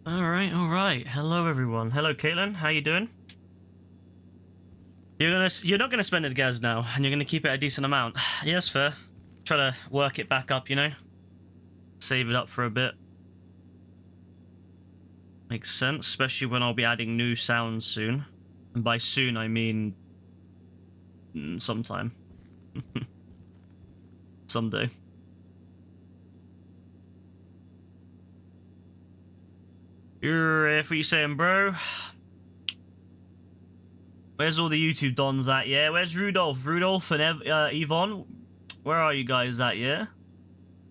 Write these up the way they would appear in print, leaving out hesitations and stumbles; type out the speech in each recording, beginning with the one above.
All right. Hello, everyone. Hello, Caitlin. How you doing? You're not gonna spend it, gas now, and you're gonna keep it a decent amount. Yes, fair. Try to work it back up, you know. Save it up for a bit. Makes sense, especially when I'll be adding new sounds soon. And by soon, I mean sometime. Someday. If what you saying, bro? Where's all the YouTube dons at? Yeah, where's Rudolph? Rudolph and Yvonne? Where are you guys at? Yeah,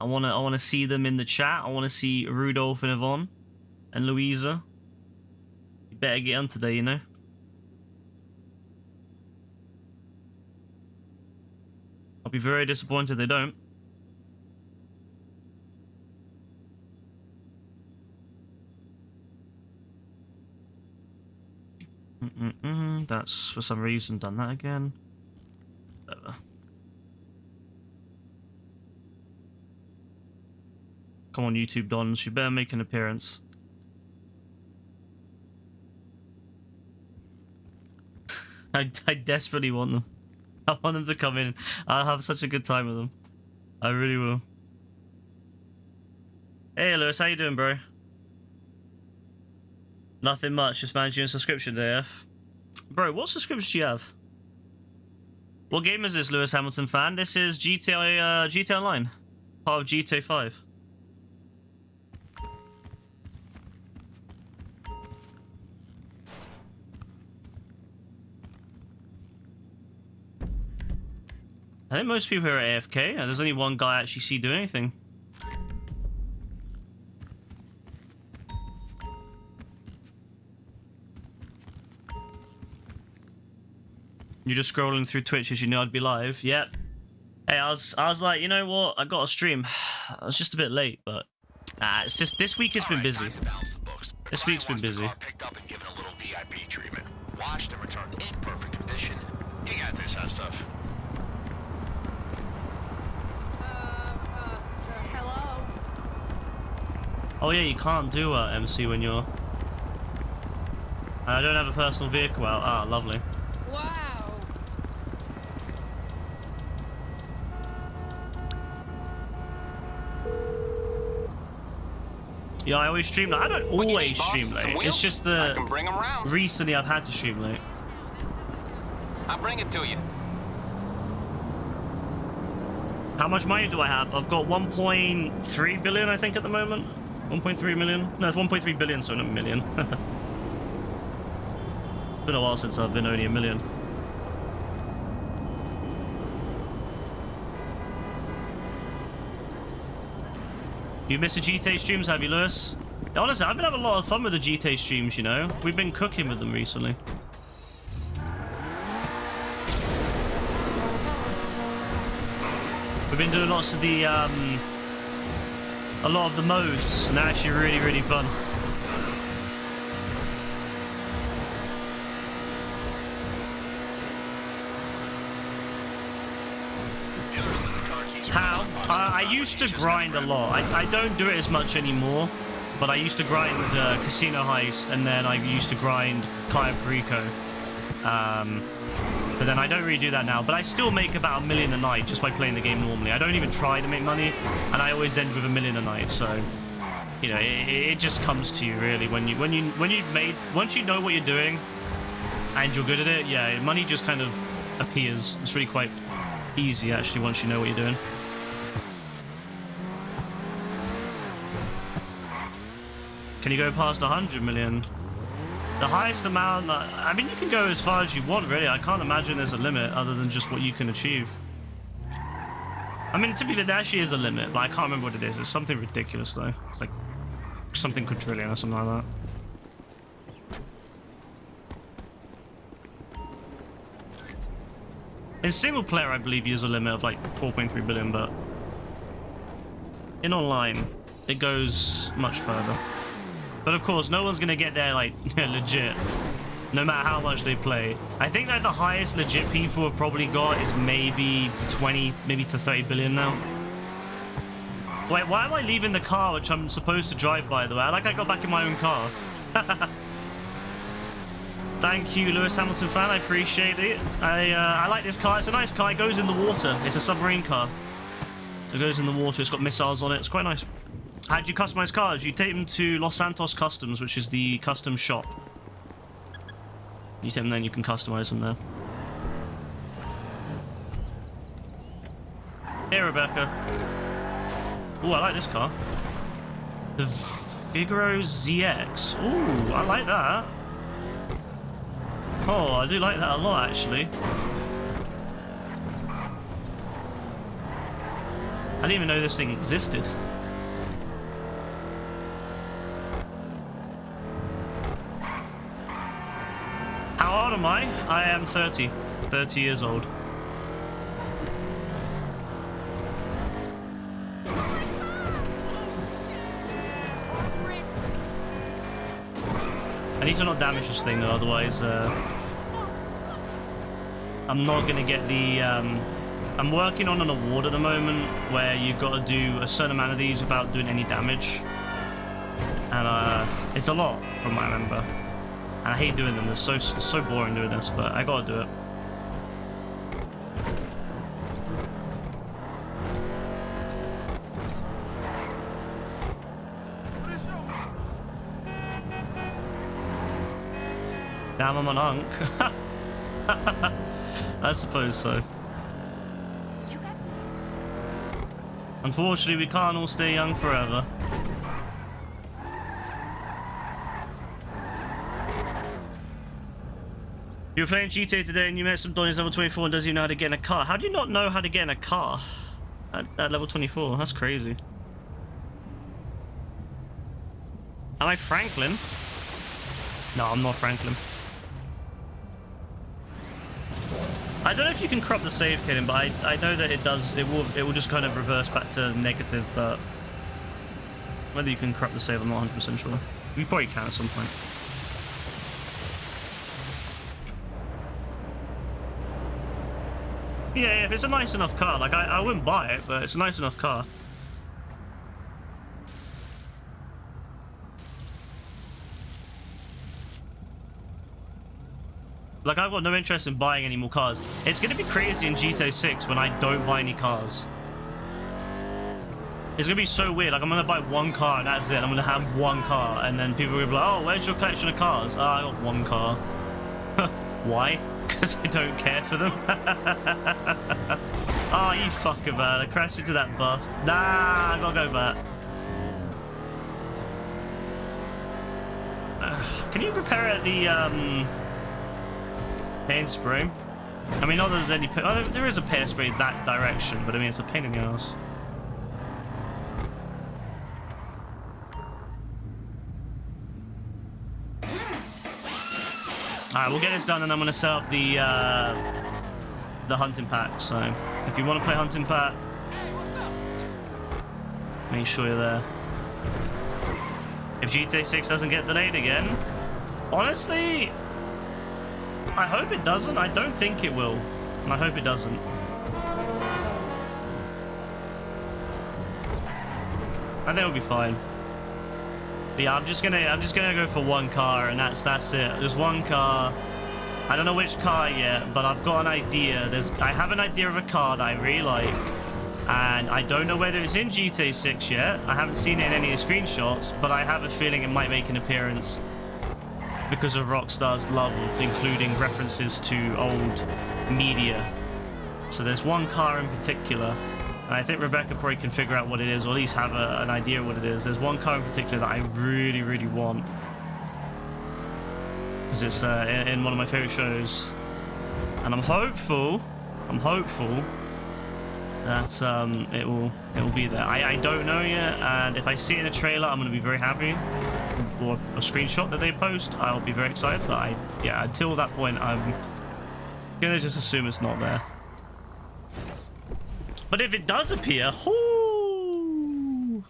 I wanna see them in the chat. I wanna see Rudolph and Yvonne and Louisa. You better get on today, you know. I'll be very disappointed if they don't. That's for some reason done that again. Come on, YouTube dons, you better make an appearance. I desperately want them. I want them to come in. I'll have such a good time with them. I really will. Hey, Lewis, how you doing, bro? Nothing much, just managing a subscription day, F. Bro, what subscription do you have? What game is this, Lewis Hamilton fan? This is GTA Online, part of GTA 5. I think most people here are AFK, and there's only one guy I actually see do anything. You're just scrolling through Twitch as you know I'd be live. Yep. Hey, I was like, you know what? I got a stream. I was just a bit late, but it's just this week has been busy. This week's been busy. Picked up and given a little VIP treatment. Washed and returned in perfect condition. You got this stuff. Hello. Oh yeah, you can't do MC when you're. I don't have a personal vehicle out. Ah, lovely. Wow. Yeah, I always stream late. I don't always stream late. It's just the recently I've had to stream late. I'll bring it to you. How much money do I have? I've got 1.3 billion, I think, at the moment. 1.3 million? No, it's 1.3 billion, so not a million. It's been a while since I've been only a million. You missed the GTA streams, have you, Lewis? Yeah, honestly, I've been having a lot of fun with the GTA streams, you know? We've been cooking with them recently. We've been doing lots of the, a lot of the modes, and they're actually really, really fun. How? I used to grind a lot. I don't do it as much anymore, but I used to grind Casino Heist, and then I used to grind Cayo Perico. But then I don't really do that now, but I still make about $1 million a night just by playing the game normally. I don't even try to make money, and I always end with $1 million a night. So, you know, it just comes to you really once you know what you're doing and you're good at it. Yeah, money just kind of appears. It's really quite easy actually once you know what you're doing. Can you go past 100 million? The highest amount, I mean, you can go as far as you want, really. I can't imagine there's a limit other than just what you can achieve. I mean, to be fair, there actually is a limit, but I can't remember what it is. It's something ridiculous, though. It's like something quadrillion or something like that. In single player, I believe, there's a limit of like 4.3 billion, but in online, it goes much further. But of course, no one's gonna get there like legit, no matter how much they play. I think that the highest legit people have probably got is maybe 20, maybe to 30 billion now. Wait, why am I leaving the car which I'm supposed to drive, by the way? I got back in my own car. Thank you, Lewis Hamilton fan. I appreciate it. I like this car. It's a nice car. It goes in the water. It's a submarine car. So it goes in the water. It's got missiles on it. It's quite nice. How do you customize cars? You take them to Los Santos Customs, which is the custom shop. You take them there and you can customize them there. Hey, Rebecca. Oh, I like this car. The Figaro ZX. Oh, I like that. Oh, I do like that a lot, actually. I didn't even know this thing existed. How old am I? I am 30. 30 years old. I need to not damage this thing though, otherwise I'm not gonna get the I'm working on an award at the moment where you've got to do a certain amount of these without doing any damage, and it's a lot from what I remember, and I hate doing them. It's so boring doing this, but I gotta do it. Damn, I'm an unk. I suppose so. Unfortunately, we can't all stay young forever. You were playing GTA today and you met some Donnie's level 24 and doesn't even know how to get in a car. How do you not know how to get in a car at level 24? That's crazy. Am I Franklin? No, I'm not Franklin. I don't know if you can crop the save, Kaden, but I know that it does. It will just kind of reverse back to negative, but whether you can crop the save, I'm not 100% sure. You probably can at some point. Yeah, if it's a nice enough car, like I wouldn't buy it, but it's a nice enough car. Like, I've got no interest in buying any more cars. It's going to be crazy in GTA 6 when I don't buy any cars. It's going to be so weird. Like, I'm going to buy one car and that's it. I'm going to have one car. And then people will be like, oh, where's your collection of cars? Oh, I got one car. Why? Because I don't care for them. Oh, you fucker, man. I crashed into that bus. Nah, I got to go back. Can you repair it at the, paint spray? I mean, not that there's any... Oh, there is a paint spray that direction, but I mean, it's a pain in the ass. Alright, we'll get this done and I'm going to set up the hunting pack. So, if you want to play hunting pack, make sure you're there. If GTA 6 doesn't get delayed again, honestly... I hope it doesn't. I don't think it will. And I hope it doesn't. I think it'll be fine. But yeah, I'm just gonna go for one car and that's it. Just one car. I don't know which car yet, but I've got an idea. I have an idea of a car that I really like. And I don't know whether it's in GTA 6 yet. I haven't seen it in any of the screenshots, but I have a feeling it might make an appearance. Because of Rockstar's love of including references to old media. So there's one car in particular, and I think Rebecca probably can figure out what it is, or at least have an idea of what it is. There's one car in particular that I really, really want. Because it's in one of my favorite shows. And I'm hopeful that it will be there. I don't know yet, and if I see it in a trailer, I'm going to be very happy. Or a screenshot that they post, I'll be very excited. But yeah, until that point, I'm gonna just assume it's not there. But if it does appear, whoo,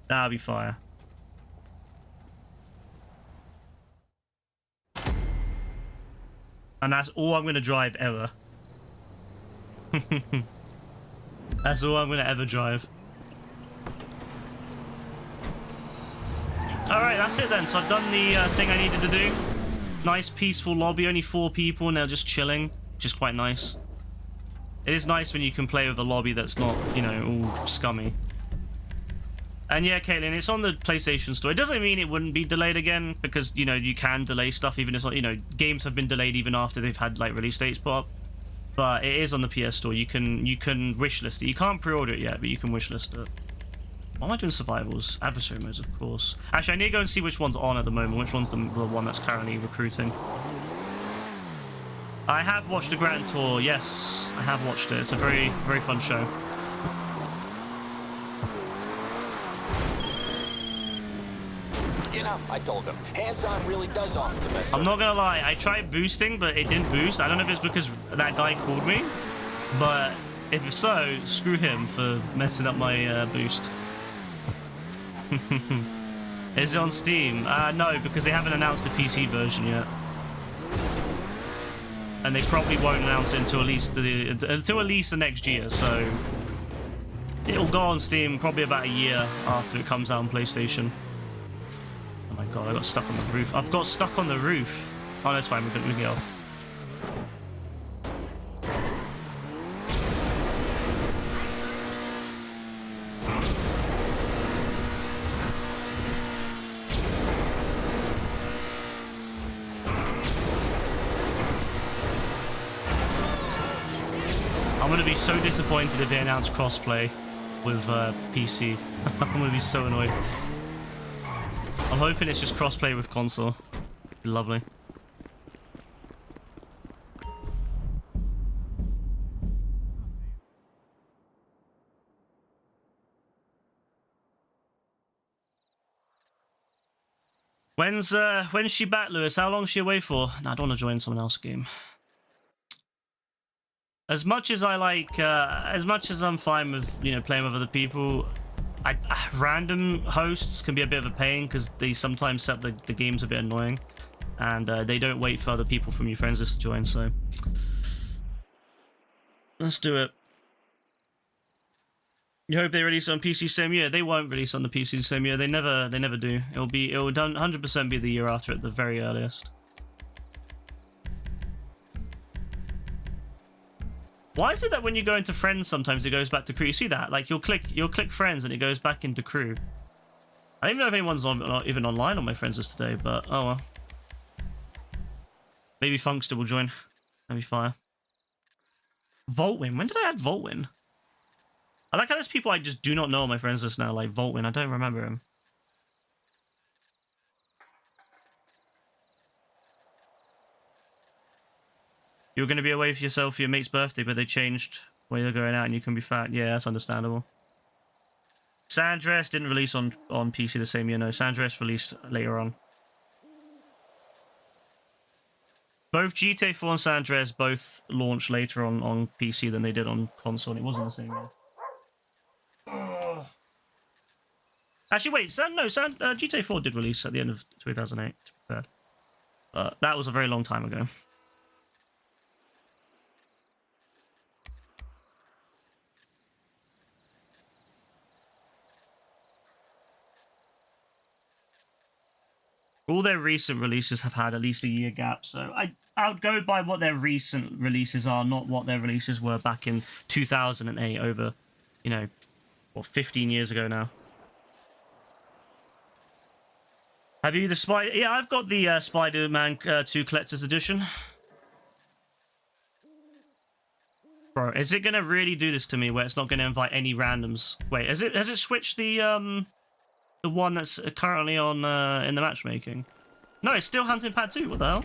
that'll be fire. And that's all I'm gonna drive ever. That's all I'm gonna ever drive. Alright, that's it then. So I've done the thing I needed to do. Nice, peaceful lobby. Only 4 people and they're just chilling. Which is quite nice. It is nice when you can play with a lobby that's not, you know, all scummy. And yeah, Caitlin, it's on the PlayStation Store. It doesn't mean it wouldn't be delayed again, because, you know, you can delay stuff even if it's not, you know, games have been delayed even after they've had, like, release dates put up. But it is on the PS Store. You can wishlist it. You can't pre-order it yet, but you can wishlist it. Why am I doing survivals? Adversary modes, of course. Actually, I need to go and see which one's on at the moment, which one's the one that's currently recruiting. I have watched the Grand Tour. Yes, I have watched it. It's a very, very fun show. You know, I told him, hands-on really does offer the best. I'm not gonna lie, I tried boosting, but it didn't boost. I don't know if it's because that guy called me, but if so, screw him for messing up my boost. Is it on Steam? No, because they haven't announced the PC version yet. And they probably won't announce it until at least the next year, so it'll go on Steam probably about a year after it comes out on PlayStation. Oh my god, I got stuck on the roof. I've got stuck on the roof. Oh, that's fine, we can get off. I'm gonna be so disappointed if they announce crossplay with PC. I'm gonna be so annoyed. I'm hoping it's just crossplay with console. It'd be lovely. When's she back, Lewis? How long's she away for? No, I don't want to join someone else's game. As much as I like, as much as I'm fine with, you know, playing with other people, random hosts can be a bit of a pain because they sometimes set the games a bit annoying, and they don't wait for other people from your friends list to join. So let's do it. You hope they release it on PC same year? They won't release on the PC same year. They never do. It'll 100% be the year after at the very earliest. Why is it that when you go into friends, sometimes it goes back to crew? You see that? Like you'll click friends and it goes back into crew. I don't even know if anyone's even online on my friends list today, but oh well. Maybe Funkster will join. That'd be fire. Voltwin. When did I add Voltwin? I like how there's people I just do not know on my friends list now, like Voltwin. I don't remember him. You're going to be away for yourself for your mate's birthday, but they changed where you're going out and you can be fat. Yeah, that's understandable. San Andreas didn't release on PC the same year. No, San Andreas released later on. Both GTA 4 and San Andreas both launched later on PC than they did on console. It wasn't the same year. Actually, wait. GTA 4 did release at the end of 2008, to be fair. But that was a very long time ago. All their recent releases have had at least a year gap, so I would go by what their recent releases are, not what their releases were back in 2008 over, you know, what, 15 years ago now. Have you the Spider... Yeah, I've got the Spider-Man 2 Collector's Edition. Bro, is it going to really do this to me where it's not going to invite any randoms? Wait, has it switched the one that's currently on in the matchmaking? No, it's still Hunting Pad 2. What the hell?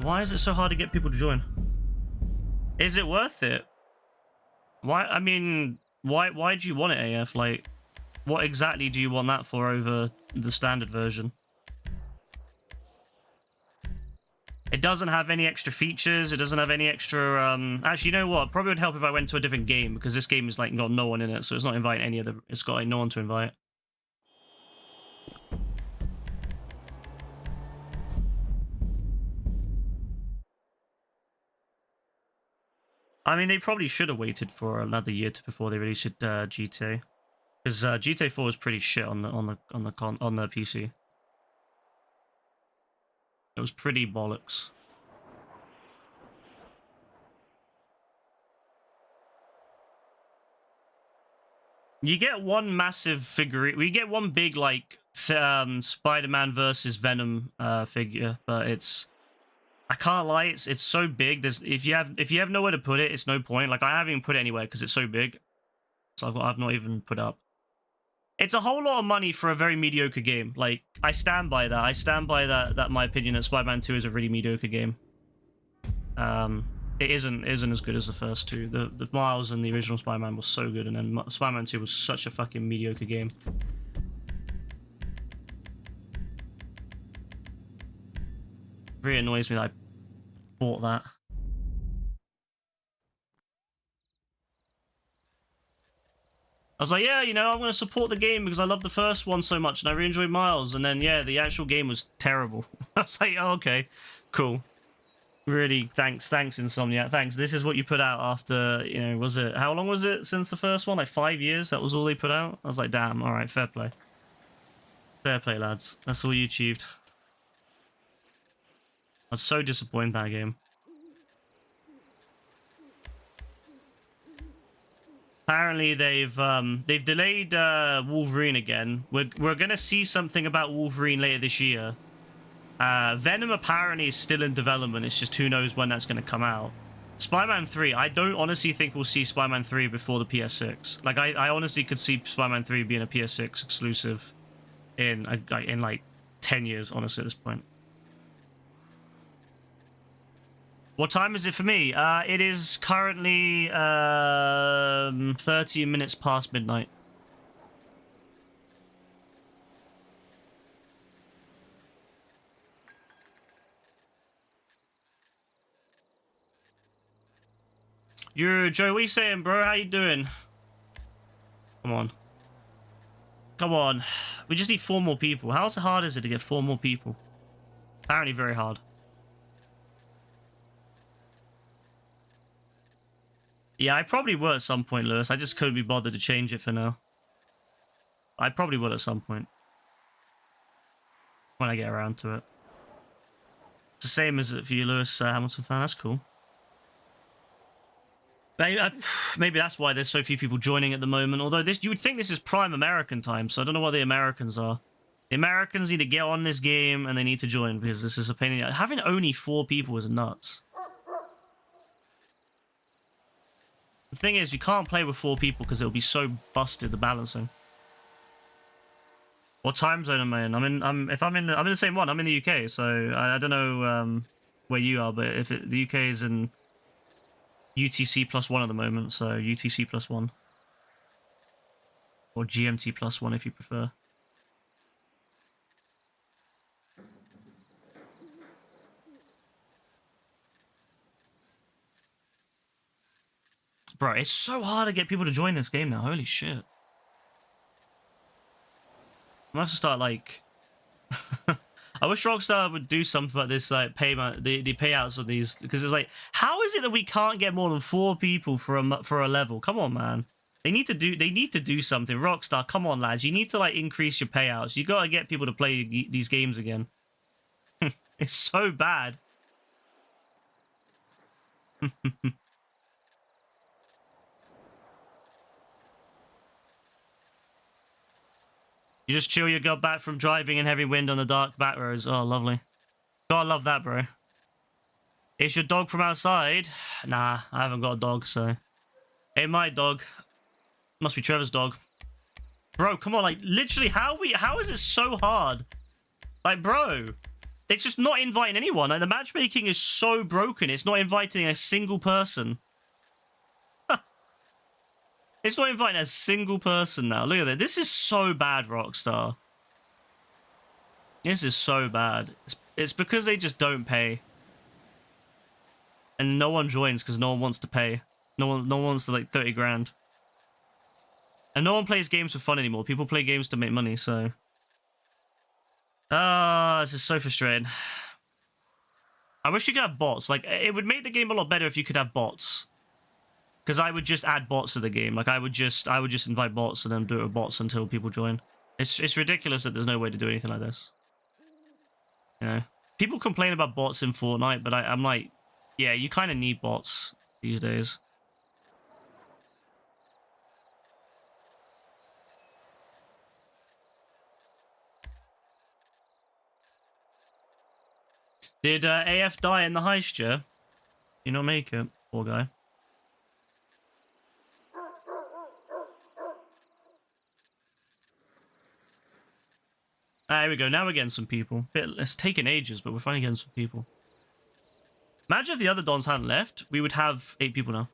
Why is it so hard to get people to join? Is it worth it? Why? I mean, why do you want it, AF? Like, what exactly do you want that for over the standard version? It doesn't have any extra features. It doesn't have any extra... Actually, you know what? Probably would help if I went to a different game, because this game is like got no one in it, so it's not inviting any other... It's got like no one to invite. I mean, they probably should have waited for another year before they released GTA, because GTA 4 was pretty shit on the PC. It was pretty bollocks. You get one massive figure. We get one big like Spider-Man versus Venom figure, but I can't lie, it's so big. There's if you have nowhere to put it, it's no point. Like I haven't even put it anywhere because it's so big. So I've not even put up. It's a whole lot of money for a very mediocre game. Like I stand by that. I stand by that. My opinion that Spider-Man 2 is a really mediocre game. It isn't as good as the first two. The Miles and the original Spider-Man was so good, and then Spider-Man 2 was such a fucking mediocre game. Really annoys me that I bought that. I was like, yeah, you know, I'm going to support the game because I love the first one so much and I really enjoyed Miles. And then, yeah, the actual game was terrible. I was like, oh, okay, cool. Really, thanks, Insomniac. Thanks. This is what you put out after, you know, was it, how long was it since the first one? Like 5 years? That was all they put out? I was like, damn, all right, fair play. Fair play, lads. That's all you achieved. I was so disappointed in that game. Apparently they've delayed Wolverine again. We're gonna see something about Wolverine later this year. Venom apparently is still in development. It's just who knows when that's gonna come out. Spider-Man 3, I don't honestly think we'll see Spider-Man 3 before the PS6. Like I honestly could see Spider-Man 3 being a PS6 exclusive in like 10 years, honestly, at this point. What time is it for me? It is currently 30 minutes past midnight. Joe, what are you saying, bro? How you doing? Come on. Come on. We just need 4 more people. How hard is it to get 4 more people? Apparently very hard. Yeah, I probably will at some point, Lewis. I just couldn't be bothered to change it for now. I probably will at some point. When I get around to it. It's the same as for you, Lewis Hamilton fan. That's cool. Maybe that's why there's so few people joining at the moment. Although you would think this is prime American time, so I don't know what the Americans are. The Americans need to get on this game and they need to join because this is a pain in the... Having only 4 people is nuts. The thing is, you can't play with 4 people because it'll be so busted, the balancing. What time zone am I in? I'm in the same one. I'm in the UK, so I don't know where you are, but if the UK is in UTC +1 at the moment, so UTC +1 or GMT +1 if you prefer. Bro, it's so hard to get people to join this game now. Holy shit. I'm gonna have to start, like... I wish Rockstar would do something about this, like, payment, the payouts of these, because it's like, how is it that we can't get more than 4 people for a level? Come on, man. They need to do something. Rockstar, come on, lads. You need to, like, increase your payouts. You gotta get people to play these games again. It's so bad. You just chill your gut back from driving in heavy wind on the dark back roads. Oh, lovely. Gotta love that, bro. Is your dog from outside? Nah, I haven't got a dog, so... Ain't my dog. Must be Trevor's dog. Bro, come on, like, literally, how is it so hard? Like, bro, it's just not inviting anyone. Like, the matchmaking is so broken, it's not inviting a single person. It's not inviting a single person now. Look at that. This is so bad, Rockstar. This is so bad. It's because they just don't pay. And no one joins because no one wants to pay. No one wants to, like, 30 grand. And no one plays games for fun anymore. People play games to make money, so... this is so frustrating. I wish you could have bots. Like, it would make the game a lot better if you could have bots. Because I would just add bots to the game. Like I would just invite bots and then do it with bots until people join. It's ridiculous that there's no way to do anything like this. You know, people complain about bots in Fortnite, but I'm like, yeah, you kind of need bots these days. Did AF die in the heist, yeah? You not make it, poor guy. Ah, here we go. Now we're getting some people. It's taken ages, but we're finally getting some people. Imagine if the other Dons hadn't left, we would have 8 people now.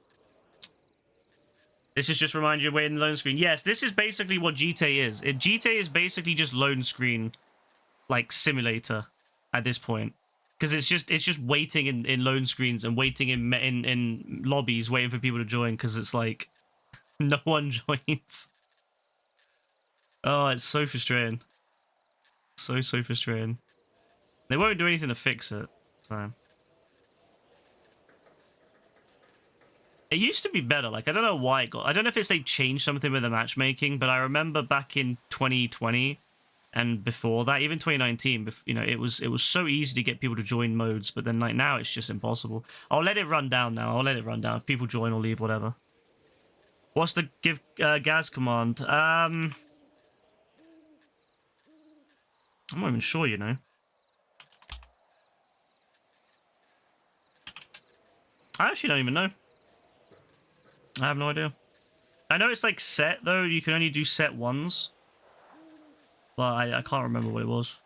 This is just remind you of waiting the loan screen. Yes, this is basically what GTA is. GTA is basically just loan screen, like simulator, at this point. Because it's just waiting in loan screens and waiting in lobbies, waiting for people to join. Because it's like no one joins. Oh, it's so frustrating. So frustrating. They won't do anything to fix it. So it used to be better. Like I don't know why it got. I don't know if it's they changed something with the matchmaking, but I remember back in 2020 and before that, even 2019, you know, it was so easy to get people to join modes. But then like now, it's just impossible. I'll let it run down now. I'll let it run down. If people join or leave, whatever. What's the give gas command? I'm not even sure, you know. I actually don't even know. I have no idea. I know it's like set, though. You can only do set ones. But I can't remember what it was.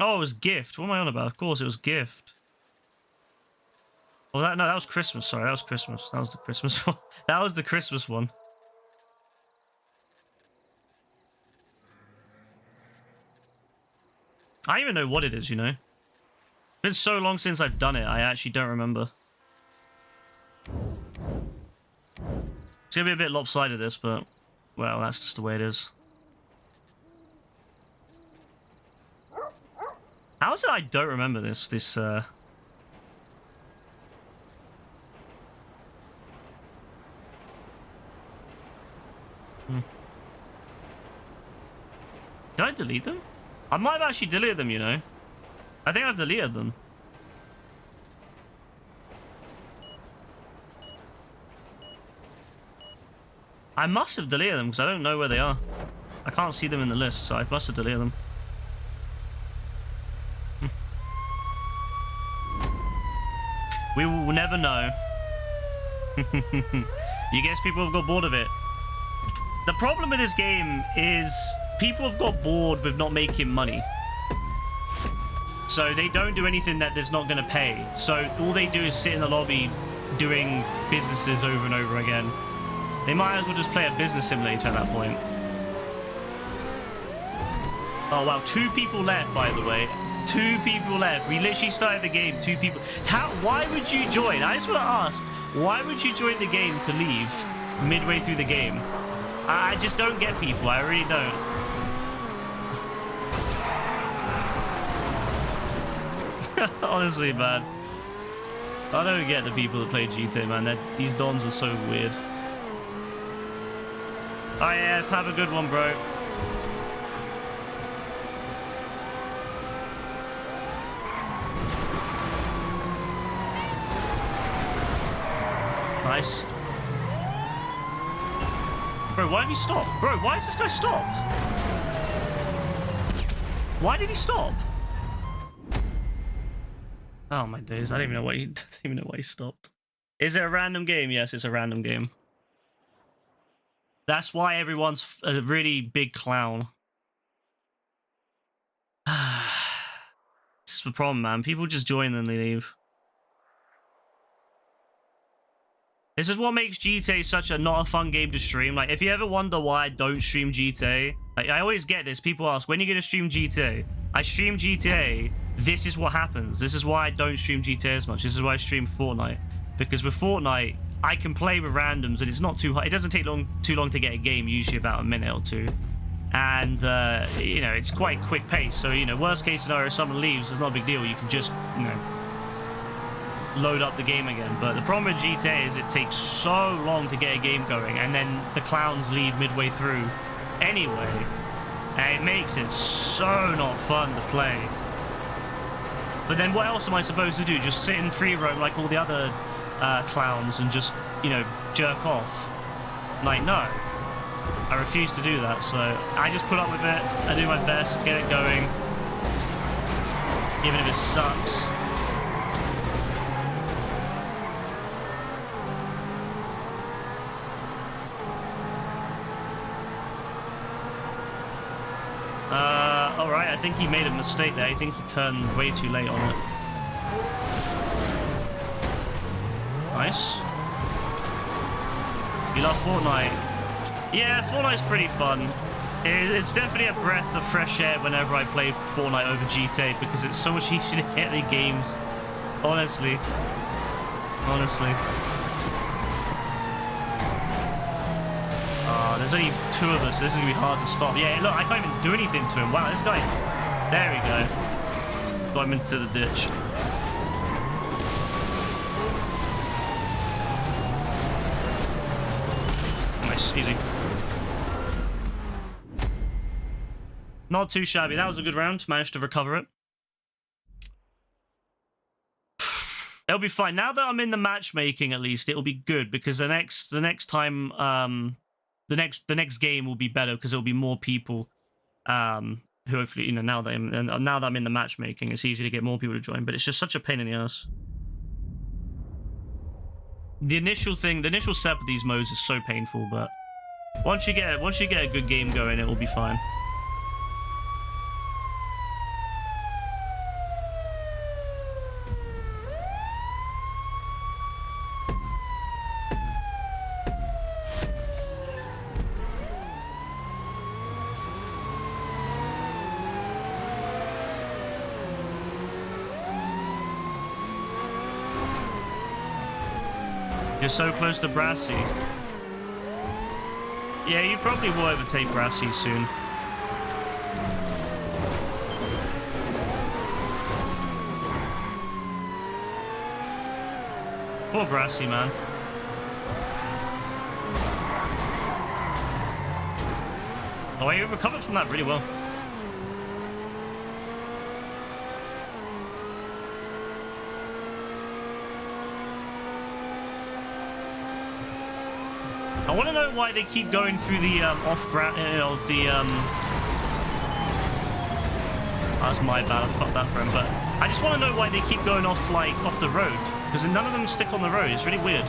Oh, it was gift. What am I on about? Of course, it was gift. Oh, no, that was Christmas. Sorry, that was Christmas. That was the Christmas one. That was the Christmas one. I don't even know what it is, you know. It's been so long since I've done it, I actually don't remember. It's gonna be a bit lopsided, this, but well, that's just the way it is. How is it I don't remember this? Hmm. Did I delete them? I might have actually deleted them, you know. I think I've deleted them. I must have deleted them because I don't know where they are. I can't see them in the list, so I must have deleted them. We will never know. You guess people have got bored of it. The problem with this game is people have got bored with not making money. So they don't do anything that there's not going to pay. So all they do is sit in the lobby doing businesses over and over again. They might as well just play a business simulator at that point. Oh, wow. 2 people left, by the way. 2 people left. We literally started the game. 2 people. Why would you join? I just want to ask. Why would you join the game to leave midway through the game? I just don't get people. I really don't. Honestly, man. I don't get the people that play GTA, man. These dons are so weird. IF, have a good one, bro. Nice. Bro, why did he stop? Bro, why is this guy stopped? Why did he stop? Oh my days! I don't even know why he stopped. Is it a random game? Yes, it's a random game. That's why everyone's a really big clown. This is the problem, man. People just join and they leave. This is what makes GTA such a not a fun game to stream. Like, if you ever wonder why I don't stream GTA, like, I always get this. People ask, when are you going to stream GTA? I stream GTA. This is what happens. This is why I don't stream GTA as much. This is why I stream Fortnite. Because with Fortnite, I can play with randoms and it's not too hard. It doesn't take too long to get a game, usually about a minute or 2. And, you know, it's quite quick pace. So, you know, worst case scenario, if someone leaves, it's not a big deal. You can just, you know, load up the game again. But the problem with GTA is it takes so long to get a game going, and then the clowns leave midway through anyway, and it makes it so not fun to play. But then what else am I supposed to do? Just sit in free roam like all the other clowns and just, you know, jerk off? Like, no. I refuse to do that, so I just put up with it. I do my best to get it going, even if it sucks. Alright, I think he made a mistake there. I think he turned way too late on it. Nice. You love Fortnite? Yeah, Fortnite's pretty fun. It's definitely a breath of fresh air whenever I play Fortnite over GTA, because it's so much easier to get the games. Honestly. There's only 2 of us. This is going to be hard to stop. Yeah, look, I can't even do anything to him. Wow, this guy... There we go. Got him into the ditch. Nice, easy. Not too shabby. That was a good round. Managed to recover it. It'll be fine. Now that I'm in the matchmaking, at least, it'll be good, because the next time... The next game will be better, because it'll be more people who hopefully, you know, now that I'm in the matchmaking, it's easy to get more people to join, but it's just such a pain in the ass. The initial setup of these modes is so painful, but once you get a good game going, it will be fine. You're so close to Brassy. Yeah, you probably will overtake Brassy soon. Poor Brassy, man. Oh, he recovered from that really well. I want to know why they keep going through the off-ground, that's my bad, I fucked that for him, but I just want to know why they keep going off the road, because none of them stick on the road. It's really weird.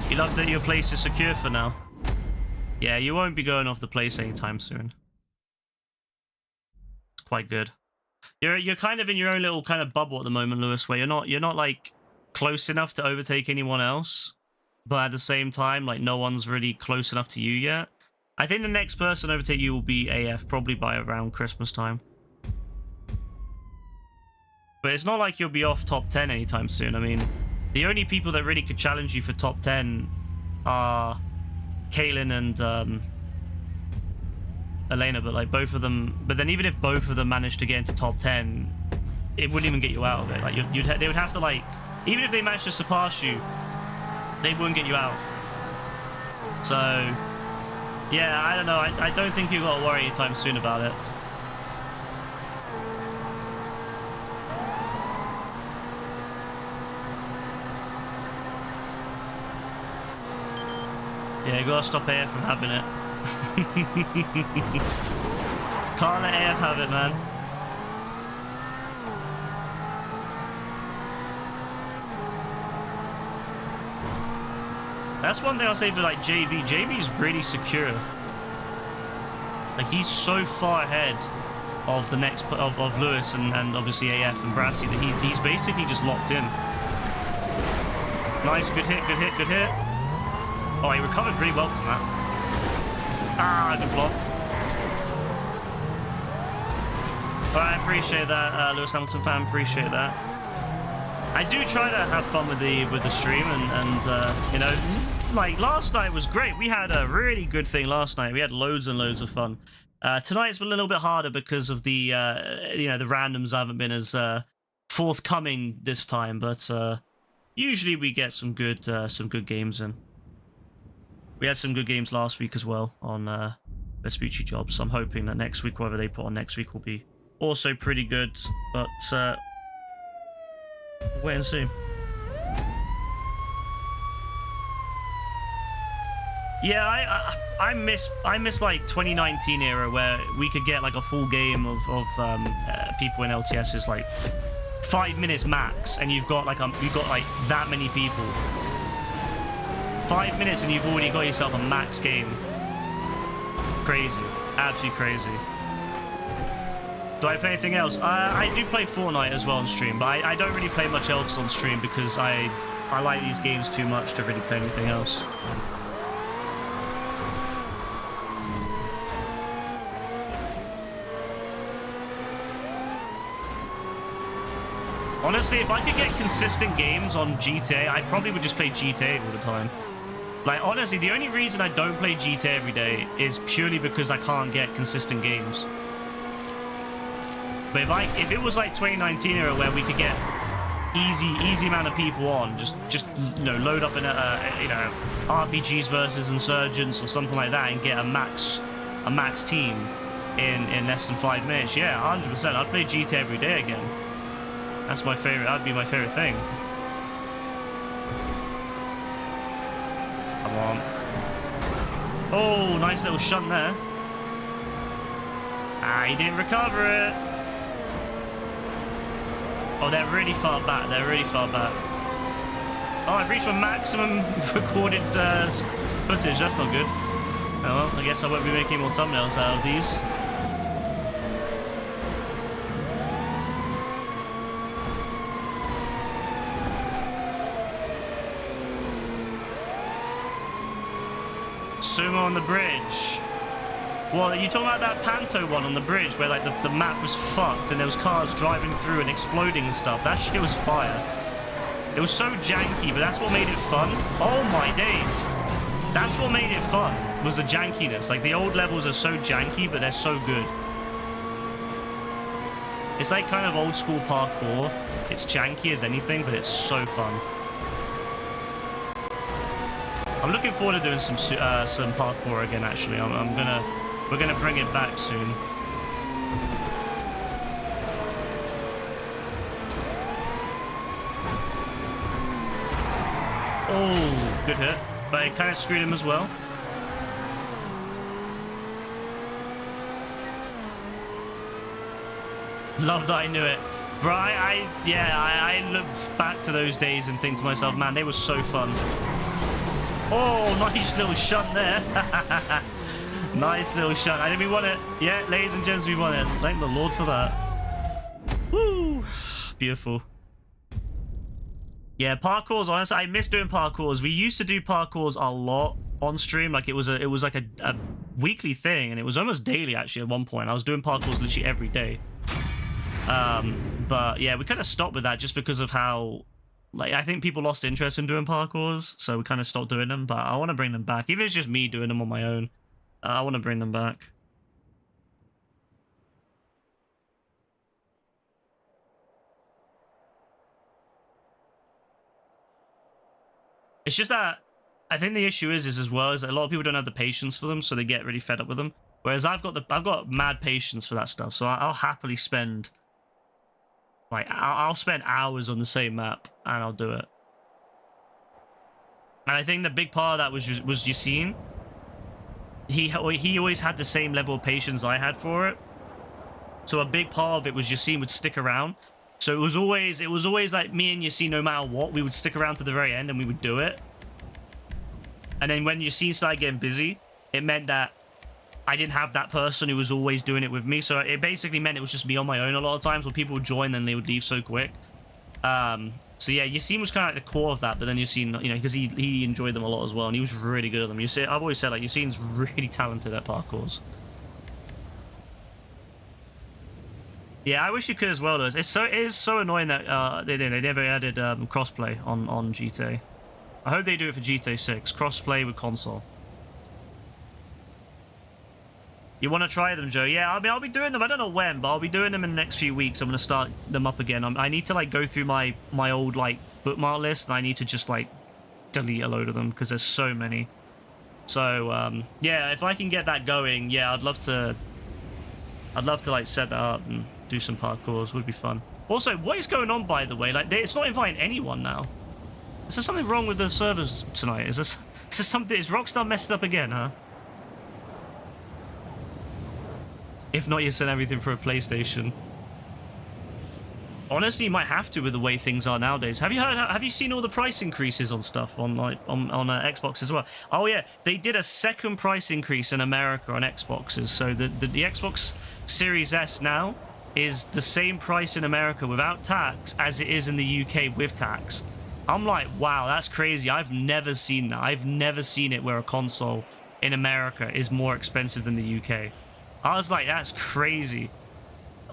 You love that your place is secure for now. Yeah, you won't be going off the place anytime soon. It's quite good. You're kind of in your own little kind of bubble at the moment, Lewis, where you're not like close enough to overtake anyone else, but at the same time, like, no one's really close enough to you yet. I think the next person to overtake you will be AF, probably by around Christmas time. But it's not like you'll be off top 10 anytime soon. I mean, the only people that really could challenge you for top 10 are Kaylin and Elena, but like both of them, but then even if both of them managed to get into top 10, it wouldn't even get you out of it. Like, they would have to, like, even if they managed to surpass you, they wouldn't get you out. So yeah, I don't know. I don't think you've got to worry anytime soon about it. Yeah, you gotta stop AF from having it. Can't let AF have it, man. That's one thing I'll say for like JB. JB's really secure. Like, he's so far ahead of the next of Lewis and obviously AF and Brassy that he's basically just locked in. Nice, good hit, good hit, good hit. Oh, he recovered really well from that. Ah, good block. But I appreciate that, Lewis Hamilton fan, appreciate that. I do try to have fun with the stream, and you know, like last night was great. We had a really good thing last night. We had loads and loads of fun. Tonight's been a little bit harder because of the you know, the randoms haven't been as forthcoming this time, but usually we get some good games in. We had some good games last week as well on Vespucci Jobs. So I'm hoping that next week, whatever they put on next week, will be also pretty good. But wait and see. Yeah, I miss like 2019 era where we could get like a full game of people in LTSs, like 5 minutes max, and you've got like that many people. 5 minutes and you've already got yourself a max game. Crazy, absolutely crazy. Do I play anything else? I do play Fortnite as well on stream, but I don't really play much else on stream because I like these games too much to really play anything else. Honestly, if I could get consistent games on GTA, I probably would just play GTA all the time. Like, honestly, the only reason I don't play GTA every day is purely because I can't get consistent games. But if it was like 2019 era where we could get easy amount of people on, just you know, load up in you know, RPGs versus Insurgents or something like that and get a max team in less than 5 minutes, yeah, 100%. I'd play GTA every day again. That's my favorite. That'd be my favorite thing. Come on. Oh, nice little shunt there. Ah, he didn't recover it. Oh, they're really far back. They're really far back. Oh, I've reached my maximum recorded footage. That's not good. Oh, well, I guess I won't be making more thumbnails out of these. Sumo on the bridge. Well, you talking about that Panto one on the bridge where like the map was fucked and there was cars driving through and exploding and stuff? That shit was fire. It was so janky, but that's what made it fun. Oh my days. That's what made it fun, was the jankiness. Like, the old levels are so janky, but they're so good. It's like kind of old school parkour. It's janky as anything, but it's so fun. I'm looking forward to doing some parkour again. Actually, we're gonna bring it back soon. Oh, good hit, but it kind of screwed him as well. Love that I knew it, bro. I look back to those days and think to myself, man, they were so fun. Oh, nice little shunt there. Nice little shunt. I think we won it. Yeah, ladies and gents, we won it. Thank the Lord for that. Woo. Beautiful. Yeah, parkours, honestly, I miss doing parkours. We used to do parkours a lot on stream. Like, it was like a weekly thing, and it was almost daily, actually, at one point. I was doing parkours literally every day. But, yeah, we kind of stopped with that just because of how... Like, I think people lost interest in doing parkours, so we kind of stopped doing them, but I want to bring them back. Even if it's just me doing them on my own, I want to bring them back. It's just that I think the issue is as well is that a lot of people don't have the patience for them, so they get really fed up with them. Whereas I've got mad patience for that stuff, so I'll happily spend... Like, I'll spend hours on the same map, and I'll do it. And I think the big part of that was Yassine. He always had the same level of patience I had for it. So a big part of it was Yassine would stick around. So it was always like me and Yassine, no matter what, we would stick around to the very end, and we would do it. And then when Yassine started getting busy, it meant that I didn't have that person who was always doing it with me, so it basically meant it was just me on my own a lot of times, where people would join and they would leave so quick. So yeah, Yassine was kind of like the core of that, but then Yassine, you know, because he enjoyed them a lot as well, and he was really good at them. I've always said, like, Yassine's really talented at parkours. Yeah, I wish you could as well. Though. It is so annoying that they never added crossplay on GTA. I hope they do it for GTA 6. Crossplay with console. You want to try them, Joe? Yeah, I mean, I'll be doing them. I don't know when, but I'll be doing them in the next few weeks. I'm going to start them up again. I need to, like, go through my old, like, bookmark list, and I need to just, like, delete a load of them, because there's so many. So, yeah, if I can get that going, yeah, I'd love to, like, set that up and do some parkours. Would be fun. Also, what is going on, by the way? Like, it's not inviting anyone now. Is there something wrong with the servers tonight? Is this something... Is Rockstar messed up again, huh? If not, you send everything for a PlayStation. Honestly, you might have to with the way things are nowadays. Have you seen all the price increases on stuff on Xbox as well? Oh yeah, they did a second price increase in America on Xboxes. So the Xbox Series S now is the same price in America without tax as it is in the UK with tax. I'm like, wow, that's crazy. I've never seen that. I've never seen it where a console in America is more expensive than the UK. I was like, that's crazy.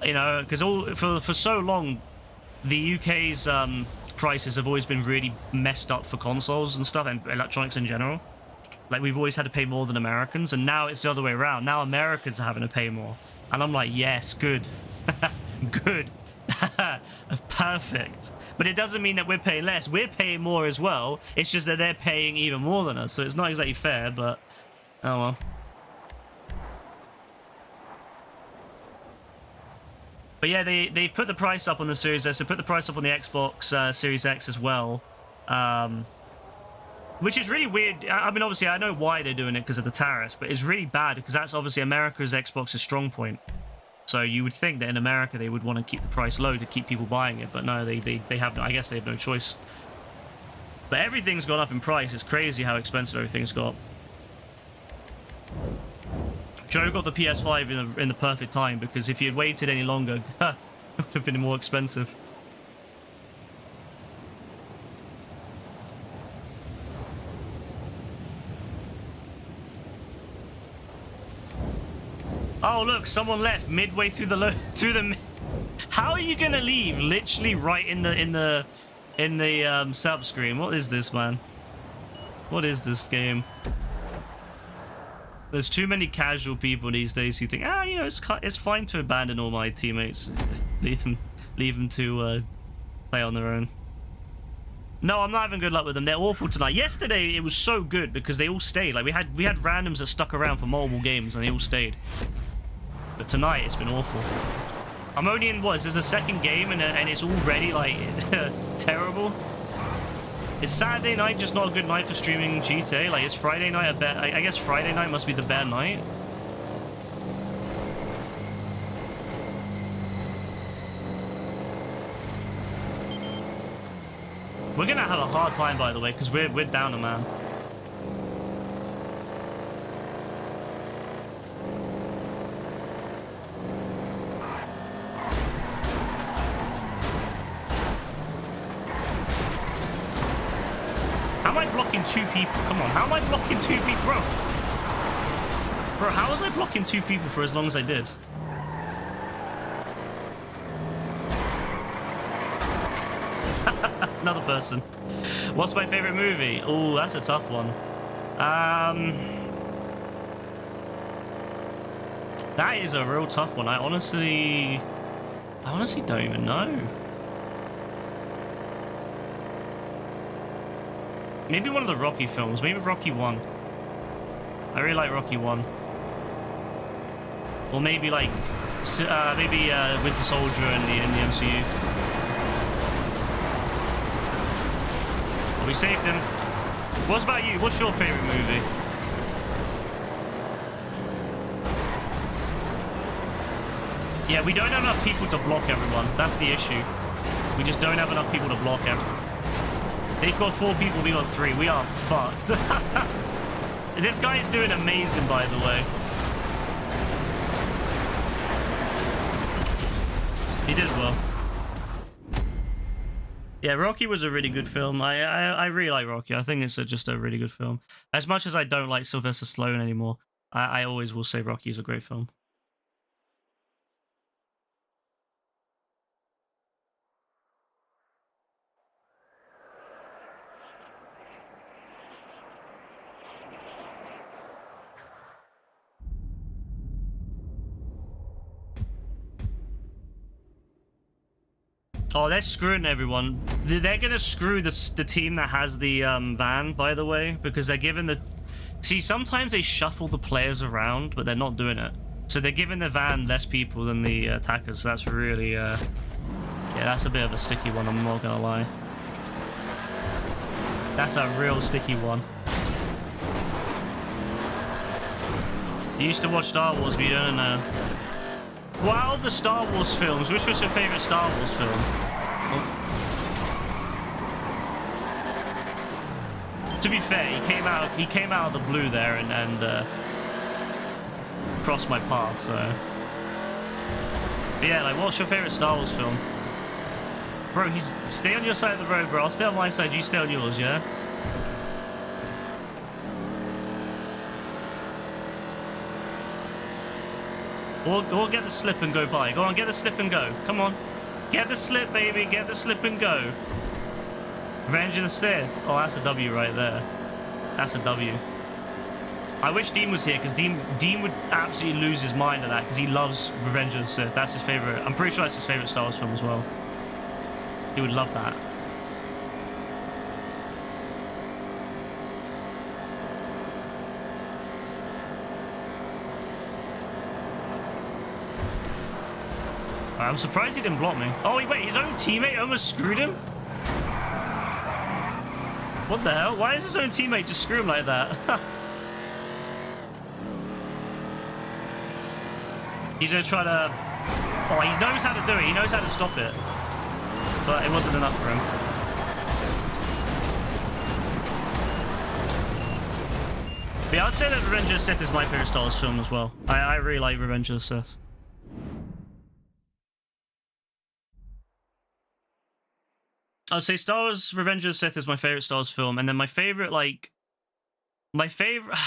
You know, because for so long, the UK's prices have always been really messed up for consoles and stuff, and electronics in general. Like, we've always had to pay more than Americans, and now it's the other way around. Now Americans are having to pay more. And I'm like, yes, good. Good. Perfect. But it doesn't mean that we're paying less. We're paying more as well. It's just that they're paying even more than us. So it's not exactly fair, but oh well. But yeah, they've put the price up on the Series S. They put the price up on the Xbox Series X as well. Which is really weird. I mean, obviously, I know why they're doing it because of the tariffs, but it's really bad because that's obviously America's Xbox's strong point. So you would think that in America they would want to keep the price low to keep people buying it, but no, they have. I guess they have no choice. But everything's gone up in price. It's crazy how expensive everything's got. Joe got the PS5 in the perfect time, because if he had waited any longer, it would have been more expensive. Oh look, someone left midway through the How are you gonna leave literally right in the sub screen? What is this, man? What is this game? There's too many casual people these days who think, you know, it's fine to abandon all my teammates, leave them to play on their own. No, I'm not having good luck with them. They're awful tonight. Yesterday it was so good because they all stayed. Like we had randoms that stuck around for multiple games and they all stayed. But tonight it's been awful. I'm only in what? Is this the second game and it's already like terrible? Is Saturday night just not a good night for streaming GTA? Like, is Friday night a better... I guess Friday night must be the better night. We're gonna have a hard time, by the way, because we're down a man. How am I blocking two people? Come on, how am I blocking two people? Bro, how was I blocking two people for as long as I did? Another person. What's my favorite movie? Oh, that's a tough one. That is a real tough one. I honestly don't even know. Maybe one of the Rocky films. Maybe Rocky 1. I really like Rocky 1. Or maybe like Winter Soldier in the MCU. Well, we saved him. What about you? What's your favorite movie? Yeah, we don't have enough people to block everyone. That's the issue. We just don't have enough people to block everyone. They've got 4 people, we got 3. We are fucked. This guy is doing amazing, by the way. He did well. Yeah, Rocky was a really good film. I really like Rocky. I think it's just a really good film. As much as I don't like Sylvester Stallone anymore, I always will say Rocky is a great film. Oh, they're screwing everyone. They're gonna screw the team that has the van, by the way, because they're giving the... See, sometimes they shuffle the players around, but they're not doing it. So they're giving the van less people than the attackers. So that's really... yeah, that's a bit of a sticky one, I'm not gonna lie. That's a real sticky one. You used to watch Star Wars, but you don't know. Well, out of the Star Wars films, which was your favorite Star Wars film? Oh. To be fair, he came out of the blue there and crossed my path, so... But yeah, like, what's your favorite Star Wars film? Bro, stay on your side of the road, bro. I'll stay on my side, you stay on yours, yeah? Or get the slip and go by. Go on, get the slip and go. Come on. Get the slip, baby. Get the slip and go. Revenge of the Sith. Oh, that's a W right there. That's a W. I wish Dean was here, because Dean would absolutely lose his mind at that, because he loves Revenge of the Sith. That's his favorite. I'm pretty sure that's his favorite Star Wars film as well. He would love that. I'm surprised he didn't block me. Oh, wait, his own teammate almost screwed him? What the hell? Why is his own teammate just screw him like that? He's gonna try to... Oh, he knows how to do it. He knows how to stop it. But it wasn't enough for him. But yeah, I'd say that Revenge of the Sith is my favorite Star Wars film as well. I really like Revenge of the Sith. I'd say Star Wars Revenge of the Sith is my favorite Star Wars film, and then my favorite,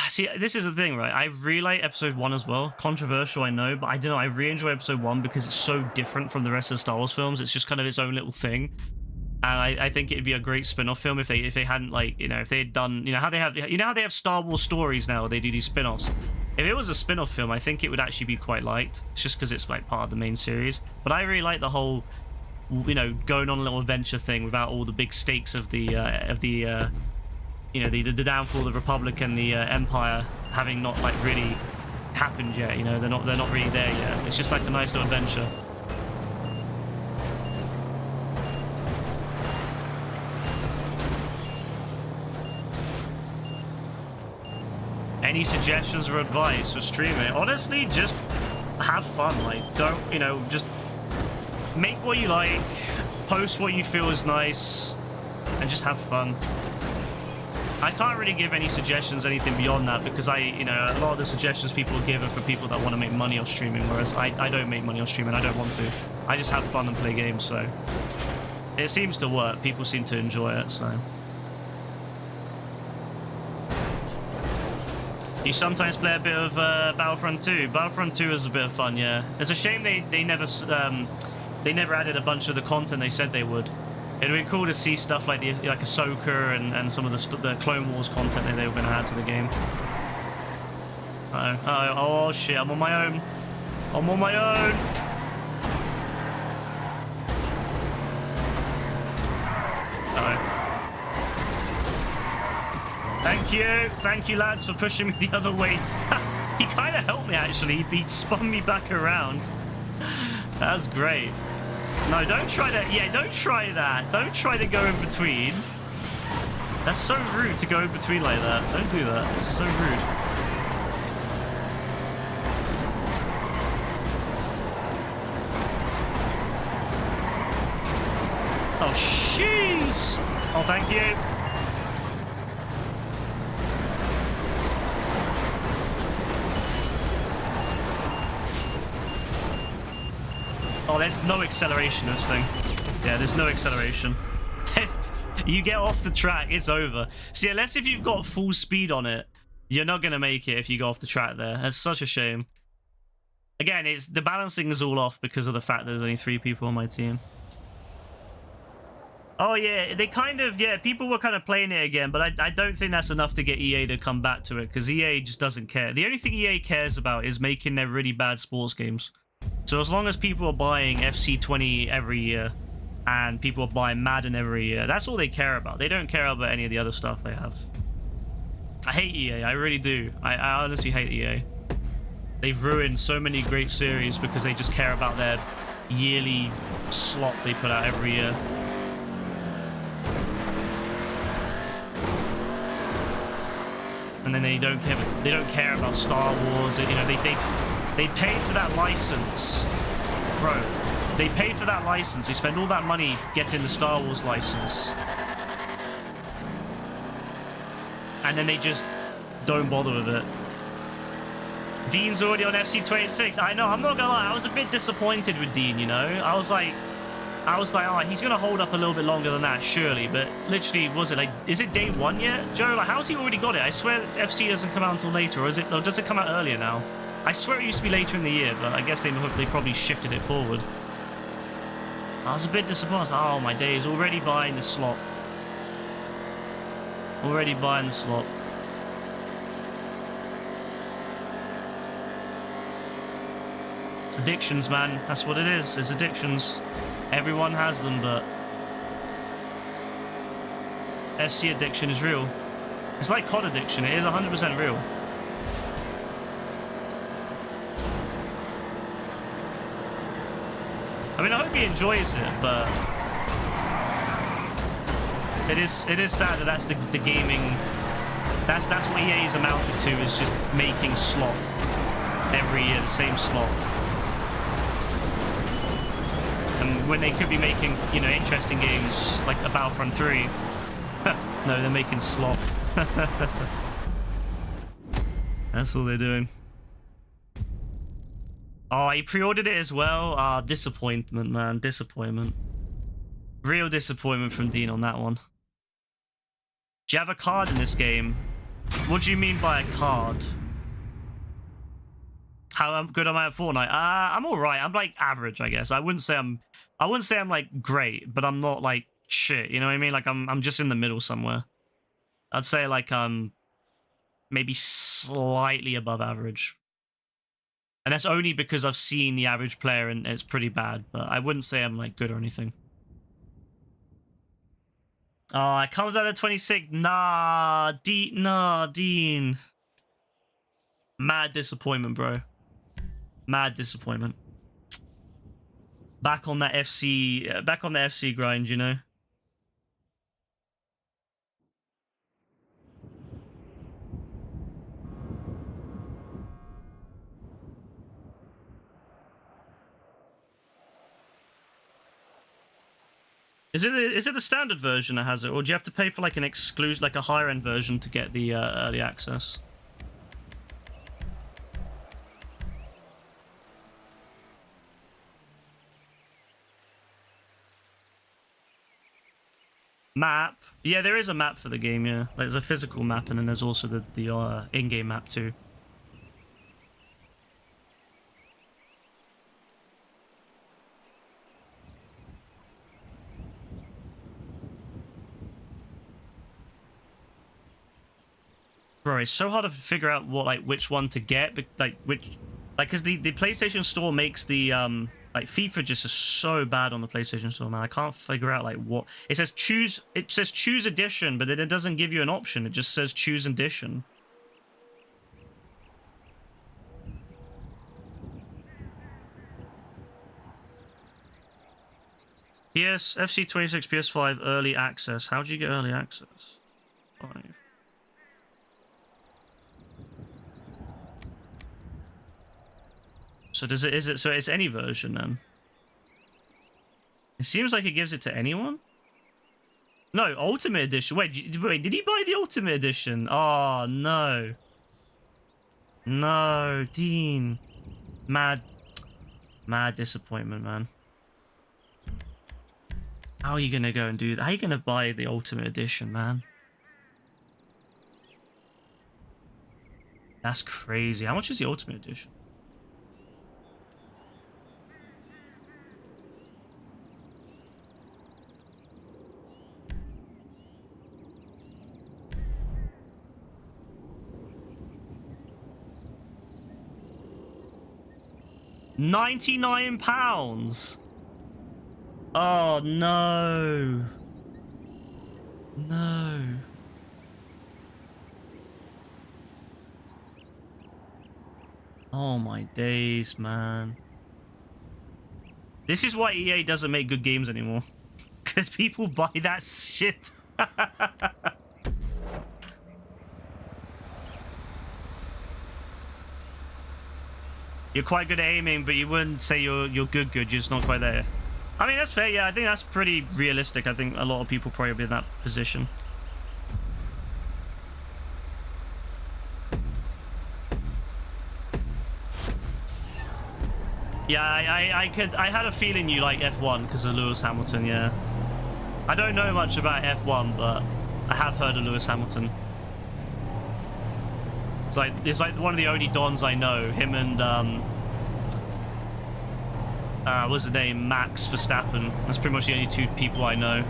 see, this is the thing, right? I really like episode 1 as well. Controversial, I know, but I don't know, I really enjoy episode 1 because it's so different from the rest of the Star Wars films. It's just kind of its own little thing. And I think it'd be a great spin-off film if they hadn't, like, you know, if they had done, how they have Star Wars stories now, they do these spin-offs. If it was a spin-off film, I think it would actually be quite liked. It's just because it's like part of the main series. But I really like the whole, going on a little adventure thing without all the big stakes of the downfall of the Republic and the Empire having not like really happened yet. They're not really there yet. It's just like a nice little adventure. Any suggestions or advice for streaming? Honestly, just have fun. Like, don't, just make what you like, post what you feel is nice, and just have fun. I can't really give any suggestions, anything beyond that, because a lot of the suggestions people give are for people that want to make money off streaming, whereas I don't make money off streaming. I don't want to. I just have fun and play games, so it seems to work. People seem to enjoy it, so. You sometimes play a bit of Battlefront 2. Battlefront 2 is a bit of fun, yeah. It's a shame they never added a bunch of the content they said they would. It'd be cool to see stuff like Ahsoka and some of the Clone Wars content that they were going to add to the game. Oh shit! I'm on my own. I'm on my own. Thank you, lads, for pushing me the other way. He kind of helped me actually. He spun me back around. That's great. No, don't try to... Yeah, don't try that. Don't try to go in between. That's so rude to go in between like that. Don't do that. It's so rude. Oh, jeez. Oh, thank you. Oh, there's no acceleration in this thing. Yeah, there's no acceleration. You get off the track, it's over. See, unless if you've got full speed on it, you're not going to make it if you go off the track there. That's such a shame. Again, the balancing is all off because of the fact that there's only 3 people on my team. Oh, yeah, people were kind of playing it again, but I don't think that's enough to get EA to come back to it, because EA just doesn't care. The only thing EA cares about is making their really bad sports games. So as long as people are buying FC20 every year, and people are buying Madden every year. That's all they care about. They don't care about any of the other stuff they have. I hate EA. I really do. I honestly hate EA. They've ruined so many great series because they just care about their yearly slot they put out every year. And then they don't care. They don't care about Star Wars. You know, they paid for that license, bro. They paid for that license. They spend all that money getting the Star Wars license, and then they just don't bother with it. Dean's already on FC26. I know. I'm not gonna lie. I was a bit disappointed with Dean. You know, I was like, oh, he's gonna hold up a little bit longer than that, surely. But literally, was it like, is it day 1 yet, Joe? Like, how's he already got it? I swear FC doesn't come out until later, or is it? Or does it come out earlier now? I swear it used to be later in the year, but I guess they probably shifted it forward. I was a bit disappointed. I was like, oh my days, already buying the slot. Already buying the slot. Addictions, man. That's what it is. It's addictions. Everyone has them, but FC addiction is real. It's like COD addiction. It is 100% real. I mean, I hope he enjoys it, but it is sad that that's the gaming. That's what EA's amounted to, is just making slot every year, the same slot. And when they could be making, you know, interesting games like a Battlefront 3, no, they're making slop. That's all they're doing. Oh, he pre-ordered it as well. Ah, disappointment, man. Disappointment. Real disappointment from Dean on that one. Do you have a card in this game? What do you mean by a card? How good am I at Fortnite? I'm all right. I'm like average, I guess. I wouldn't say I'm like great, but I'm not like shit. You know what I mean? Like I'm just in the middle somewhere. I'd say like maybe slightly above average. And that's only because I've seen the average player and it's pretty bad, but I wouldn't say I'm like good or anything. Oh, it comes out at 26. Nah, Dean. Mad disappointment, bro. Mad disappointment. Back on that FC, back on the FC grind, you know. Is it the standard version that has it, or do you have to pay for like an exclusive, like a higher end version to get the early access? Map? Yeah, there is a map for the game, yeah. Like, there's a physical map, and then there's also the in-game map too. Bro, it's so hard to figure out which one to get, because the PlayStation Store makes the like FIFA just is so bad on the PlayStation Store, man. I can't figure out like what it says. Choose edition, but then it doesn't give you an option. It just says choose edition. Yes, FC26 PS5 early access. How do you get early access? 5. So so it's any version then? It seems like it gives it to anyone. No, Ultimate Edition. Wait, did he buy the Ultimate Edition? Oh, no. No, Dean. Mad disappointment, man. How are you gonna go and do that? How are you gonna buy the Ultimate Edition, man? That's crazy. How much is the Ultimate Edition? £99. Oh, no. No. Oh, my days, man. This is why EA doesn't make good games anymore. Because people buy that shit. You're quite good at aiming, but you wouldn't say you're good. You're just not quite there. I mean, that's fair. Yeah, I think that's pretty realistic. I think a lot of people probably be in that position. Yeah, I had a feeling you like F1 because of Lewis Hamilton. Yeah, I don't know much about F1, but I have heard of Lewis Hamilton. It's like one of the only Dons I know. Him and what's his name? Max Verstappen. That's pretty much the only two people I know.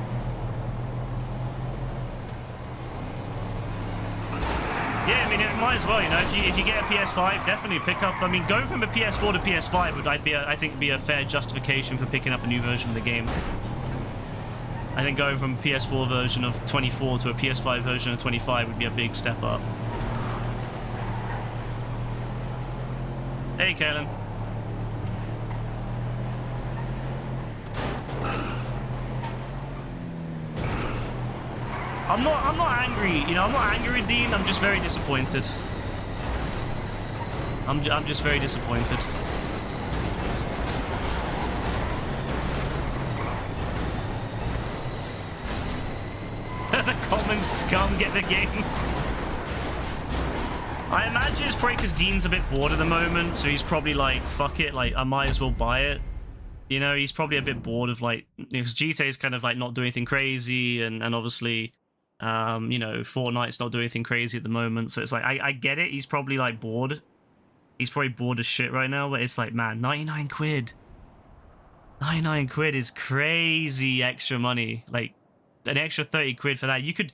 Yeah, I mean, it might as well, you know. If you get a PS5, definitely pick up. I mean, going from a PS4 to PS5 would I think be a fair justification for picking up a new version of the game. I think going from a PS4 version of 24 to a PS5 version of 25 would be a big step up. Hey, Kaylin. I'm not angry, you know, I'm not angry with Dean, I'm just very disappointed. I'm just very disappointed. The common scum get the game. I imagine it's probably because Dean's a bit bored at the moment, so he's probably like, fuck it, like, I might as well buy it. You know, he's probably a bit bored of, like, because GTA is kind of, like, not doing anything crazy, and obviously, you know, Fortnite's not doing anything crazy at the moment, so it's like, I get it, he's probably, like, bored. He's probably bored as shit right now, but it's like, man, 99 quid. 99 quid is crazy extra money. Like, an extra 30 quid for that. You could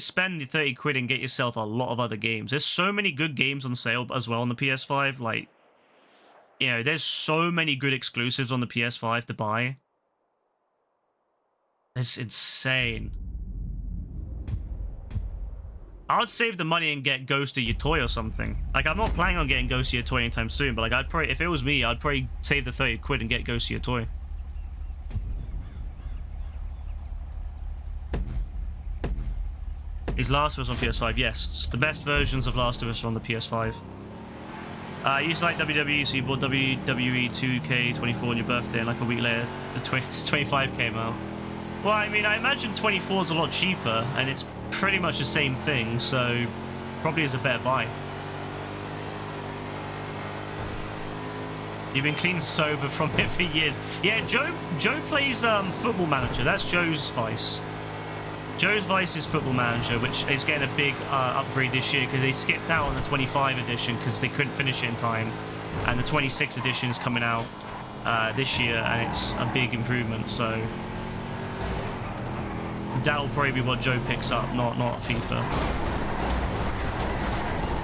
spend the 30 quid and get yourself a lot of other games. There's so many good games on sale as well on the PS5. Like, you know, there's so many good exclusives on the PS5 to buy. It's insane. I would save the money and get Ghost of Your Toy or something. Like, I'm not planning on getting Ghost of Your Toy anytime soon, but like, I'd probably, if it was me, I'd probably save the 30 quid and get Ghost of Your Toy. Is Last of Us on PS5? Yes. The best versions of Last of Us are on the PS5. You used to like WWE, so you bought WWE 2K24 on your birthday, and like a week later, the 25 came out. Well, I mean, I imagine 24 is a lot cheaper, and it's pretty much the same thing, so probably is a better buy. You've been clean sober from it for years. Yeah, Joe plays Football Manager. That's Joe's vice. Joe's Vice is Football Manager, which is getting a big upgrade this year because they skipped out on the 25 edition because they couldn't finish it in time. And the 26 edition is coming out this year, and it's a big improvement, so that'll probably be what Joe picks up, not FIFA.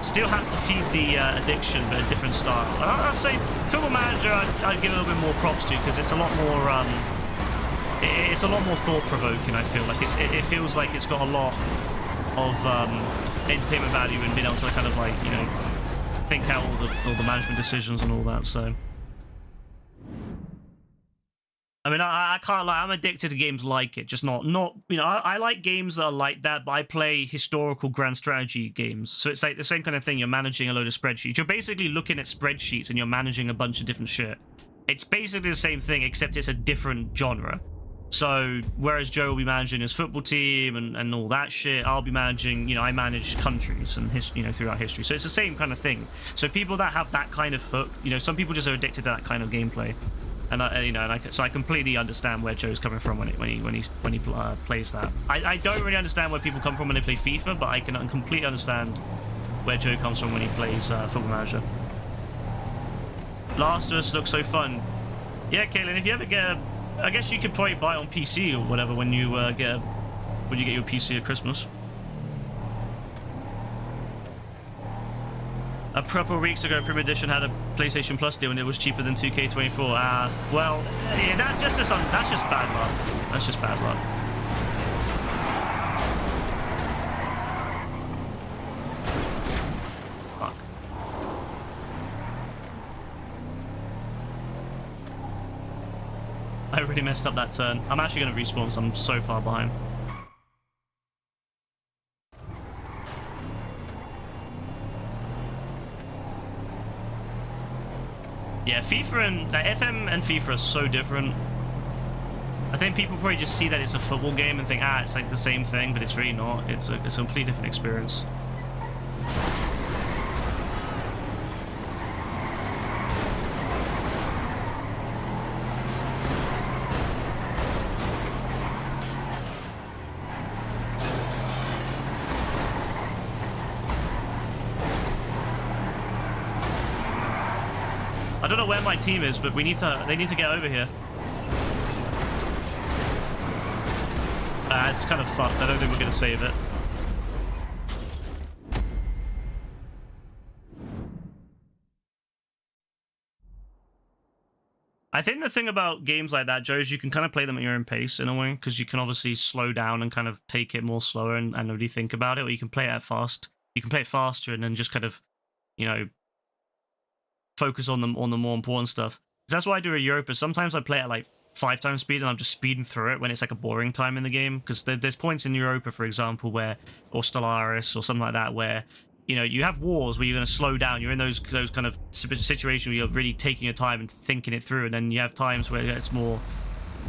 Still has to feed the addiction, but a different style. I'd say Football Manager I'd give a little bit more props to because it's a lot more... It's a lot more thought-provoking, I feel. Like, it feels like it's got a lot of entertainment value and being able to kind of, like, you know, think out all the management decisions and all that, so... I mean, I can't lie, I'm addicted to games like it, just not you know, I like games that are like that, but I play historical grand strategy games. So it's like the same kind of thing, you're managing a load of spreadsheets. You're basically looking at spreadsheets and you're managing a bunch of different shit. It's basically the same thing, except it's a different genre. So, whereas Joe will be managing his football team and all that shit, I'll be managing, you know, I manage countries and, you know, throughout history. So it's the same kind of thing. So people that have that kind of hook, you know, some people just are addicted to that kind of gameplay. And, you know, so I completely understand where Joe's coming from when he plays that. I don't really understand where people come from when they play FIFA, but I can completely understand where Joe comes from when he plays Football Manager. Last of Us looks so fun. Yeah, Kaylin, if you ever get a... I guess you could probably buy it on PC or whatever when you get your PC at Christmas. A couple of weeks ago, Prime Edition had a PlayStation Plus deal and it was cheaper than 2K24. Well, yeah, that's just bad luck. That's just bad luck. Fuck. I really messed up that turn. I'm actually going to respawn because I'm so far behind. Yeah, FIFA and FM and FIFA are so different. I think people probably just see that it's a football game and think, it's like the same thing, but it's really not. It's a completely different experience. I don't know where my team is, but they need to get over here. It's kind of fucked. I don't think we're going to save it. I think the thing about games like that, Joe, is you can kind of play them at your own pace in a way, because you can obviously slow down and kind of take it more slower and really think about it, or you can play it fast. You can play it faster and then just kind of, you know, focus on the more important stuff. That's why I do a Europa. Sometimes I play at like 5 times speed and I'm just speeding through it when it's like a boring time in the game, because there's points in Europa, for example, where, or Stellaris or something like that, where, you know, you have wars where you're going to slow down. You're in those kind of situations where you're really taking your time and thinking it through, and then you have times where it's more,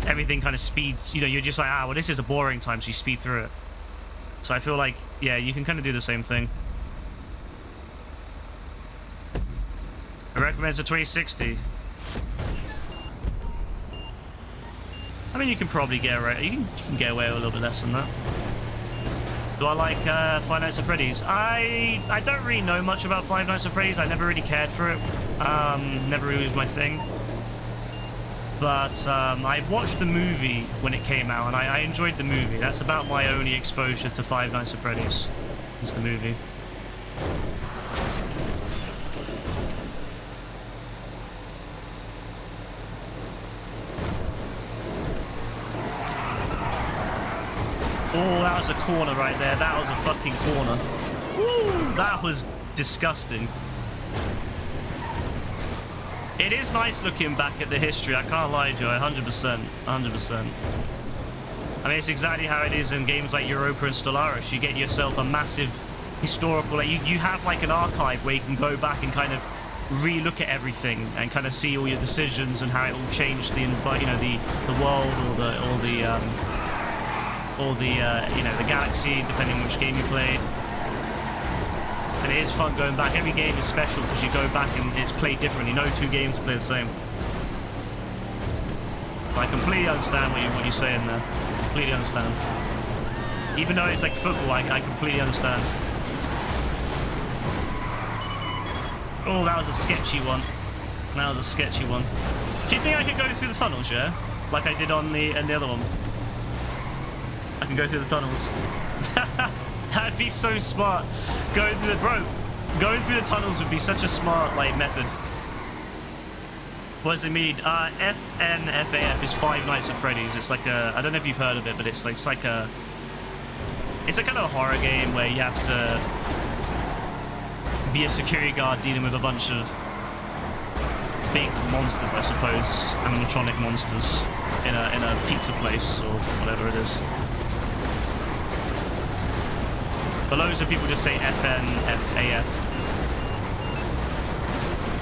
everything kind of speeds, you know, you're just like, well, this is a boring time, so you speed through it. So I feel like, yeah, you can kind of do the same thing. I recommend a 2060. I mean, you can probably get away. You can get away with a little bit less than that. Do I like Five Nights at Freddy's? I don't really know much about Five Nights at Freddy's. I never really cared for it. Never really was my thing. But I watched the movie when it came out, and I enjoyed the movie. That's about my only exposure to Five Nights at Freddy's. Is the movie. Oh, that was a corner right there. That was a fucking corner. Woo, that was disgusting. It is nice looking back at the history. I can't lie, Joe. 100%. 100%. I mean, it's exactly how it is in games like Europa and Stellaris. You get yourself a massive historical... Like, you have like an archive where you can go back and kind of re-look at everything and kind of see all your decisions and how it all changed the, you know, the world or the you know, the galaxy, depending on which game you played. And it is fun going back. Every game is special because you go back and it's played differently. No two games play the same. I completely understand what you're saying there. Completely understand. Even though it's like football, I completely understand. Oh, that was a sketchy one. That was a sketchy one. Do you think I could go through the tunnels, yeah? Like I did on the other one? I can go through the tunnels. That'd be so smart. Going through the tunnels would be such a smart, like, method. What does it mean? FNFAF is Five Nights at Freddy's. It's like a, I don't know if you've heard of it, but it's a kind of a horror game where you have to be a security guard dealing with a bunch of big monsters, I suppose, animatronic monsters in a pizza place or whatever it is. But loads of people just say FNFAF.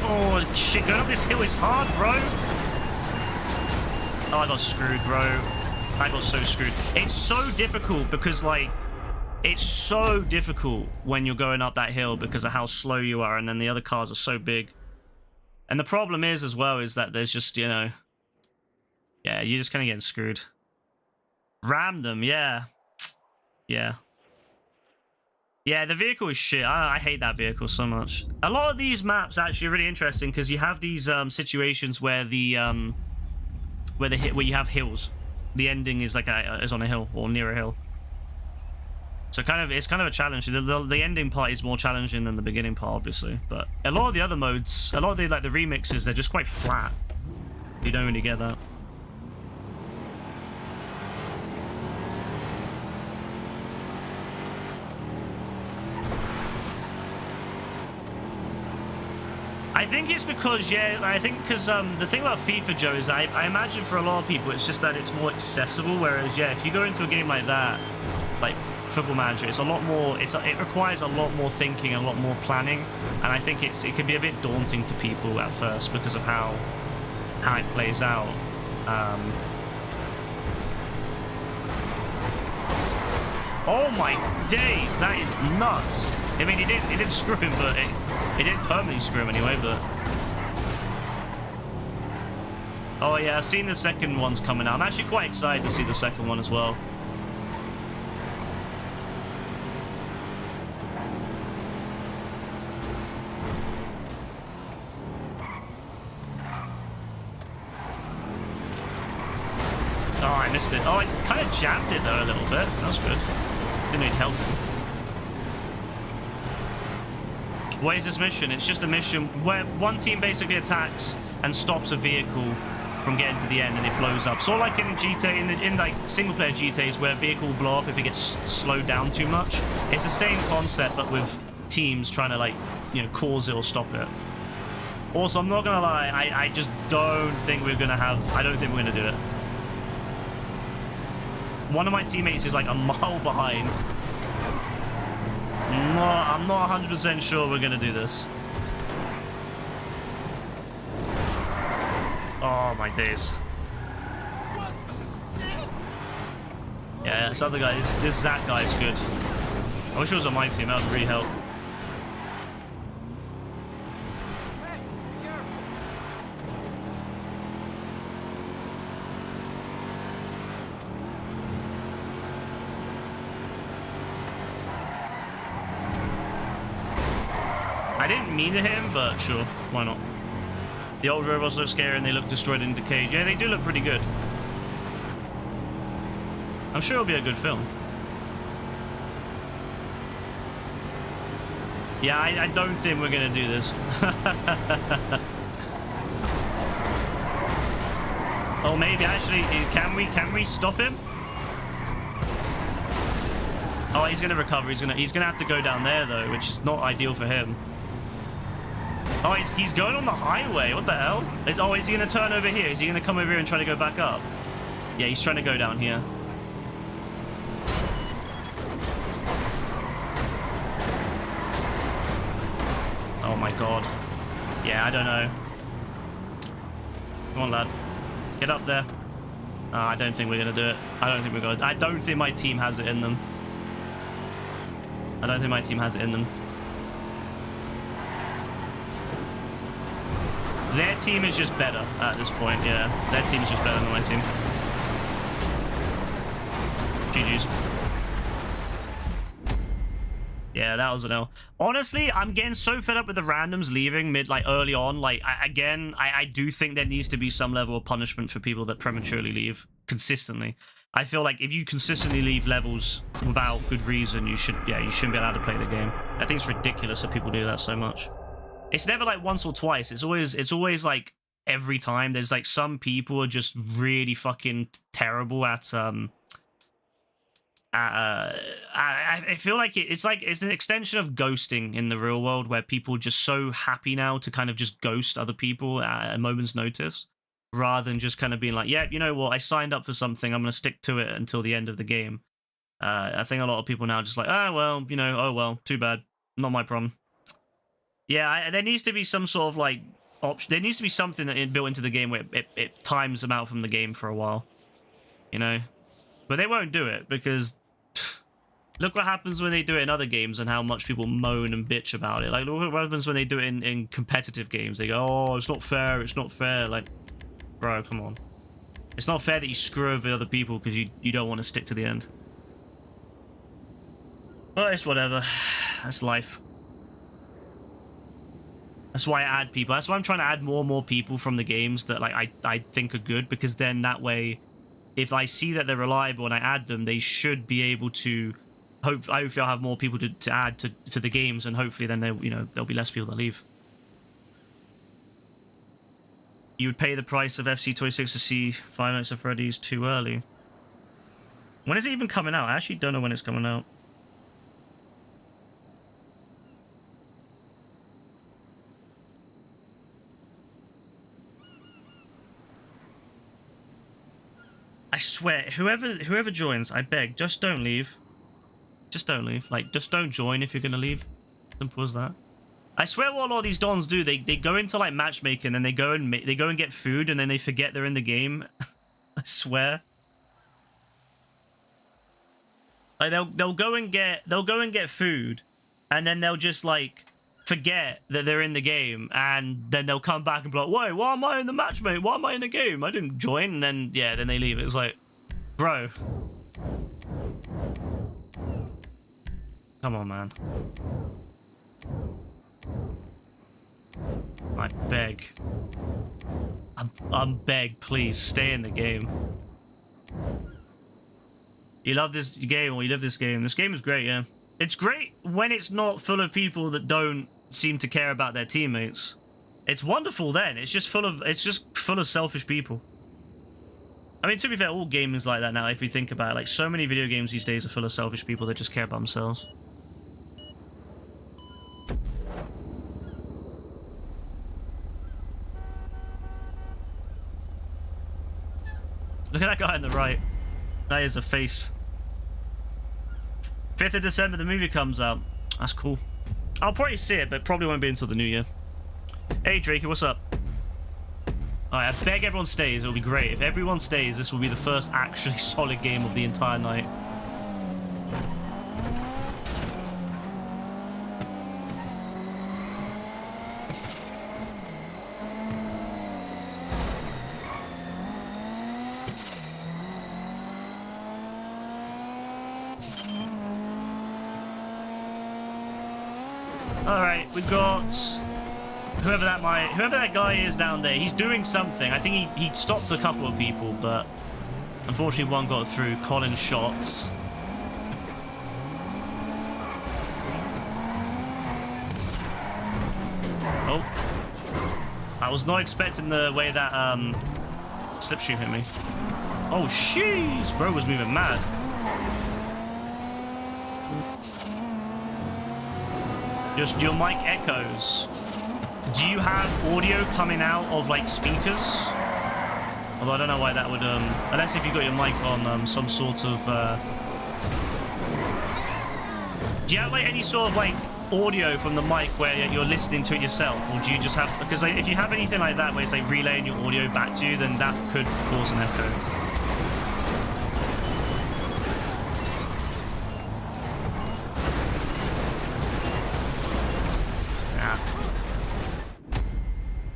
Oh shit, going up this hill is hard, bro. Oh, I got screwed, bro. I got so screwed. It's so difficult because, like, it's so difficult when you're going up that hill because of how slow you are, and then the other cars are so big. And the problem is, as well, is that there's just, you know... Yeah, you're just kind of getting screwed. Ram them, yeah. Yeah. Yeah, the vehicle is shit. I hate that vehicle so much. A lot of these maps actually are really interesting because you have these situations where where you have hills. The ending is like is on a hill or near a hill. So it's kind of a challenge. The ending part is more challenging than the beginning part, obviously. But a lot of the other modes, a lot of the like the remixes, they're just quite flat. You don't really get that. I think it's because, yeah, I think because the thing about FIFA, Joe, is I imagine for a lot of people it's just that it's more accessible, whereas, yeah, if you go into a game like that, like Football Manager, it's a lot more, it requires a lot more thinking, a lot more planning, and I think it can be a bit daunting to people at first because of how it plays out. Oh my days, that is nuts. I mean, it didn't screw him, but it didn't permanently screw him anyway, but... Oh yeah, I've seen the second one's coming out. I'm actually quite excited to see the second one as well. Oh, I missed it. Oh, I kind of jammed it though a little bit. That's good. Didn't need help. What is this mission? It's just a mission where one team basically attacks and stops a vehicle from getting to the end and it blows up. So like in GTA, in like single player GTAs where a vehicle will blow up if it gets slowed down too much. It's the same concept but with teams trying to like, you know, cause it or stop it. Also, I'm not gonna lie, I just don't think we're gonna I don't think we're gonna do it. One of my teammates is like a mile behind. I'm not 100% sure we're gonna do this. Oh my days. What the shit? Yeah, this other guy, this Zach guy is good. I wish it was on my team, that would really help. Hey, careful. I didn't mean to hit him, but sure, why not? The old robots look scary and they look destroyed and decayed. Yeah, they do look pretty good. I'm sure it'll be a good film. Yeah, I don't think we're gonna do this. Oh, maybe actually, can we stop him? Oh, he's gonna recover. He's gonna have to go down there though, which is not ideal for him. Oh, he's going on the highway. What the hell? Is he gonna turn over here? Is he gonna come over here and try to go back up? Yeah, he's trying to go down here. Oh my god. Yeah, I don't know. Come on, lad. Get up there. Oh, I don't think we're gonna do it. I don't think my team has it in them. I don't think my team has it in them. Their team is just better at this point, yeah. Their team is just better than my team. GG's. Yeah, that was an L. Honestly, I'm getting so fed up with the randoms leaving early on. I do think there needs to be some level of punishment for people that prematurely leave consistently. I feel like if you consistently leave levels without good reason, you shouldn't be allowed to play the game. I think it's ridiculous that people do that so much. It's never like once or twice. It's always like every time. There's like some people are just really fucking terrible at I feel like it's an extension of ghosting in the real world where people are just so happy now to kind of just ghost other people at a moment's notice rather than just kind of being like, yeah, you know what, I signed up for something, I'm going to stick to it until the end of the game. I think a lot of people now are just like, oh, well, you know, oh, well, too bad. Not my problem. Yeah, there needs to be some sort of like option. There needs to be something that built into the game where it times them out from the game for a while, you know. But they won't do it because look what happens when they do it in other games and how much people moan and bitch about it. Like, look what happens when they do it in competitive games. They go, oh, it's not fair. It's not fair. Like, bro, come on. It's not fair that you screw over other people because you don't want to stick to the end. But it's whatever. That's life. That's why I add people. That's why I'm trying to add more and more people from the games that like I think are good, because then that way, if I see that they're reliable and I add them, they should be able to hopefully I'll have more people to add to the games, and hopefully then there'll be less people that leave. You would pay the price of FC26 to see Five Nights at Freddy's too early. When is it even coming out? I actually don't know when it's coming out. I swear, whoever joins, I beg, just don't leave. Just don't leave. Like, just don't join if you're gonna leave. Simple as that. I swear what all these dons do, they go into like matchmaking and they go and get food and then they forget they're in the game. I swear. Like they'll go and get food and then they'll just like forget that they're in the game, and then they'll come back and be like, wait, why am I in the matchmate? Why am I in the game? I didn't join. And then yeah, then they leave. It's like, bro, come on, man. I beg. I'm beg, please stay in the game. You love this game, or you love this game. This game is great, yeah. It's great when it's not full of people that don't seem to care about their teammates. It's wonderful then. It's just full of selfish people. I mean, to be fair, all gaming is like that now, if you think about it. Like, so many video games these days are full of selfish people that just care about themselves. Look at that guy on the right. That is a face. 5th of December, the movie comes out. That's cool. I'll probably see it, but probably won't be until the new year. Hey, Drakey, what's up? Alright, I beg everyone stays. It'll be great. If everyone stays, this will be the first actually solid game of the entire night. Alright, we've got whoever that guy is down there. He's doing something. I think he stopped a couple of people, but unfortunately one got through. Colin shots. Oh. I was not expecting the way that slipstream hit me. Oh, jeez, bro was moving mad. Just your mic echoes. Do you have audio coming out of like speakers? Although I don't know why that would unless if you got your mic on some sort of do you have like any sort of like audio from the mic where you're listening to it yourself, or do you just have, because like, if you have anything like that where it's like relaying your audio back to you, then that could cause an echo.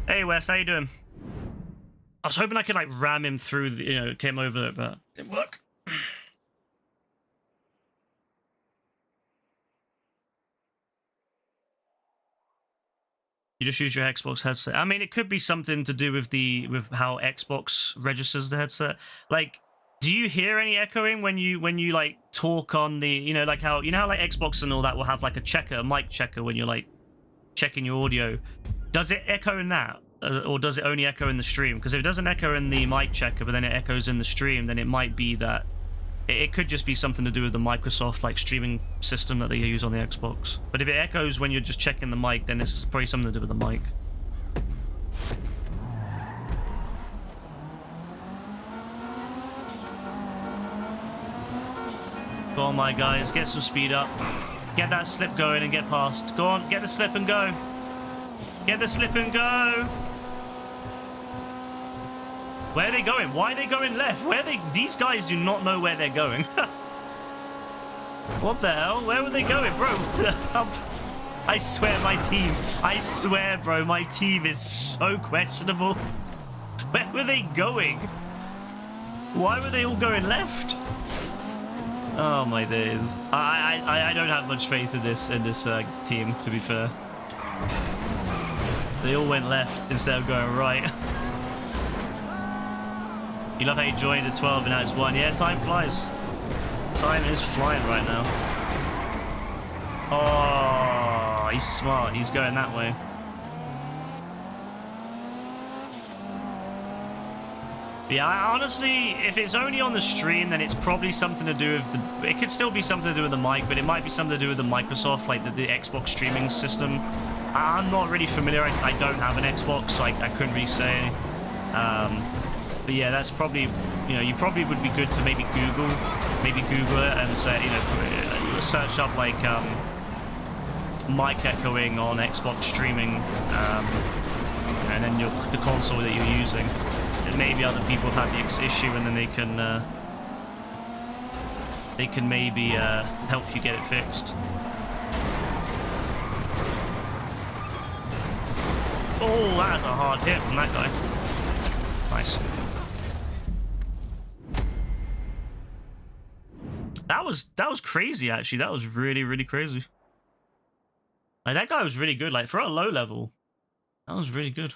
Hey Wes, how you doing? I was hoping I could like ram him through the, came over it, but didn't work. You just use your Xbox headset. I mean, it could be something to do with how Xbox registers the headset. Like, do you hear any echoing when you like talk on the, like how how like Xbox and all that will have like a mic checker when you're like checking your audio? Does it echo in that? Or does it only echo in the stream? Because if it doesn't echo in the mic checker, but then it echoes in the stream, then it might be that it could just be something to do with the Microsoft like streaming system that they use on the Xbox. But if it echoes when you're just checking the mic, then it's probably something to do with the mic. Go on, my guys, get some speed up. Get that slip going and get past. Go on, get the slip and go. Get the slip and go. Where are they going? Why are they going left? These guys do not know where they're going. What the hell? Where were they going, bro? I swear, bro, my team is so questionable. Where were they going? Why were they all going left? Oh my days. I don't have much faith in this team, to be fair. They all went left instead of going right. You love how you joined at 12 and now it's 1. Yeah, time flies. Time is flying right now. Oh, he's smart. He's going that way. Yeah, honestly, if it's only on the stream, then it's probably something to do with the... It could still be something to do with the mic, but it might be something to do with the Microsoft, like the Xbox streaming system. I'm not really familiar. I don't have an Xbox, so I couldn't really say. But yeah, that's probably... You know, you probably would be good to maybe Google it and say, you know, search up like mic echoing on Xbox streaming, and then the console that you're using. And maybe other people have had the issue, and then they can maybe help you get it fixed. Oh, that is a hard hit from that guy. Nice. That was crazy, actually. That was really, really crazy. Like, that guy was really good. Like, for a low level, that was really good.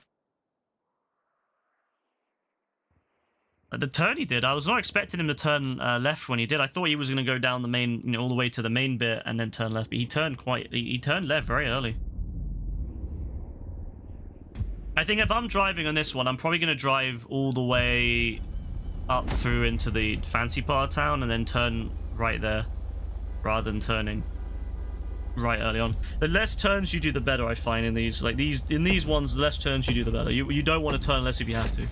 The turn he did, I was not expecting him to turn left when he did. I thought he was going to go down the main, you know, all the way to the main bit and then turn left. But he turned left very early. I think if I'm driving on this one, I'm probably going to drive all the way up through into the fancy part of town and then turn right there rather than turning right early on. The less turns you do, the better, I find, in these. Like, in these ones, the less turns you do, the better. You don't want to turn unless if you have to.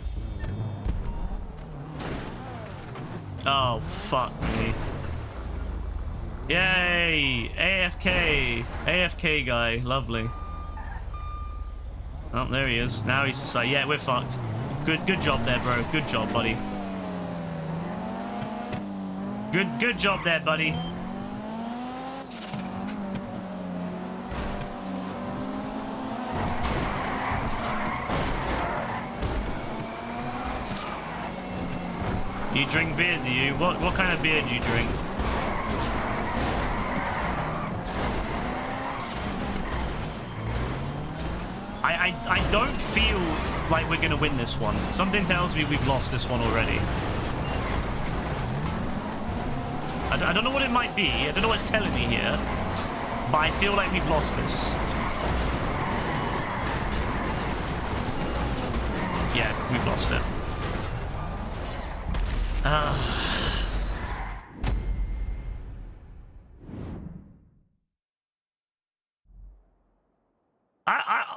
Oh, fuck me. Yay! AFK! AFK guy. Lovely. Oh, there he is. Now he's just like, yeah, we're fucked. Good job there, bro. Good job, buddy. Good job there, buddy. You drink beer, do you? What kind of beer do you drink? I don't feel like we're gonna win this one. Something tells me we've lost this one already. I don't know what it might be. I don't know what it's telling me here. But I feel like we've lost this. Yeah, we've lost it.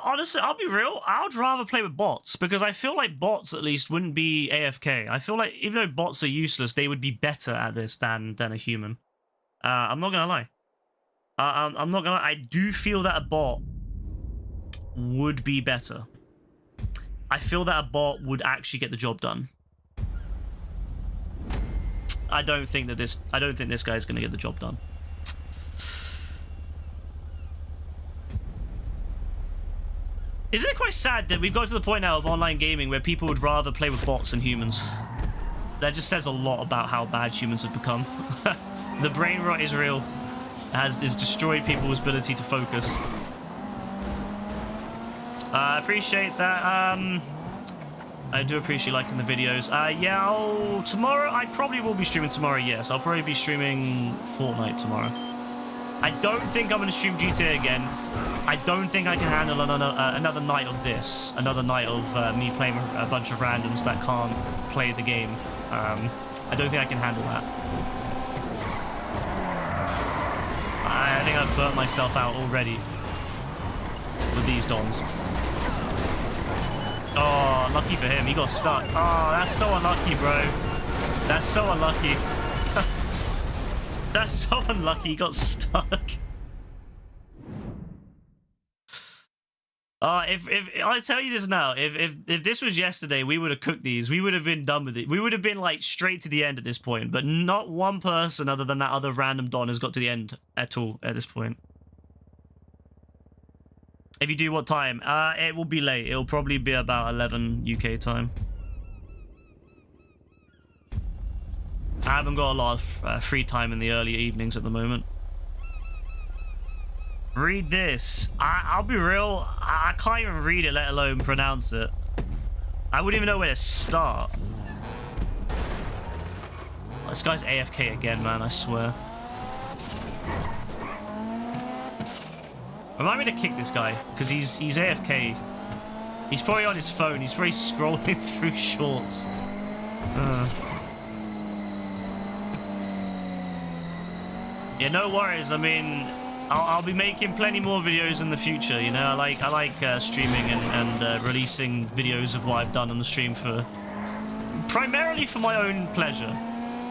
Honestly, I'll be real. I would rather play with bots because I feel like bots at least wouldn't be AFK. I feel like even though bots are useless, they would be better at this than a human. I'm not gonna lie. I'm not gonna lie. I do feel that a bot would be better. I feel that a bot would actually get the job done. I don't think this guy's gonna get the job done. Isn't it quite sad that we've got to the point now of online gaming where people would rather play with bots than humans? That just says a lot about how bad humans have become. The brain rot is real. It's destroyed people's ability to focus. I appreciate that. I do appreciate liking the videos. Yeah, tomorrow, I probably will be streaming tomorrow, yes. I'll probably be streaming Fortnite tomorrow. I don't think I'm going to stream GTA again. I don't think I can handle another night of this. Another night of me playing a bunch of randoms that can't play the game. I don't think I can handle that. I think I've burnt myself out already with these dons. Oh, lucky for him. He got stuck. Oh, that's so unlucky, bro. That's so unlucky. That's so unlucky. He got stuck. If I tell you this now, if this was yesterday, we would have cooked these. We would have been done with it. We would have been like straight to the end at this point. But not one person other than that other random Don has got to the end at all at this point. If you do, what time? It will be late. It'll probably be about 11 UK time. I haven't got a lot of free time in the early evenings at the moment. Read this. I'll be real. I can't even read it, let alone pronounce it. I wouldn't even know where to start. This guy's AFK again, man, I swear. Remind me to kick this guy, because he's AFK. He's probably on his phone. He's probably scrolling through shorts. Yeah, no worries. I mean, I'll be making plenty more videos in the future. You know, I like streaming and releasing videos of what I've done on the stream primarily for my own pleasure,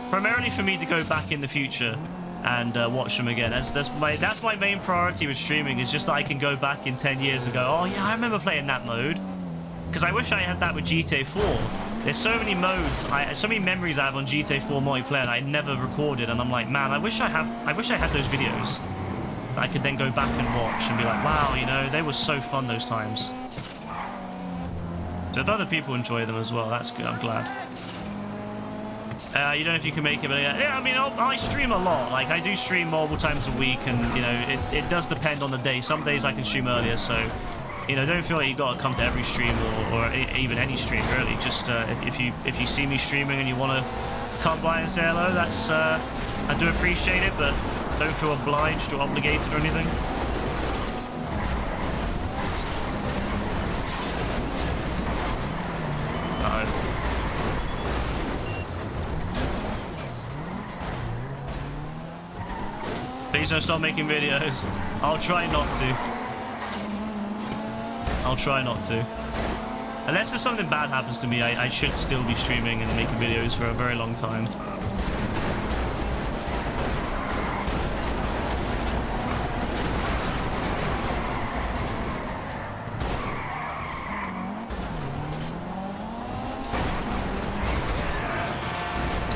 primarily for me to go back in the future and watch them again. That's my main priority with streaming, is just that I can go back in 10 years and go, oh yeah, I remember playing that mode. Because I wish I had that with GTA 4. There's so many modes, so many memories I have on GTA 4 multiplayer that I never recorded, and I'm like, man, I wish I had those videos that I could then go back and watch and be like, wow, you know, they were so fun those times. So if other people enjoy them as well, that's good. I'm glad. You don't know if you can make it, but yeah, I mean, I stream a lot. Like, I do stream multiple times a week, and, you know, it does depend on the day. Some days I can stream earlier, so, you know, don't feel like you got to come to every stream or even any stream, really. Just if you see me streaming and you want to come by and say hello, that's I do appreciate it, but don't feel obliged or obligated or anything. Please don't stop making videos. I'll try not to. I'll try not to. Unless if something bad happens to me, I should still be streaming and making videos for a very long time.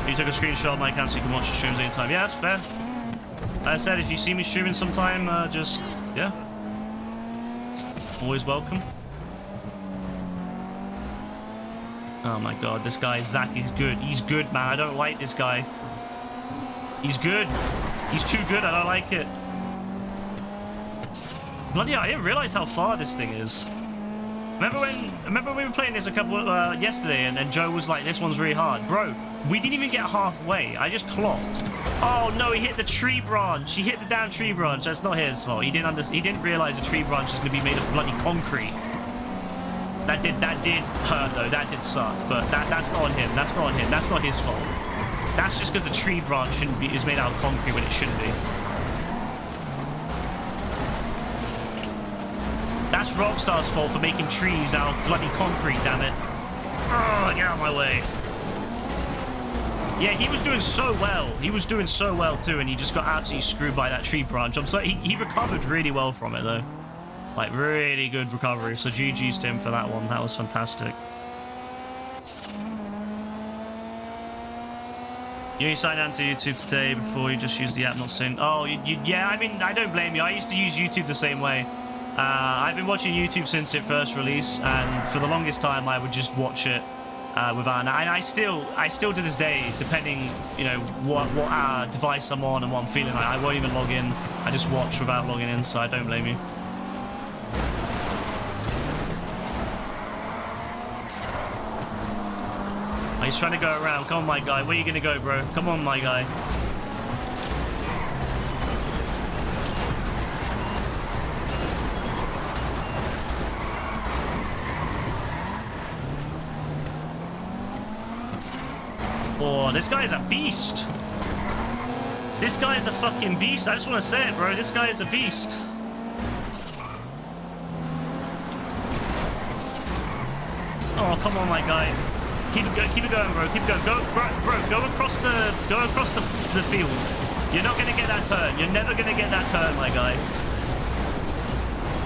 You took a screenshot of my account so you can watch the streams anytime. Yeah, that's fair. Like I said, if you see me streaming sometime, just, yeah. Always welcome. Oh my god, this guy, Zach, is good. He's good, man. I don't like this guy. He's good. He's too good. I don't like it. Bloody hell, I didn't realize how far this thing is. Remember when we were playing this yesterday, and Joe was like, this one's really hard. Bro, we didn't even get halfway. I just clocked. Oh no, he hit the tree branch. He hit the damn tree branch. That's not his fault. He didn't realize the tree branch is going to be made of bloody concrete. That did hurt though. That did suck. But that's not on him. That's not on him. That's not his fault. That's just because the tree branch is made out of concrete when it shouldn't be. That's Rockstar's fault for making trees out of bloody concrete, damn it. Oh, get out of my way. Yeah, he was doing so well. He was doing so well too, and he just got absolutely screwed by that tree branch. I'm sorry, he recovered really well from it though. Like, really good recovery. So GG's to him for that one. That was fantastic. You signed on to YouTube today before you just used the app, not saying. Oh, yeah, I mean, I don't blame you. I used to use YouTube the same way. I've been watching YouTube since it first released, and for the longest time, I would just watch it without. And I still to this day, depending, you know, what device I'm on and what I'm feeling like, I won't even log in. I just watch without logging in, so I don't blame you. Oh, he's trying to go around. Come on, my guy. Where are you gonna go, bro? Come on, my guy. Oh, this guy is a beast. This guy is a fucking beast. I just want to say it, bro. This guy is a beast. Oh, come on, my guy. Keep it going, bro. Keep it going. Go, bro. Go across the field. You're not gonna get that turn. You're never gonna get that turn, my guy.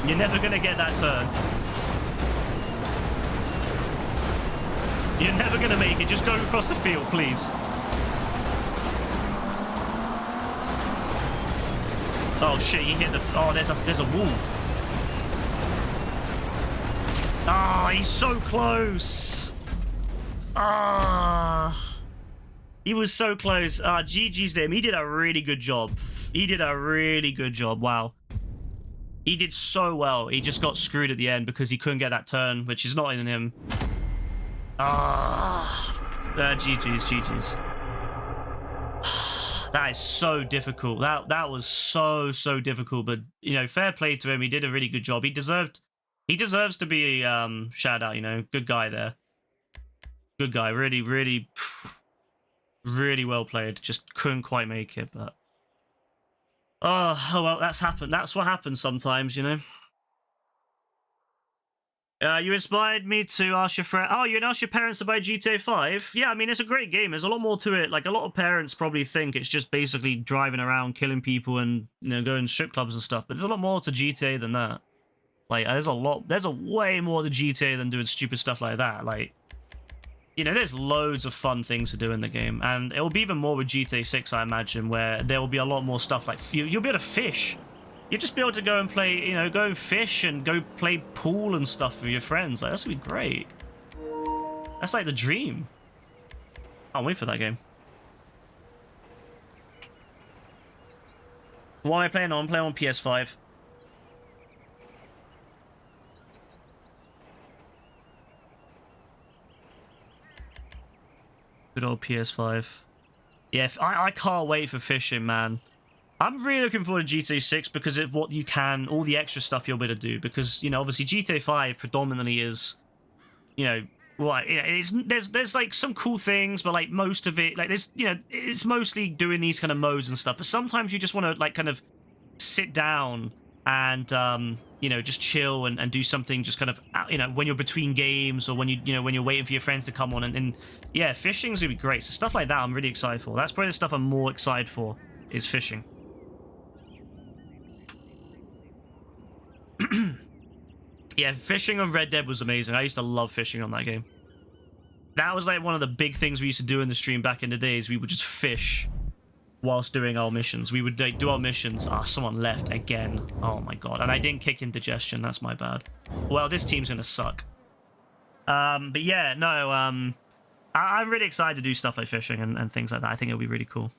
You're never gonna get that turn. You're never gonna make it. Just go across the field, please. Oh shit! You hit the. Oh, there's a wall. Ah, he's so close. Ah, he was so close. GG's to him. He did a really good job. He did a really good job. Wow. He did so well. He just got screwed at the end because he couldn't get that turn, which is not in him. GG's. That is so difficult. That was so difficult. But you know, fair play to him. He did a really good job. He deserves to be shout out. You know, good guy there. Good guy. Really well played. Just couldn't quite make it. But oh well, that's happened. That's what happens sometimes. You know. You inspired me to ask your friend. Oh, you asked your parents to buy GTA 5? Yeah, I mean, it's a great game. There's a lot more to it. Like, a lot of parents probably think it's just basically driving around, killing people, and, you know, going to strip clubs and stuff. But there's a lot more to GTA than that. Like, there's a way more to GTA than doing stupid stuff like that. Like, you know, there's loads of fun things to do in the game. And it will be even more with GTA 6, I imagine, where there will be a lot more stuff. Like, you'll be able to fish. You'll just be able to go and play, you know, go and fish and go play pool and stuff with your friends. Like, that's gonna be great. That's like the dream. Can't wait for that game. What am I playing on? I'm playing on PS5. Good old PS5. Yeah, I can't wait for fishing, man. I'm really looking forward to GTA 6 because of what you can, all the extra stuff you'll be able to do. Because, you know, obviously GTA 5 predominantly is, you know, well, there's like some cool things, but like most of it, like there's, you know, it's mostly doing these kind of modes and stuff. But sometimes you just want to like kind of sit down and, you know, just chill and do something just kind of, you know, when you're between games or when when you're waiting for your friends to come on. And yeah, fishing's gonna be great. So stuff like that I'm really excited for. That's probably the stuff I'm more excited for is fishing. Yeah, fishing on Red Dead was amazing. I used to love fishing on that game. That was like one of the big things we used to do in the stream back in the days. We would just fish whilst doing our missions. We would like, do our missions. Ah, someone left again. Oh my god. And I didn't kick indigestion. That's my bad. Well, this team's gonna suck. But yeah, no, I'm really excited to do stuff like fishing and things like that. I think it'll be really cool.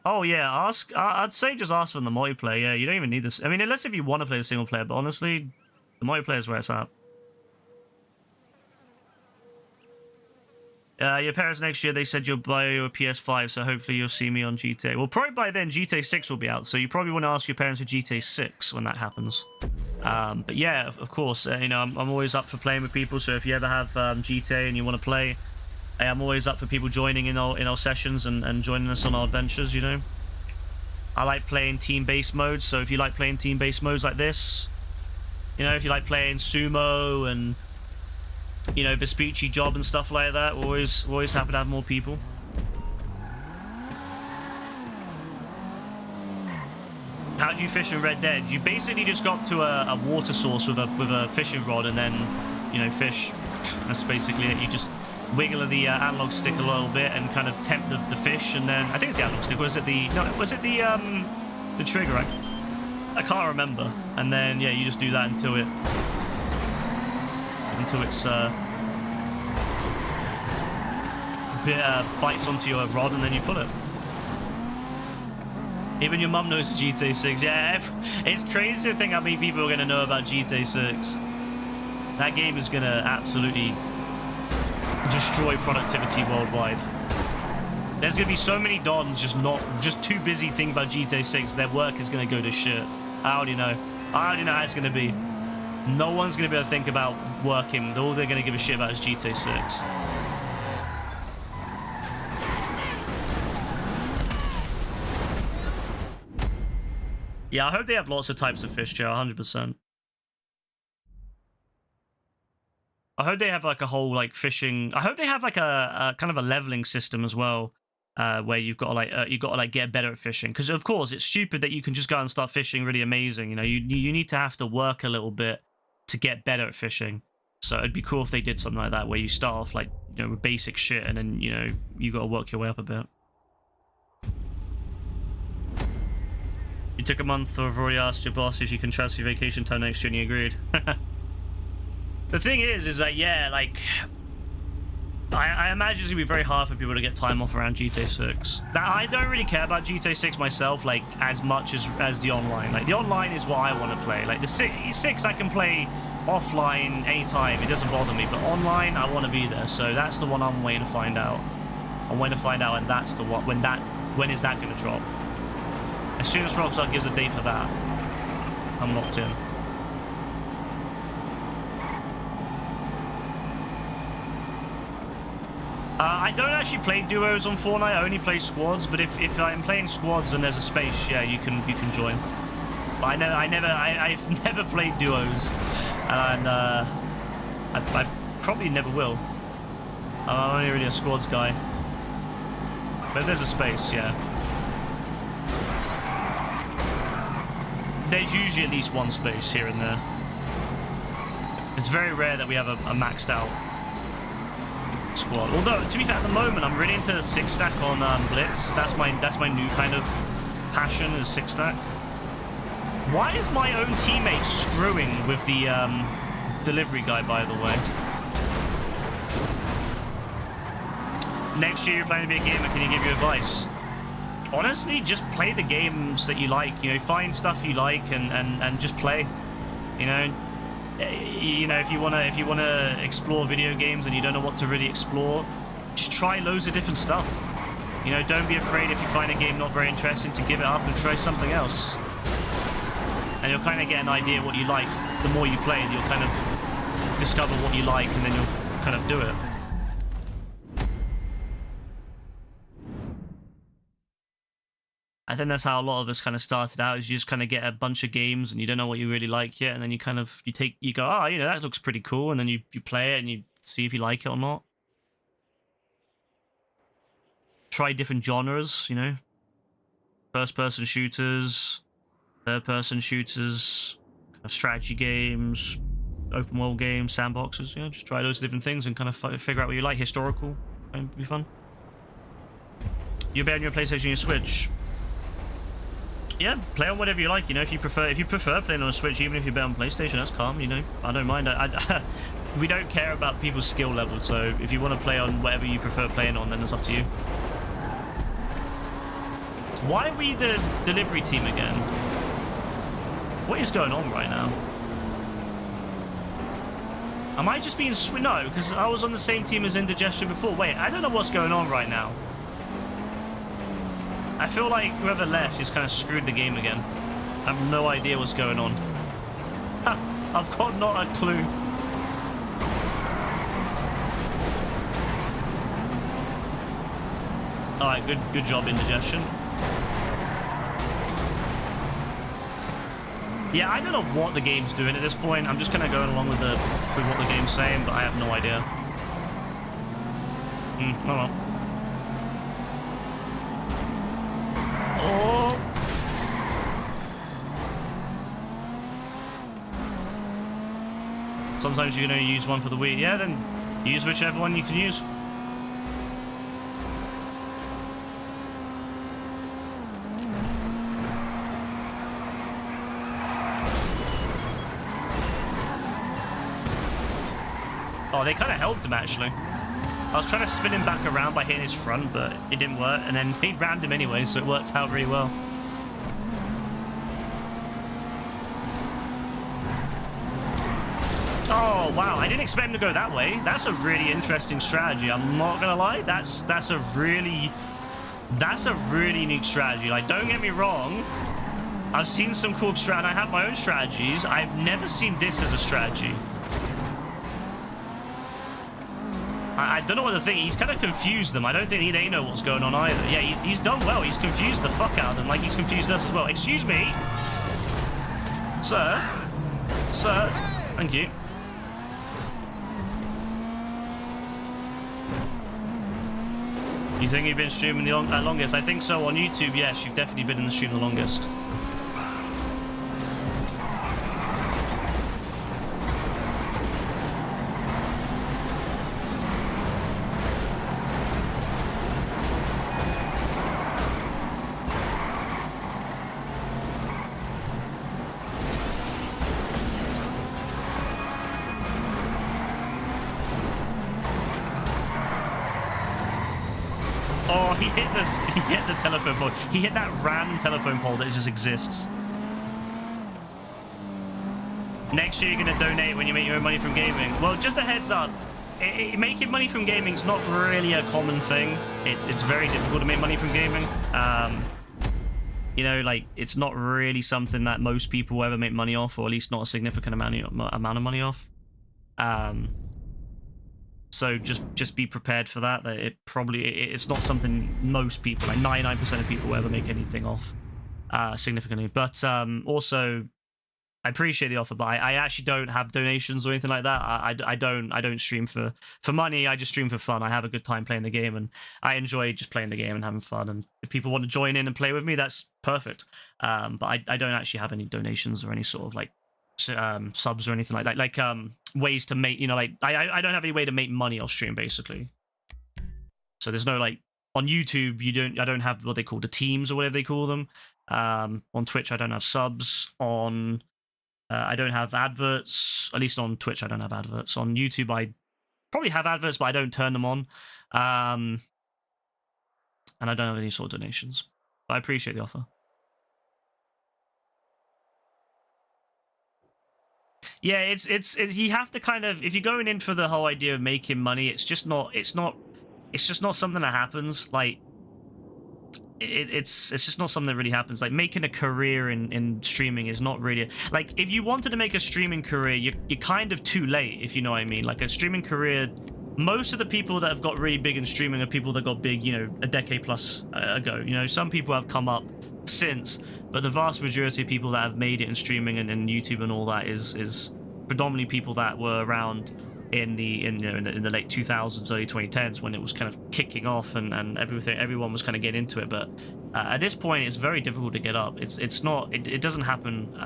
Oh yeah, I'd say just ask for the multiplayer. Yeah, you don't even need this. I mean, unless if you want to play the single player, but honestly, the multiplayer is where it's at. Your parents next year, they said you'll buy your PS5, so hopefully you'll see me on GTA. Well, probably by then GTA 6 will be out, so you probably want to ask your parents for GTA 6 when that happens. But yeah, of course, you know, I'm always up for playing with people, so if you ever have GTA and you want to play, I'm always up for people joining in our sessions and joining us on our adventures, you know. I like playing team-based modes, so if you like playing team-based modes like this, you know, if you like playing sumo and, you know, Vespucci job and stuff like that, we're always happy to have more people. How do you fish in Red Dead? You basically just got to a water source with a fishing rod and then, you know, fish. That's basically it. You just wiggle the analog stick a little bit and kind of tempt the fish, and then I think it's the analog stick. Was it the the trigger? I can't remember. And then yeah, you just do that until it's bites onto your rod, and then you pull it. Even your mum knows GTA 6. Yeah, it's crazy to think how many people are going to know about GTA 6. That game is going to absolutely destroy productivity worldwide. There's going to be so many dons just too busy thinking about GTA 6. Their work is going to go to shit. I already know how it's going to be. No one's going to be able to think about working. All they're going to give a shit about is GTA 6. Yeah, I hope they have lots of types of fish, Joe, 100%. I hope they have like a whole like fishing. I hope they have like a kind of a leveling system as well, where you've got to like get better at fishing. Because of course it's stupid that you can just go out and start fishing really amazing. You know, you need to have to work a little bit to get better at fishing. So it'd be cool if they did something like that, where you start off like, you know, with basic shit, and then, you know, you got to work your way up a bit. You took a month, or have already asked your boss if you can transfer your vacation time next year, and he agreed. The thing is that, yeah, like, I imagine it's going to be very hard for people to get time off around GTA 6. Now, I don't really care about GTA 6 myself, like, as much as the online. Like, the online is what I want to play. Like, the 6 I can play offline anytime. It doesn't bother me. But online, I want to be there. So that's the one I'm waiting to find out. and when to find out, and that's the what. When is that going to drop? As soon as Rockstar gives a date for that, I'm locked in. I don't actually play duos on Fortnite. I only play squads. But if I'm playing squads and there's a space, yeah, you can join. But I've never played duos, and I probably never will. I'm only really a squads guy. But if there's a space, yeah. There's usually at least one space here and there. It's very rare that we have a maxed out squad. Although, to be fair, at the moment, I'm really into 6-stack on Blitz. That's my new kind of passion, is 6-stack. Why is my own teammate screwing with the delivery guy, by the way? Next year, you're planning to be a gamer. Can he give you advice? Honestly, just play the games that you like. You know, find stuff you like and just play. You know, if you wanna explore video games and you don't know what to really explore, just try loads of different stuff. You know, don't be afraid if you find a game not very interesting to give it up and try something else. And you'll kind of get an idea what you like. The more you play, you'll kind of discover what you like, and then you'll kind of do it. I think that's how a lot of us kind of started out, is you just kind of get a bunch of games and you don't know what you really like yet, and then you kind of, you go, oh, you know, that looks pretty cool, and then you play it and you see if you like it or not. Try different genres, you know. First-person shooters, third-person shooters, kind of strategy games, open-world games, sandboxes, you know, just try those different things and kind of figure out what you like. Historical, it'd be fun. You're better on your PlayStation and your Switch. Yeah, play on whatever you like. You know, if you prefer playing on a Switch, even if you're better on PlayStation, that's calm. You know, I don't mind. We don't care about people's skill level. So if you want to play on whatever you prefer playing on, then it's up to you. Why are we the delivery team again? What is going on right now? Am I just being no? Because I was on the same team as Indigestion before. Wait, I don't know what's going on right now. I feel like whoever left has kind of screwed the game again. I have no idea what's going on. I've got not a clue. Alright, good job, Indigestion. Yeah, I don't know what the game's doing at this point. I'm just kind of going along with what the game's saying, but I have no idea. I don't know. Oh. Sometimes you can only use one for the Wii. Yeah, then use whichever one you can use. Oh, they kind of helped him, actually. I was trying to spin him back around by hitting his front, but it didn't work. And then he rammed him anyway, so it worked out really well. Oh, wow. I didn't expect him to go that way. That's a really interesting strategy. I'm not going to lie. That's a really neat strategy. Like, don't get me wrong. I've seen some cool and I have my own strategies. I've never seen this as a strategy. I don't know what to think. He's kind of confused them. I don't think they know what's going on either. Yeah, he's done well. He's confused the fuck out of them, like he's confused us as well. Excuse me. Sir. Sir. Thank you. You think you've been streaming the longest? I think so on YouTube, yes. You've definitely been in the stream the longest. He hit the telephone pole. He hit that random telephone pole that just exists. Next year you're going to donate when you make your own money from gaming. Well, just a heads up. making money from gaming is not really a common thing. It's very difficult to make money from gaming. You know, like, it's not really something that most people ever make money off, or at least not a significant amount of money off. So just be prepared for that. That it's not something most people, like 99% of people, will ever make anything off significantly. But also, I appreciate the offer, but I actually don't have donations or anything like that. I don't stream for money. I just stream for fun. I have a good time playing the game, and I enjoy just playing the game and having fun. And if people want to join in and play with me, that's perfect. But I don't actually have any donations or any sort of like subs or anything like that. Like ways to make, you know, like I don't have any way to make money off stream basically. So there's no, like, on YouTube I don't have what they call the teams or whatever they call them. On Twitch I don't have subs. On I don't have adverts. At least on Twitch I don't have adverts. On YouTube I probably have adverts, but I don't turn them on. And I don't have any sort of donations. But I appreciate the offer. Yeah, it's you have to kind of, if you're going in for the whole idea of making money, it's just not something that happens. Like it's just not something that really happens. Like making a career in streaming is not really, like, if you wanted to make a streaming career, you're kind of too late, if you know what I mean. Like a streaming career, most of the people that have got really big in streaming are people that got big, you know, a decade plus ago. You know, some people have come up since, but the vast majority of people that have made it in streaming and YouTube and all that is predominantly people that were around in the late 2000s, early 2010s, when it was kind of kicking off and everyone was kind of getting into it. But at this point, it's very difficult to get up. It doesn't happen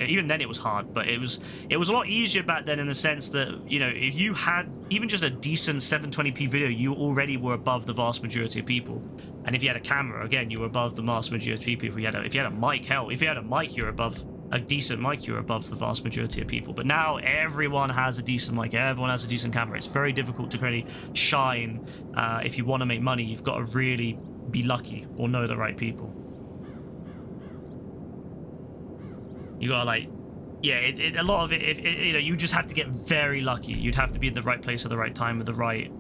even then. It was hard, but it was a lot easier back then in the sense that, you know, if you had even just a decent 720p video, you already were above the vast majority of people. And if you had a camera, again, you were above the vast majority of people. If you had a mic, hell, if you had a mic, you're above a decent mic, you're above the vast majority of people. But now everyone has a decent mic, everyone has a decent camera. It's very difficult to really shine. If you want to make money, you've got to really be lucky or know the right people. You gotta, like, yeah, a lot of it, you know, you just have to get very lucky. You'd have to be in the right place at the right time with the right,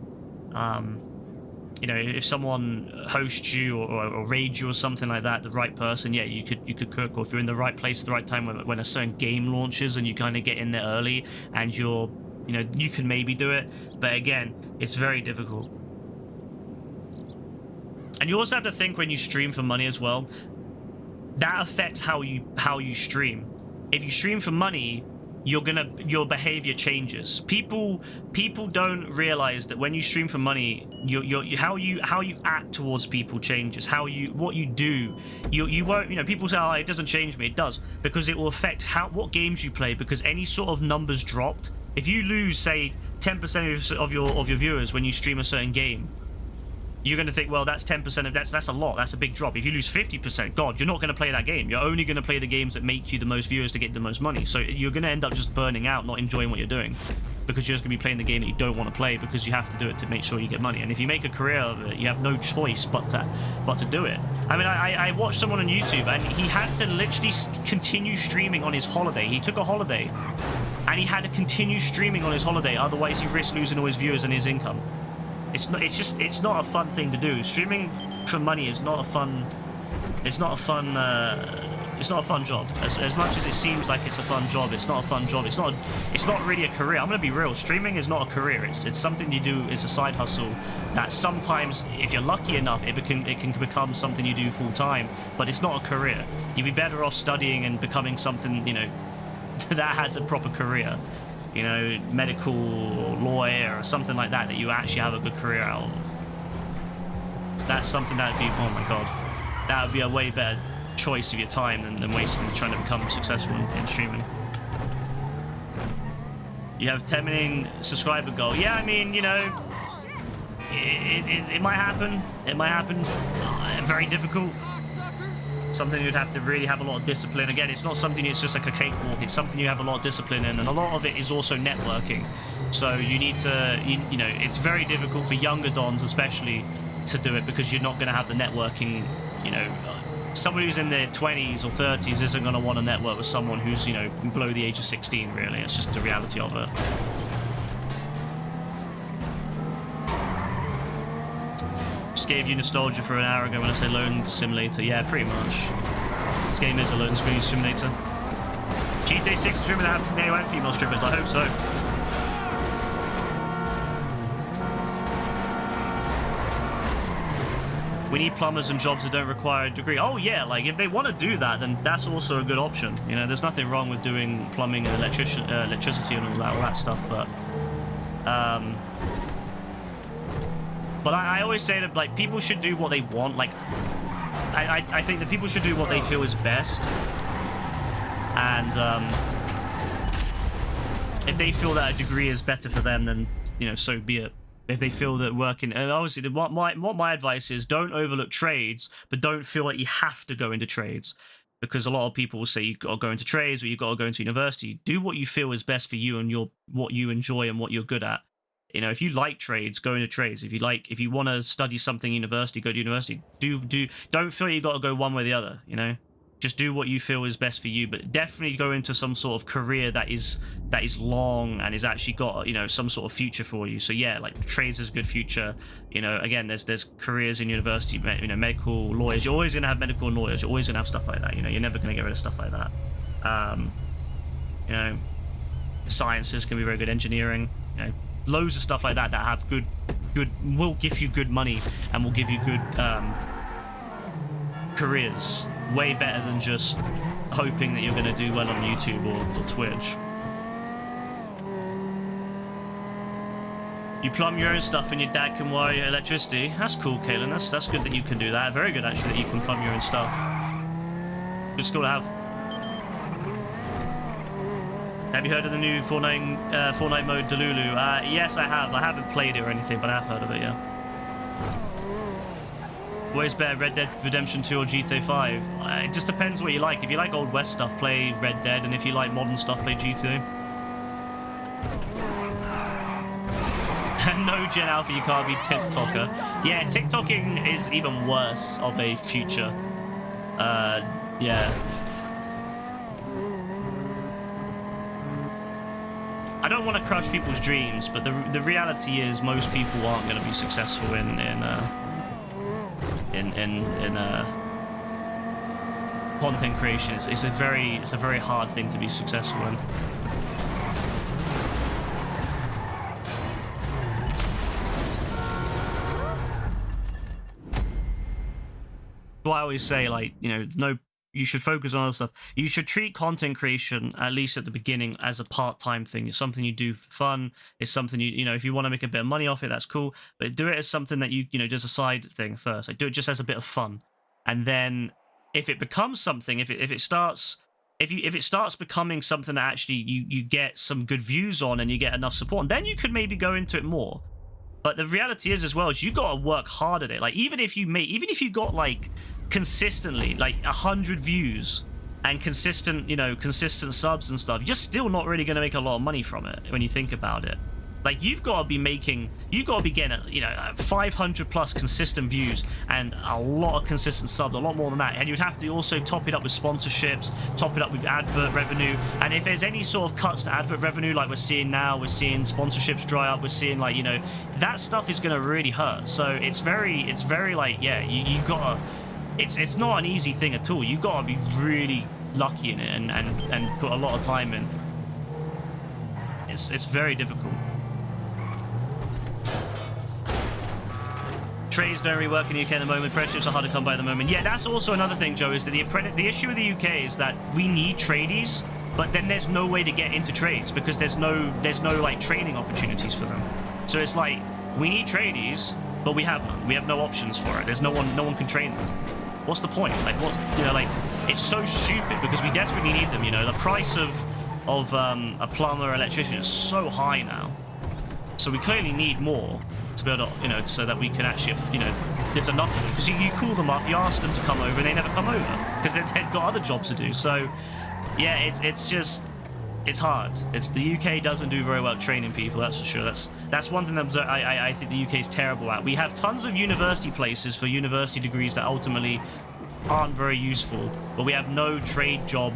you know, if someone hosts you or raids you or something like that, the right person, yeah, you could cook. Or if you're in the right place at the right time when a certain game launches and you kind of get in there early and you know, you can maybe do it. But again, it's very difficult. And you also have to think, when you stream for money as well, that affects how you stream. If you stream for money, your behavior changes. People don't realize that when you stream for money, how you act towards people changes. What you do, you won't, you know, people say, oh, it doesn't change me. It does, because it will affect what games you play. Because any sort of numbers dropped, if you lose, say, 10% of your viewers when you stream a certain game, you're going to think, well, that's 10% of that's a lot. That's a big drop. If you lose 50%, God, you're not going to play that game. You're only going to play the games that make you the most viewers to get the most money. So you're going to end up just burning out, not enjoying what you're doing, because you're just going to be playing the game that you don't want to play because you have to do it to make sure you get money. And if you make a career of it, you have no choice but to do it. I mean, I watched someone on YouTube and he had to literally continue streaming on his holiday. He took a holiday and he had to continue streaming on his holiday. Otherwise, he risked losing all his viewers and his income. It's not a fun thing to do. Streaming for money is not a fun. It's not a fun job. As much as it seems like it's a fun job, it's not a fun job. It's not really a career. I'm gonna be real. Streaming is not a career. It's something you do. It's a side hustle that sometimes, if you're lucky enough, it can become something you do full time. But it's not a career. You'd be better off studying and becoming something, you know, that has a proper career. You know, medical or lawyer or something like that you actually have a good career out of. That's something that would be, oh my god, that would be a way better choice of your time than wasting trying to become successful in streaming. You have 10 million subscriber goal. Yeah, I mean, you know, it might happen. It might happen. Very difficult. Something you'd have to really have a lot of discipline. Again, it's not something it's just like a cakewalk. It's something you have a lot of discipline in, and a lot of it is also networking. So you need to, you know, it's very difficult for younger dons especially to do it, because you're not going to have the networking. You know, someone who's in their 20s or 30s isn't going to want to network with someone who's, you know, below the age of 16. Really, it's just the reality of it. just gave you nostalgia for an hour ago when I say loan simulator. Yeah, pretty much. This game is a loan screen simulator. GTA 6 is driven to have male and female strippers. I hope so. We need plumbers and jobs that don't require a degree. Oh yeah, like if they want to do that, then that's also a good option. You know, there's nothing wrong with doing plumbing and electricity and all that stuff. But I always say that like people should do what they want. Like I think that people should do what they feel is best. And if they feel that a degree is better for them, then you know, so be it. If they feel that working, and obviously what my advice is, don't overlook trades, but don't feel like you have to go into trades, because a lot of people will say you've got to go into trades or you've got to go into university. Do what you feel is best for you and what you enjoy and what you're good at. You know, if you like trades, go into trades. If you want to study something in university, go to university. Don't feel you got to go one way or the other. You know, just do what you feel is best for you, but definitely go into some sort of career that is long and is actually got, you know, some sort of future for you. So yeah, like trades is a good future. You know, again, there's careers in university, you know, medical, lawyers. You're always going to have medical and lawyers. You're always going to have stuff like that. You know, you're never going to get rid of stuff like that. You know, sciences can be very good. Engineering, you know, loads of stuff like that that have good will give you good money and will give you good careers. Way better than just hoping that you're going to do well on YouTube or Twitch. You plumb your own stuff and your dad can wire your electricity. That's cool, Kaylin. That's good that you can do that. Very good, actually, that you can plumb your own stuff. Good skill to have. Have you heard of the new Fortnite mode, Delulu? Yes, I have. I haven't played it or anything, but I have heard of it, yeah. Where's better, Red Dead Redemption 2 or GTA 5? It just depends what you like. If you like Old West stuff, play Red Dead, and if you like modern stuff, play GTA. No, Gen Alpha, you can't be TikToker. Yeah, TikToking is even worse of a future. Yeah. I don't want to crush people's dreams, but the reality is most people aren't going to be successful in content creation. It's a very hard thing to be successful in. So I always say, like, you know, you should focus on other stuff. You should treat content creation, at least at the beginning, as a part-time thing. It's something you do for fun. It's something you know, if you want to make a bit of money off it, that's cool. But do it as something that you know, just a side thing first. Like, do it just as a bit of fun. And then if it becomes something, if it starts becoming something that actually you get some good views on and you get enough support, and then you could maybe go into it more. But the reality is as well is you got to work hard at it. Like, even if you got like consistently like 100 views and consistent subs and stuff, you're still not really going to make a lot of money from it when you think about it. Like, you've got to be getting, you know, 500 plus consistent views and a lot of consistent subs, a lot more than that. And you'd have to also top it up with sponsorships, top it up with advert revenue. And if there's any sort of cuts to advert revenue, like we're seeing now, we're seeing sponsorships dry up, we're seeing, like, you know, that stuff is going to really hurt. So it's very like, yeah, you got to, it's not an easy thing at all. You've got to be really lucky in it and put a lot of time in. It's very difficult. Trades don't really work in the UK at the moment. Apprenticeships are hard to come by at the moment. Yeah, that's also another thing, Joe, is that the issue with the UK is that we need tradies, but then there's no way to get into trades because there's no like training opportunities for them. So it's like, we need tradies, but we have none. We have no options for it. There's no one can train them. What's the point? Like, what, you know, like, it's so stupid because we desperately need them. You know, the price of a plumber or electrician is so high now, so we clearly need more to be able to, you know, so that we can actually, you know, there's enough of them. Because you call them up, you ask them to come over, and they never come over because they've got other jobs to do. So yeah, it's hard. The UK doesn't do very well training people, that's for sure. That's one thing that I think the UK is terrible at. We have tons of university places for university degrees that ultimately aren't very useful, but we have no trade job.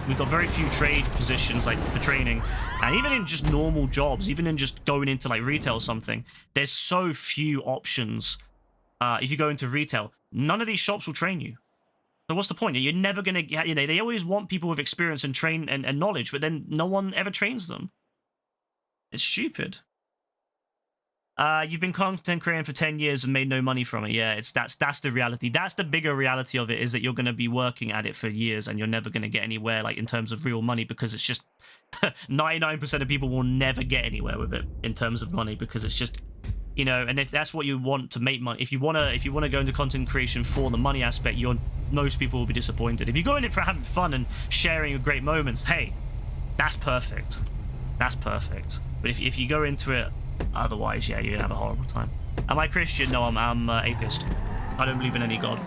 We've got very few trade positions like for training, and even in just normal jobs, even in just going into like retail or something, there's so few options if you go into retail, none of these shops will train you. So what's the point? You're never going to get, they always want people with experience and train and knowledge, but then no one ever trains them. It's stupid. You've been content creating for 10 years and made no money from it. Yeah, that's the reality. That's the bigger reality of it, is that you're going to be working at it for years and you're never going to get anywhere, like, in terms of real money, because it's just 99% of people will never get anywhere with it in terms of money, because it's just, and if that's what you want to make money, if you want to go into content creation for the money aspect, most people will be disappointed. If you go in it for having fun and sharing great moments, hey, that's perfect. That's perfect. But if you go into it otherwise, yeah, you're gonna have a horrible time. Am I Christian? No, I'm atheist. I don't believe in any god.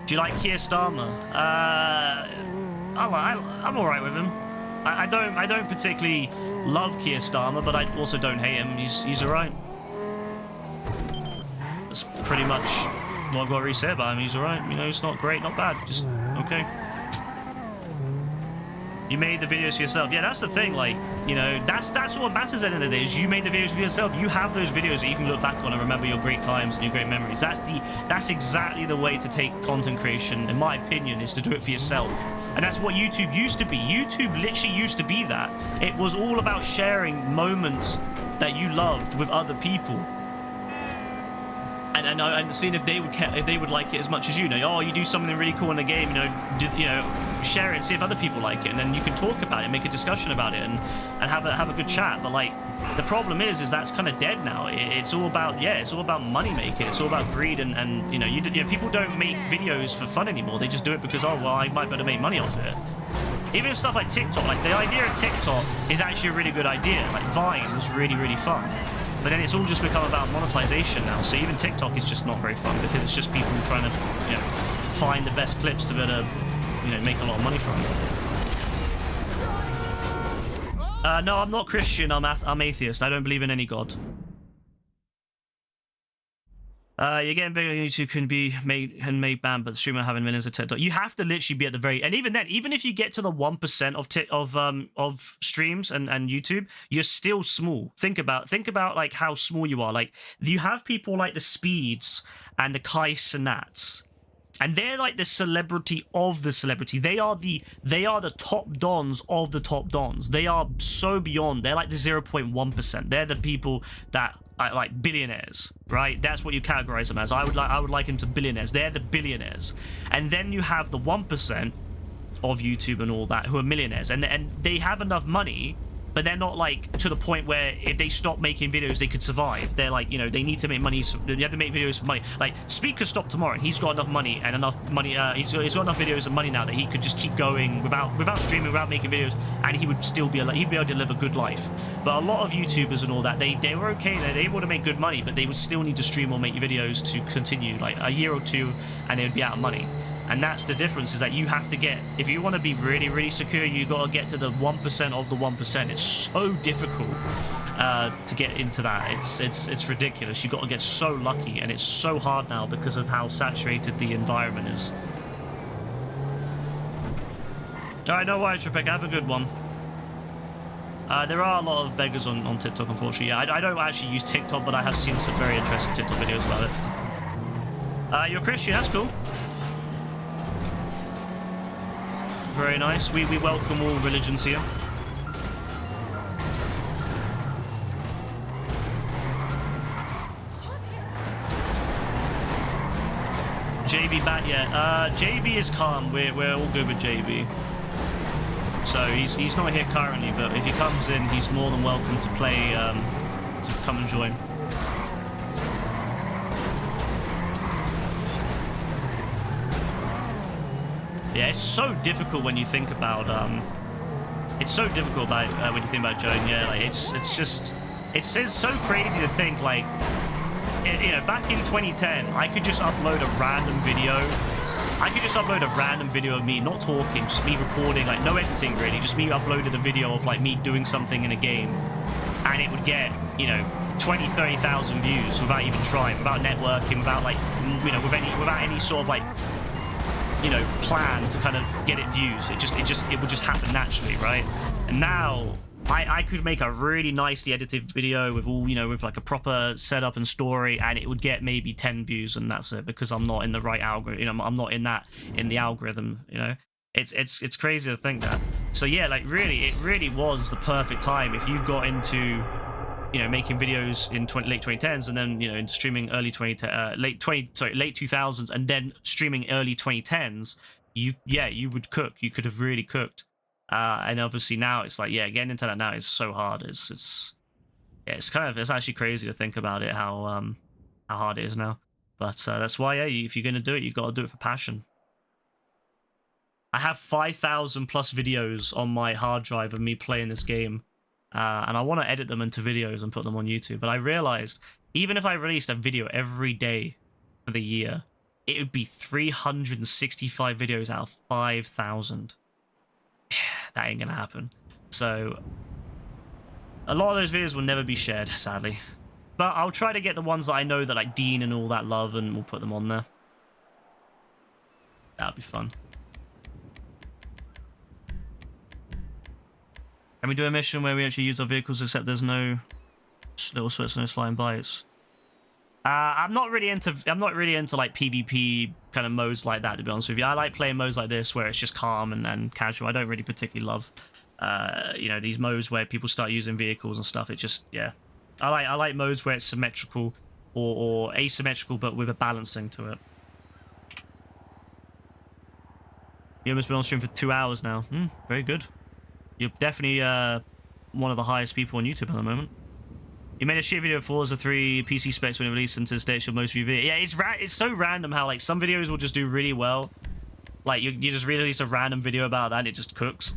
Do you like Keir Starmer? I'm all right with him. I don't particularly love Keir Starmer, but I also don't hate him. He's all right. That's pretty much what I've got to really say about him. He's all right. It's not great, not bad, just okay. You made the videos for yourself. Yeah, that's the thing. Like, that's what matters at the end of the day. Is you made the videos for yourself. You have those videos that you can look back on and remember your great times and your great memories. That's exactly the way to take content creation, in my opinion, is to do it for yourself. And that's what YouTube used to be. YouTube literally used to be that. It was all about sharing moments that you loved with other people. And seeing if they would like it as much as you. Oh, you do something really cool in the game, share it and see if other people like it, and then you can talk about it, make a discussion about it, and have a good chat. But like, the problem is that's kind of dead now. It's all about money making. It's all about greed, and people don't make videos for fun anymore. They just do it because, oh well, I might better make money off it. Even stuff like TikTok, like the idea of TikTok is actually a really good idea. Like Vine was really, really fun. But then it's all just become about monetization now. So even TikTok is just not very fun, because it's just people trying to, find the best clips to be able to, make a lot of money from it. No, I'm not Christian. I'm atheist. I don't believe in any god. You're getting bigger. YouTube can be made banned, but the streamer having millions of TikTok. You have to literally be at the very, and even then, even if you get to the 1% of streams and YouTube, you're still small. Think about like how small you are. Like, you have people like the Speeds and the Kai Cenats, and they're like the celebrity of the celebrity. They are the top dons of the top dons. They are so beyond. They're like the 0.1%. They're the people that like billionaires, right? That's what you categorize them as. I would liken to billionaires. They're the billionaires. And then you have the 1% of YouTube and all that who are millionaires, and they have enough money, but they're not like to the point where if they stop making videos they could survive. They're like, they need to make money. They have to make videos for money. Like, Speed could stop tomorrow and he's got enough money and he's got enough videos and money now that he could just keep going without streaming, without making videos, and he would still be he'd be able to live a good life. But a lot of YouTubers and all that, they were okay, they're able to make good money, but they would still need to stream or make videos to continue, like a year or two, and they would be out of money. And that's the difference, is that you have to get, if you want to be really, really secure, you got to get to the 1% of the 1%. It's so difficult to get into that. It's ridiculous. You got to get so lucky, and it's so hard now because of how saturated the environment is. All right, no worries, Rebecca. Have a good one. There are a lot of beggars on TikTok, unfortunately. Yeah, I don't actually use TikTok, but I have seen some very interesting TikTok videos about it. You're Christian, that's cool. Very nice. We welcome all religions here. JB bad yet? JB is calm. We're all good with JB. So he's not here currently, but if he comes in, he's more than welcome to play, to come and join. Yeah, it's so difficult when you think about it's so difficult about when you think about Joan. Yeah, like it's so crazy to think, like, back in 2010, I could just upload a random video. I could just upload a random video of me not talking, just me recording, like no editing really, just me uploaded a video of like me doing something in a game, and it would get 20,000-30,000 views without even trying, without networking, without like without any sort of like plan to kind of get it views. It would just happen naturally, right? And now I could make a really nicely edited video with all, you know, with like a proper setup and story, and it would get maybe 10 views, and that's it, because I'm not in the right algorithm. You know, I'm not in the algorithm. You know, it's crazy to think that. So yeah, like really, it really was the perfect time if you got into, you know, making videos in late 2010s, and then, you know, into streaming late 2000s, and then streaming early 2010s. You would cook. You could have really cooked. And obviously now it's like, yeah, getting into that now is so hard. It's actually crazy to think about it, how hard it is now. But that's why, yeah, if you're gonna do it, you gotta do it for passion. I have 5,000 plus videos on my hard drive of me playing this game, and I want to edit them into videos and put them on YouTube. But I realized even if I released a video every day for the year, it would be 365 videos out of 5,000. That ain't gonna happen. So a lot of those videos will never be shared, sadly. But I'll try to get the ones that I know that like Dean and all that love, and we'll put them on there. That'll be fun. Can we do a mission where we actually use our vehicles, except there's no little Switzerland flying bites? I'm not really into like PvP kind of modes like that, to be honest with you. I like playing modes like this where it's just calm and casual. I don't really particularly love you know, these modes where people start using vehicles and stuff. It just, yeah, I like modes where it's symmetrical or asymmetrical, but with a balancing to it. You almost been on stream for 2 hours now. Very good. You're definitely one of the highest people on YouTube at the moment. You made a shit video of Forza 3 PC specs when it released into the stage of most of your videos. Yeah, it's so random how like some videos will just do really well. Like you just release a random video about that and it just cooks.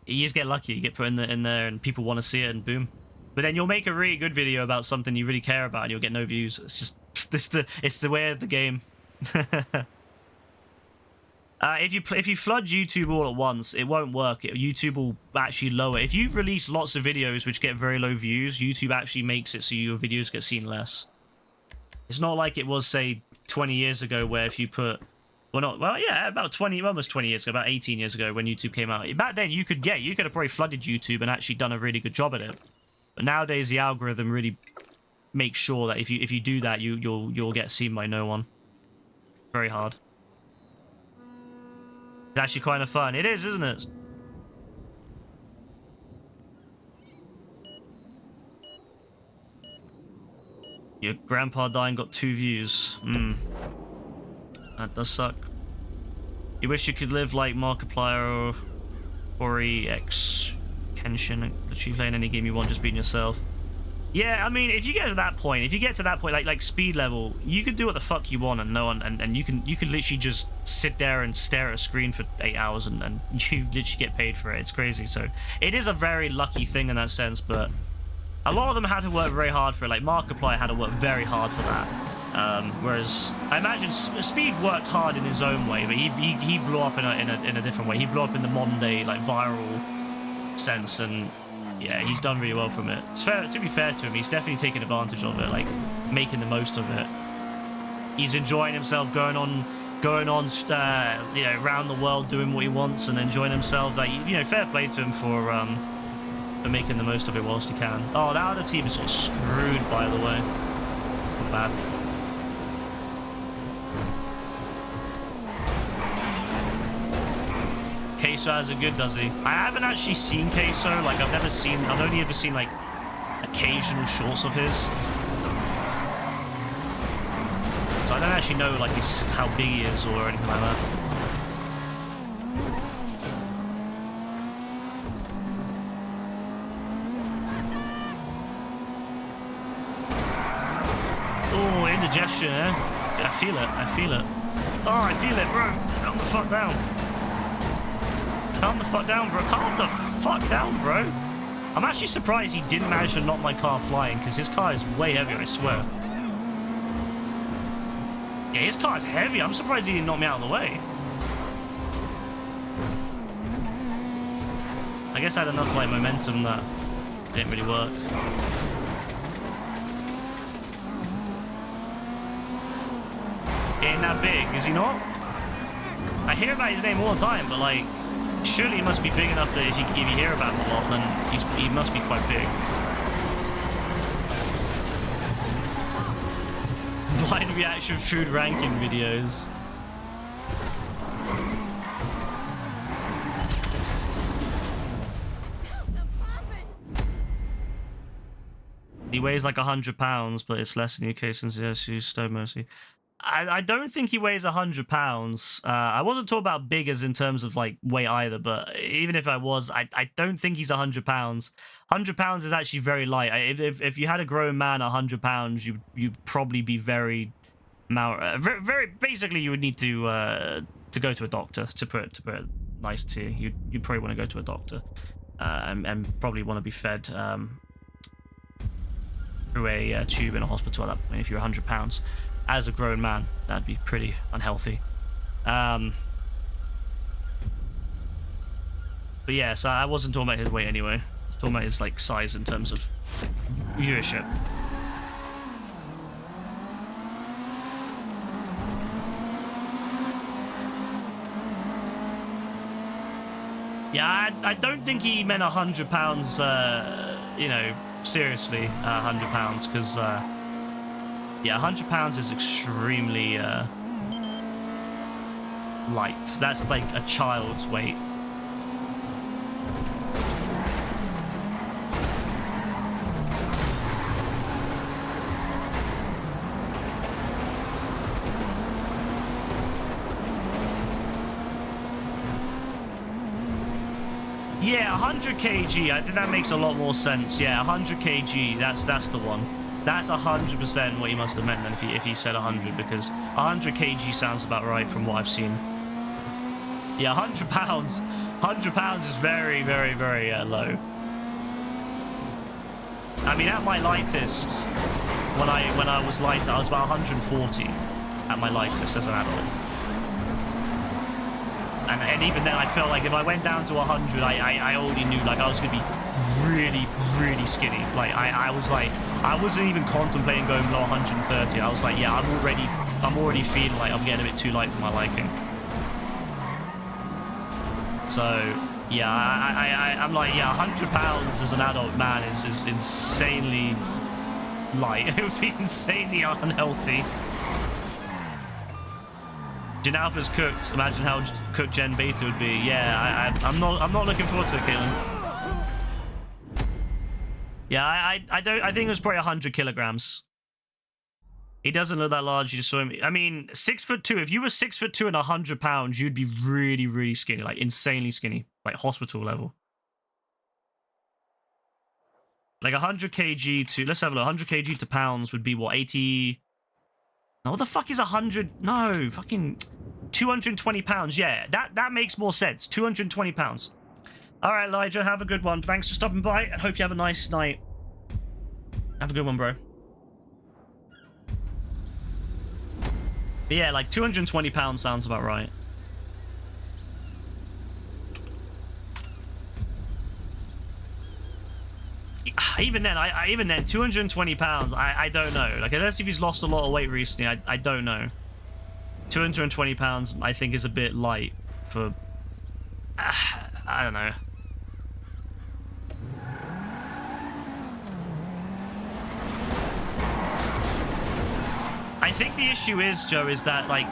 You just get lucky. You get put in there and people want to see it and boom. But then you'll make a really good video about something you really care about and you'll get no views. It's just it's the way of the game. If you flood YouTube all at once, it won't work. YouTube will actually lower. If you release lots of videos which get very low views, YouTube actually makes it so your videos get seen less. It's not like it was, say, 20 years ago, where if you put, about 20, almost 20 years ago, about 18 years ago when YouTube came out. Back then, you could have probably flooded YouTube and actually done a really good job at it. But nowadays, the algorithm really makes sure that if you do that, you'll get seen by no one. Very hard. It's actually kind of fun. It is, isn't it? Your grandpa dying got 2 views. That does suck. You wish you could live like Markiplier or Ori X Kenshin, literally playing any game you want, just being yourself. Yeah, I mean, if you get to that point, like speed level, you can do what the fuck you want, and no one, and you can literally just sit there and stare at a screen for 8 hours, and you literally get paid for it. It's crazy. So it is a very lucky thing in that sense, but a lot of them had to work very hard for it. Like Markiplier had to work very hard for that. Whereas I imagine Speed worked hard in his own way, but he blew up in a different way. He blew up in the modern day like viral sense, and yeah, he's done really well from it. It's fair, to be fair to him, he's definitely taken advantage of it, like making the most of it. He's enjoying himself, going on, you know, around the world doing what he wants and enjoying himself. Like, you know, fair play to him for making the most of it whilst he can. Oh, that other team is sort of screwed, by the way. Not bad. Queso has it good, does he? I haven't actually seen Queso. Like, I've only ever seen like occasional shorts of his. So I don't actually know like how big he is or anything like that. Oh, indigestion, eh? Yeah, I feel it. Oh, I feel it, bro. Calm the fuck down. Calm the fuck down, bro. Calm the fuck down, bro. I'm actually surprised he didn't manage to knock my car flying, because his car is way heavier, I swear. Yeah, his car is heavy. I'm surprised he didn't knock me out of the way. I guess I had enough like momentum that it didn't really work. He ain't that big, is he not? I hear about his name all the time, but like, surely he must be big enough that if you hear about him a lot, then he must be quite big. Blind reaction food ranking videos. He weighs like 100 pounds, but it's less in the UK since he has to use stone mostly. I don't think he weighs 100 pounds. I wasn't talking about big as in terms of like weight either, but even if I was, I don't think he's 100 pounds. 100 pounds is actually very light. If you had a grown man 100 pounds, you'd probably be very basically you would need to go to a doctor, to put it nice to you. You'd probably want to go to a doctor and probably want to be fed through a tube in a hospital at that point if you're 100 pounds. As a grown man, that'd be pretty unhealthy. But yeah, so I wasn't talking about his weight anyway. I was talking about his like size in terms of viewership. Yeah, I don't think he meant 100 pounds, you know, seriously, 100 pounds, because yeah, 100 pounds is extremely light. That's like a child's weight. Yeah, 100 kg. I think that makes a lot more sense. Yeah, 100 kg. That's the one. That's 100% what he must have meant then if he said 100, because 100 kg sounds about right from what I've seen. Yeah, 100 pounds. 100 pounds is very, very, very low. I mean, at my lightest, when I was lighter, I was about 140 at my lightest as an adult. And even then, I felt like if I went down to 100, I already knew like I was gonna be really, really skinny. Like I was like, I wasn't even contemplating going below 130. I was like, yeah, I'm already feeling like I'm getting a bit too light for my liking. So yeah, I'm like, yeah, 100 pounds as an adult man is insanely light. It would be insanely unhealthy. Gen Alpha's cooked. Imagine how cooked Gen Beta would be. Yeah, I'm not looking forward to it, Caitlin. Yeah, I think it was probably 100 kilograms. He doesn't look that large. You just saw him. I mean, 6'2". If you were 6'2" and 100 pounds, you'd be really, really skinny, like insanely skinny, like hospital level. Like 100 kg to, let's have a look. 100 kg to pounds would be what, 80? No, what the fuck is 100? No, fucking 220 pounds. Yeah, that makes more sense. 220 pounds. All right, Elijah, have a good one. Thanks for stopping by, and hope you have a nice night. Have a good one, bro. But yeah, like 220 pounds sounds about right. Even then, even then, 220 pounds, I don't know. Like, unless if he's lost a lot of weight recently, I don't know. 220 pounds, I think, is a bit light for... I don't know. I think the issue is, Joe, is that, like,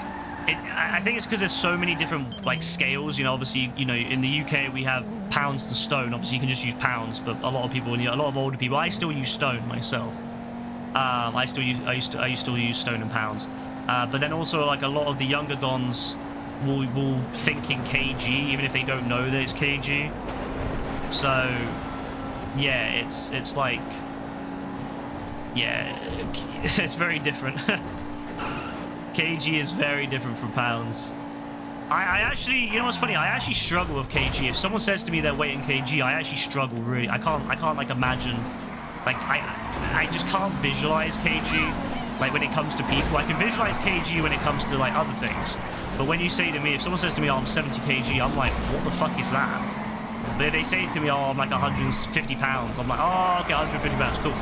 I think it's because there's so many different, like, scales. You know, obviously, you know, in the UK, we have pounds to stone. Obviously, you can just use pounds, but a lot of people, a lot of older people, I still use stone myself. I still use stone and pounds. But then also, like, a lot of the younger dons will think in kg, even if they don't know that it's kg. So, yeah, it's like, yeah, it's very different. kg is very different from pounds. I actually, you know what's funny? I actually struggle with kg. If someone says to me their weight in kg, I actually struggle really. I can't like imagine, like I just can't visualize kg. Like when it comes to people, I can visualize kg when it comes to like other things. But when you say to me, if someone says to me, oh, I'm 70 kg, I'm like, what the fuck is that? But if they say to me, oh, I'm like 150 pounds, I'm like, oh, okay, 150 pounds, cool.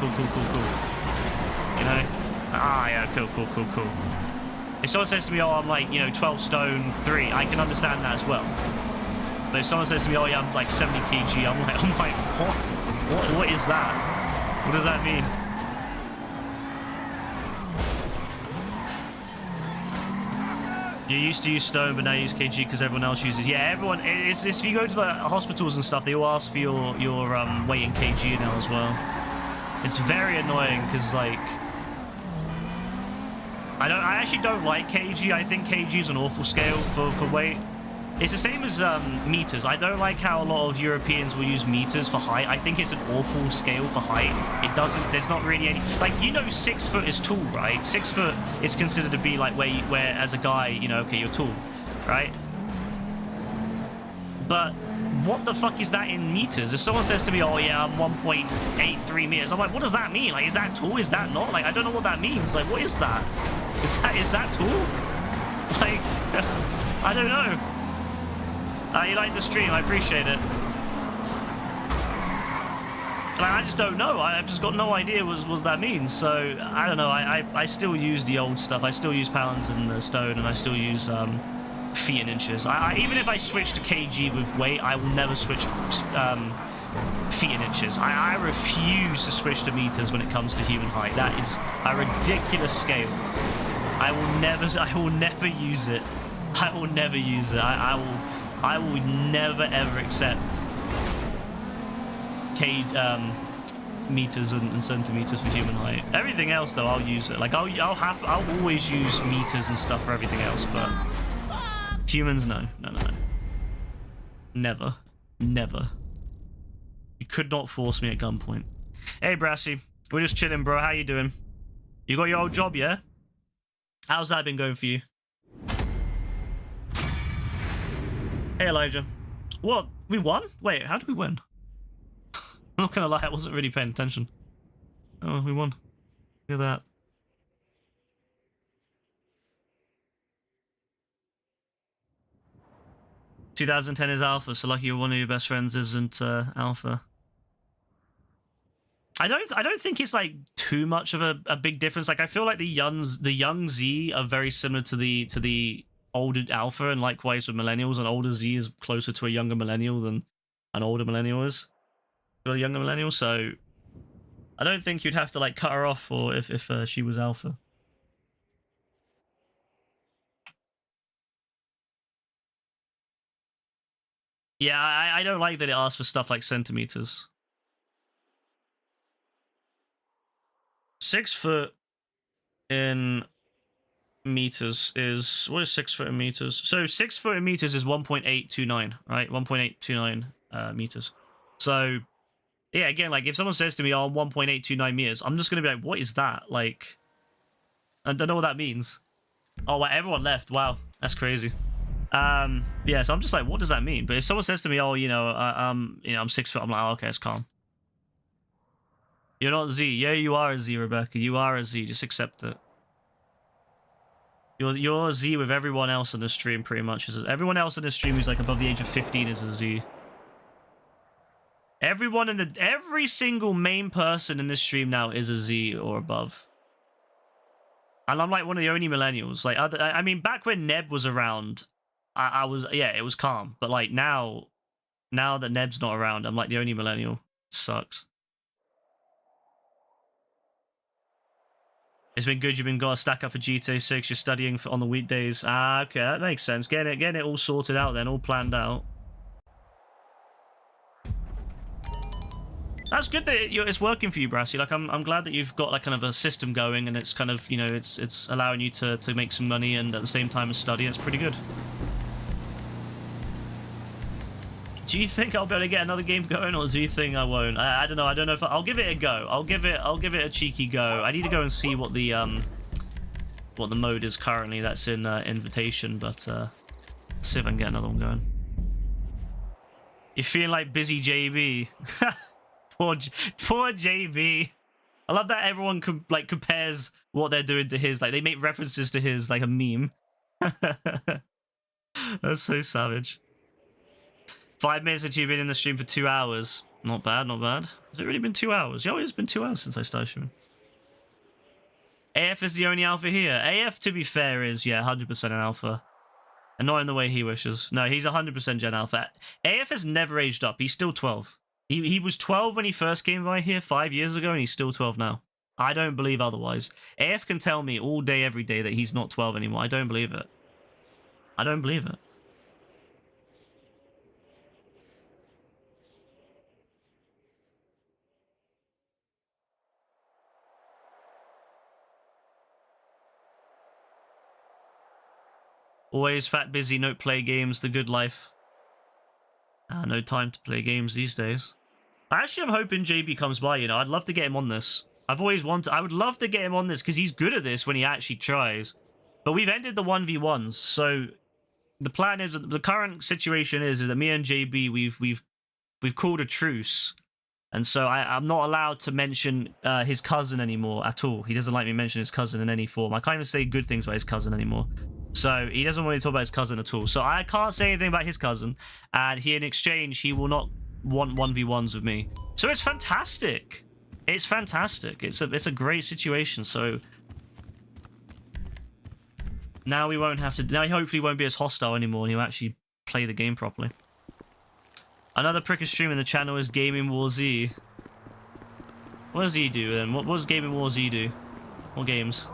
You know? Ah, yeah, cool. If someone says to me, oh, I'm like, you know, 12 stone 3, I can understand that as well. But if someone says to me, "Oh yeah, I'm like 70 kg," I'm like, what is that? What does that mean? You used to use stone, but now you use kg because everyone else uses. Yeah, everyone. It's if you go to the hospitals and stuff, they all ask for your weight in kg now as well. It's very annoying because like I actually don't like kg. I think kg is an awful scale for weight. It's the same as meters. I don't like how a lot of Europeans will use meters for height. I think it's an awful scale for height. It doesn't, there's not really any, like, you know, 6 foot is tall, right? 6 foot is considered to be like where as a guy, you know, okay, you're tall, right? But what the fuck is that in meters? If someone says to me, oh yeah, I'm 1.83 meters, I'm like, what does that mean? Like, is that tall? Is that not? Like, I don't know what that means. Like, what is that? Is that tall? Like, I don't know. You like the stream, I appreciate it. Like, I just don't know. I've just got no idea what that means. So, I don't know. I still use the old stuff. I still use pounds and stone, and I still use feet and inches. Even if I switch to kg with weight, I will never switch feet and inches. I refuse to switch to meters when it comes to human height. That is a ridiculous scale. I will never use it. I will never use it. I will never ever accept meters and centimeters for human height. Everything else though, I'll use it. Like I'll always use meters and stuff for everything else, but humans, no. Never. You could not force me at gunpoint. Hey Brassy, we're just chilling, bro. How you doing? You got your old job, yeah? How's that been going for you? Hey Elijah. What? We won? Wait, how did we win? I'm not gonna lie, I wasn't really paying attention. Oh, we won. Look at that. "2010 is alpha, so lucky one of your best friends isn't alpha." I don't think it's like too much of a big difference. Like I feel like the young Z are very similar to the older alpha, and likewise with millennials. An older Z is closer to a younger millennial than an older millennial is to a younger millennial. So I don't think you'd have to like cut her off, or if she was alpha. Yeah, I don't like that it asks for stuff like centimeters. 6 foot in meters is, what is 6 foot in meters? So 6 foot in meters is 1.829, right? 1.829 meters. So yeah, again, like if someone says to me, "Oh, 1.829 meters," I'm just gonna be like, what is that? Like, I don't know what that means. Oh, well, everyone left. Wow, that's crazy. Yeah, so I'm just like, what does that mean? But if someone says to me, "Oh, I'm 6 foot," I'm like, oh, okay, it's calm. You're not Z. Yeah, you are a Z, Rebecca. You are a Z. Just accept it. You're a Z with everyone else in the stream, pretty much. Everyone else in the stream who's like above the age of 15 is a Z. Every single main person in this stream now is a Z or above. And I'm like one of the only millennials. Like, I mean, back when Neb was around, I was, yeah, it was calm. But like now that Neb's not around, I'm like the only millennial. It sucks. It's been good. You've been got to stack up for GTA 6. You're studying on the weekdays. Ah, okay, that makes sense. Getting it all sorted out then, all planned out. That's good that it's working for you, Brassy. Like I'm glad that you've got like kind of a system going, and it's kind of, you know, it's allowing you to make some money and at the same time as study. It's pretty good. Do you think I'll be able to get another game going, or do you think I won't? I don't know. I don't know if I'll give it a go. I'll give it a cheeky go. I need to go and see what the mode is currently. That's in invitation, but see if I can get another one going. You're feeling like busy JB. poor JB. I love that everyone compares what they're doing to his. Like they make references to his like a meme. That's so savage. 5 minutes that you've been in the stream for 2 hours. Not bad, not bad. Has it really been 2 hours? Yeah, it's been 2 hours since I started streaming. AF is the only alpha here. AF, to be fair, is, yeah, 100% an alpha. And not in the way he wishes. No, he's 100% Gen Alpha. AF has never aged up. He's still 12. He was 12 when he first came by here 5 years ago, and he's still 12 now. I don't believe otherwise. AF can tell me all day, every day that he's not 12 anymore. I don't believe it. I don't believe it. Always fat, busy, no play games, the good life. No time to play games these days. Actually, I'm hoping JB comes by, you know. I'd love to get him on this. I've always wanted... I would love to get him on this because he's good at this when he actually tries. But we've ended the 1v1s, so the plan is... The current situation is that me and JB, we've called a truce. And so I'm not allowed to mention his cousin anymore at all. He doesn't like me mention his cousin in any form. I can't even say good things about his cousin anymore. So he doesn't want me to talk about his cousin at all. So I can't say anything about his cousin. And in exchange, he will not want 1v1s with me. So it's fantastic. It's fantastic. It's a great situation. So now we won't have to... Now he hopefully won't be as hostile anymore, and he'll actually play the game properly. Another pricker stream in the channel is Gaming War Z. What does he do then? What does Gaming War Z do? What games?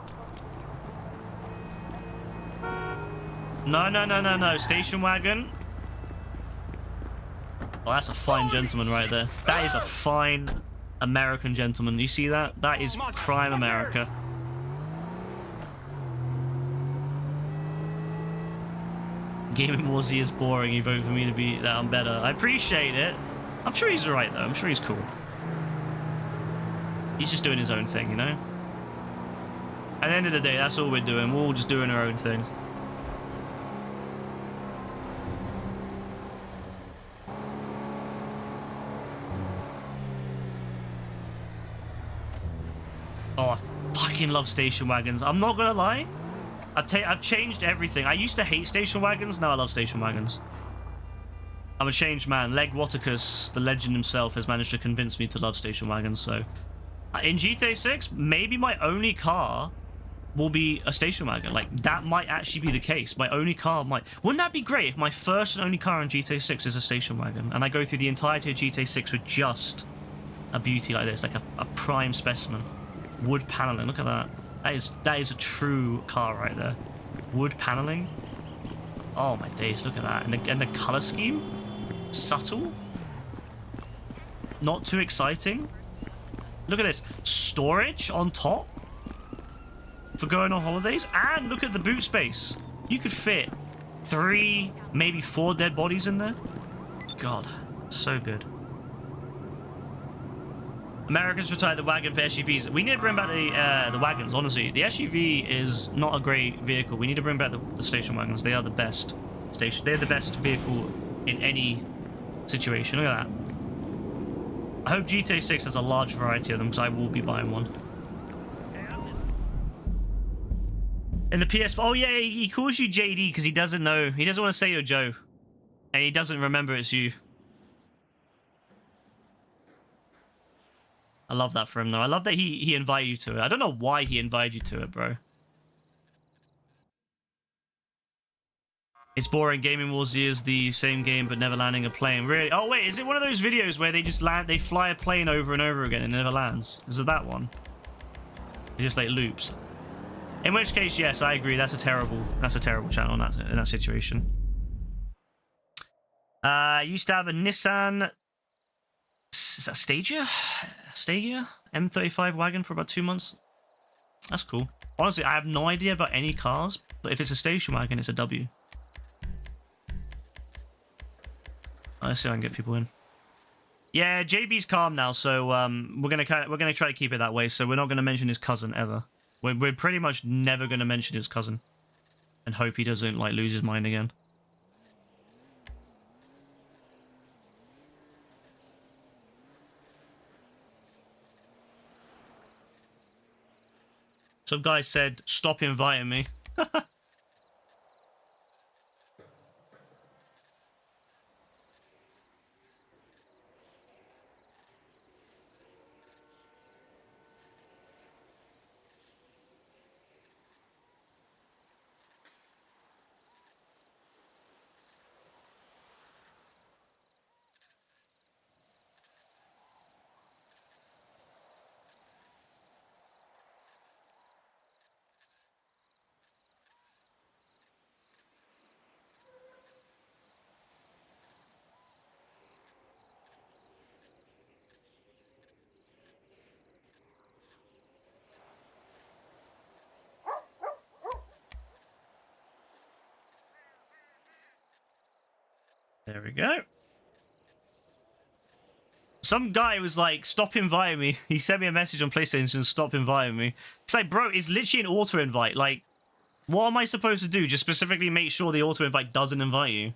No. Station wagon. Oh, that's a fine gentleman right there. That is a fine American gentleman. You see that? That is prime America. Gaming War Z is boring. You vote for me to be that I'm better. I appreciate it. I'm sure he's alright though. I'm sure he's cool. He's just doing his own thing, you know? At the end of the day, that's all we're doing. We're all just doing our own thing. Oh, I fucking love station wagons. I'm not gonna lie. I've changed everything. I used to hate station wagons. Now I love station wagons. I'm a changed man. Leg Waticus, the legend himself, has managed to convince me to love station wagons. So, in GTA 6, maybe my only car will be a station wagon. Like, that might actually be the case. My only car might... Wouldn't that be great if my first and only car in GTA 6 is a station wagon, and I go through the entirety of GTA 6 with just a beauty like this, like a prime specimen. Wood paneling, look at that. That is a true car right there. Wood paneling. Oh my days, look at that. And the color scheme, subtle, not too exciting. Look at this, storage on top for going on holidays, and look at the boot space. You could fit 3, maybe 4 dead bodies in there. God, so good. Americans retired the wagon for SUVs. We need to bring back the wagons, honestly. The SUV is not a great vehicle. We need to bring back the station wagons. They are the best station. They're the best vehicle in any situation. Look at that. I hope GTA 6 has a large variety of them, because I will be buying one. In the PS5... Oh, yeah, he calls you JD because he doesn't know. He doesn't want to say you're Joe. And he doesn't remember it's you. I love that for him, though. I love that he invited you to it. I don't know why he invited you to it, bro. It's boring. Gaming War Z is the same game, but never landing a plane. Really? Oh, wait. Is it one of those videos where they just land... They fly a plane over and over again and it never lands? Is it that one? It just, like, loops. In which case, yes, I agree. That's a terrible channel in that situation. I used to have a Nissan... Is that Stagia? Stagia? M35 wagon for about 2 months. That's cool. Honestly, I have no idea about any cars, but if it's a station wagon, it's a W. Let's see if I can get people in. Yeah, JB's calm now, so we're gonna try to keep it that way. So we're not gonna mention his cousin ever. We're pretty much never gonna mention his cousin, and hope he doesn't like lose his mind again. Some guy said, "Stop inviting me." There we go. Some guy was like, stop inviting me. He sent me a message on PlayStation, stop inviting me. It's like, bro, it's literally an auto-invite. Like, what am I supposed to do? Just specifically make sure the auto-invite doesn't invite you?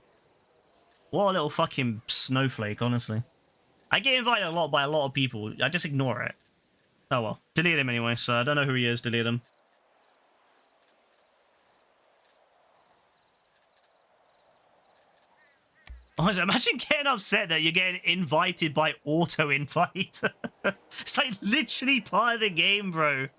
What a little fucking snowflake, honestly. I get invited a lot by a lot of people. I just ignore it. Oh well. Delete him anyway, so I don't know who he is. Delete him. Honestly, imagine getting upset that you're getting invited by auto-invite. It's like literally part of the game, bro.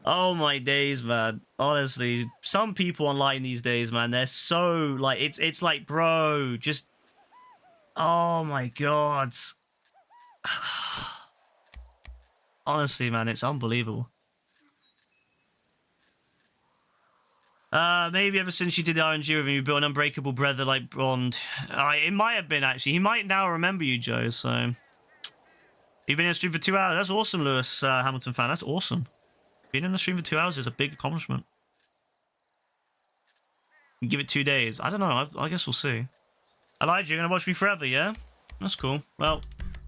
Oh my days, man. Honestly, some people online these days, man, they're so like it's like, bro, just oh my god. Honestly, man, it's unbelievable. Maybe ever since you did the RNG review, you built an unbreakable brother-like bond. It might have been, actually. He might now remember you, Joe, so... You've been in the stream for 2 hours. That's awesome, Lewis Hamilton fan. That's awesome. Being in the stream for 2 hours is a big accomplishment. You give it 2 days. I don't know. I guess we'll see. Elijah, you're going to watch me forever, yeah? That's cool. Well,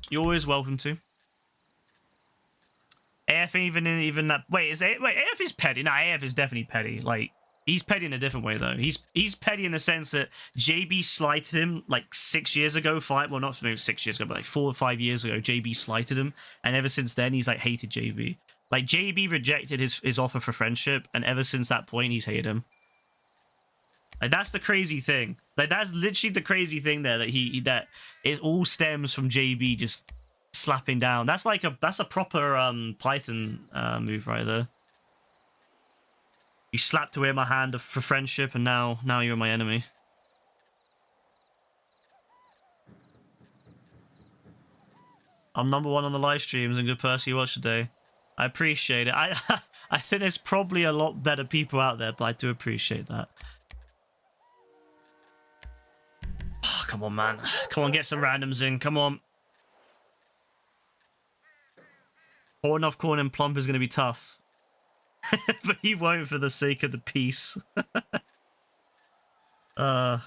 you're always welcome to. AF even that... Wait, AF is petty. No, AF is definitely petty. Like... He's petty in a different way, though. He's petty in the sense that JB slighted him like 6 years ago. Well, not maybe 6 years ago, but like 4 or 5 years ago, JB slighted him. And ever since then, he's like hated JB. Like JB rejected his offer for friendship. And ever since that point, he's hated him. Like that's the crazy thing. Like that's literally the crazy thing there, that that it all stems from JB just slapping down. That's like that's a proper Python move right there. You slapped away my hand for friendship, and now you're my enemy. I'm #1 on the live streams and good person you watch today. I appreciate it. I think there's probably a lot better people out there, but I do appreciate that. Oh, come on, man. Come on, get some randoms in. Come on. Pouring off corn and plump is going to be tough. But he won't for the sake of the peace. That's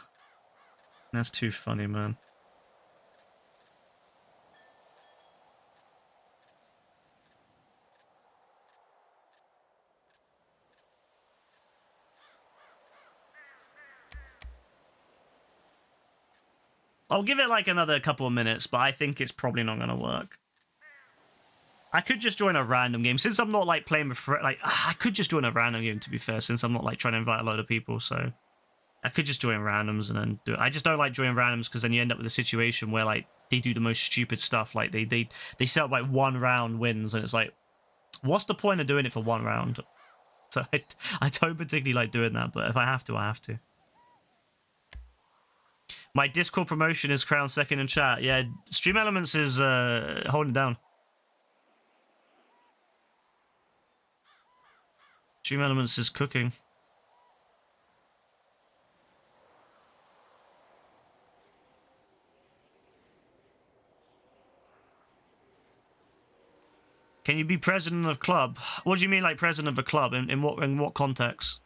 too funny, man. I'll give it like another couple of minutes, but I think it's probably not going to work. I could just join a random game since I'm not like playing with I could just join a random game, to be fair, since I'm not like trying to invite a load of people. So I could just join randoms and then do it. I just don't like joining randoms because then you end up with a situation where like they do the most stupid stuff. Like they set up like 1 round wins, and it's like, what's the point of doing it for 1 round? So I don't particularly like doing that, but if I have to, I have to. My Discord promotion is crowned second in chat. Yeah, Stream Elements is holding it down. Stream Elements is cooking. Can you be president of a club? What do you mean, like president of a club? In what context?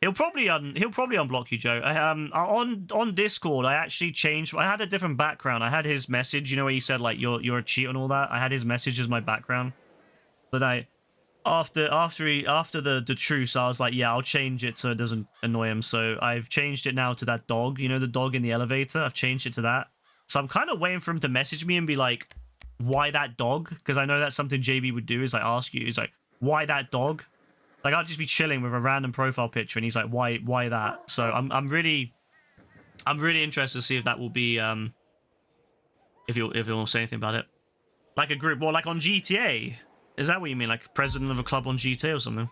He'll probably unblock you, Joe. On Discord, I actually changed. I had a different background. I had his message, you know, where he said like you're a cheat and all that. I had his message as my background. But after the truce, I was like, yeah, I'll change it so it doesn't annoy him. So I've changed it now to that dog. You know, the dog in the elevator. I've changed it to that. So I'm kind of waiting for him to message me and be like, why that dog? Because I know that's something JB would do, is like ask you, is like, why that dog? Like, I'll just be chilling with a random profile picture, and he's like, why that? So I'm really interested to see if that will be if he'll say anything about it. Like a group, well, like on GTA. Is that what you mean? Like president of a club on GTA or something?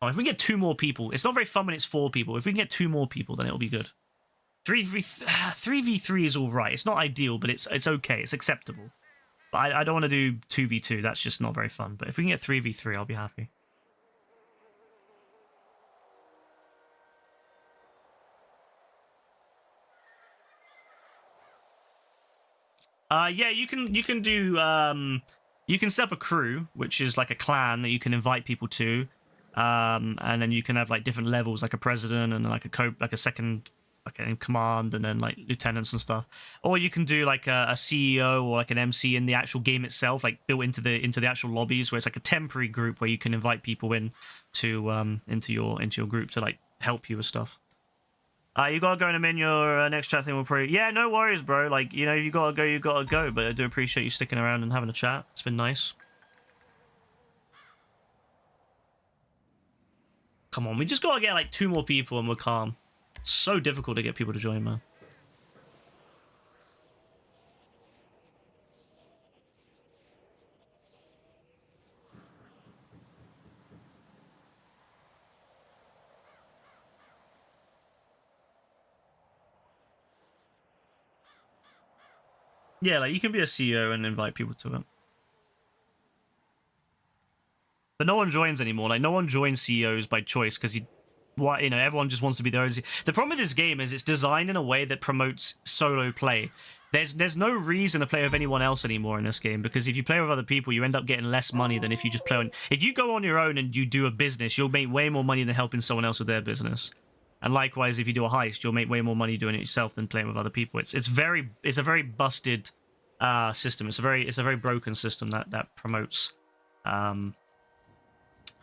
Oh, if we get 2 more people, it's not very fun when it's 4 people. If we can get 2 more people, then it'll be good. 3v3 is all right. It's not ideal, but it's okay. It's acceptable. But I don't want to do 2v2. That's just not very fun. But if we can get 3v3, I'll be happy. Yeah, you can do you can set up a crew, which is like a clan that you can invite people to, and then you can have like different levels, like a president and like a second like in command, and then like lieutenants and stuff. Or you can do like a CEO or like an MC in the actual game itself, like built into the actual lobbies, where it's like a temporary group where you can invite people in to into your group to like help you with stuff. You gotta go in a min. Your next chat thing will probably... Yeah, no worries, bro. Like, you know, you gotta go, you gotta go. But I do appreciate you sticking around and having a chat. It's been nice. Come on, we just gotta get like 2 more people and we're calm. It's so difficult to get people to join, man. Yeah, like you can be a CEO and invite people to it. But no one joins anymore. Like, no one joins CEOs by choice because you know, everyone just wants to be their own. The problem with this game is it's designed in a way that promotes solo play. There's no reason to play with anyone else anymore in this game, because if you play with other people, you end up getting less money than if you just play on... If you go on your own and you do a business, you'll make way more money than helping someone else with their business. And likewise, if you do a heist, you'll make way more money doing it yourself than playing with other people. It's a very busted system. It's a very broken system that promotes.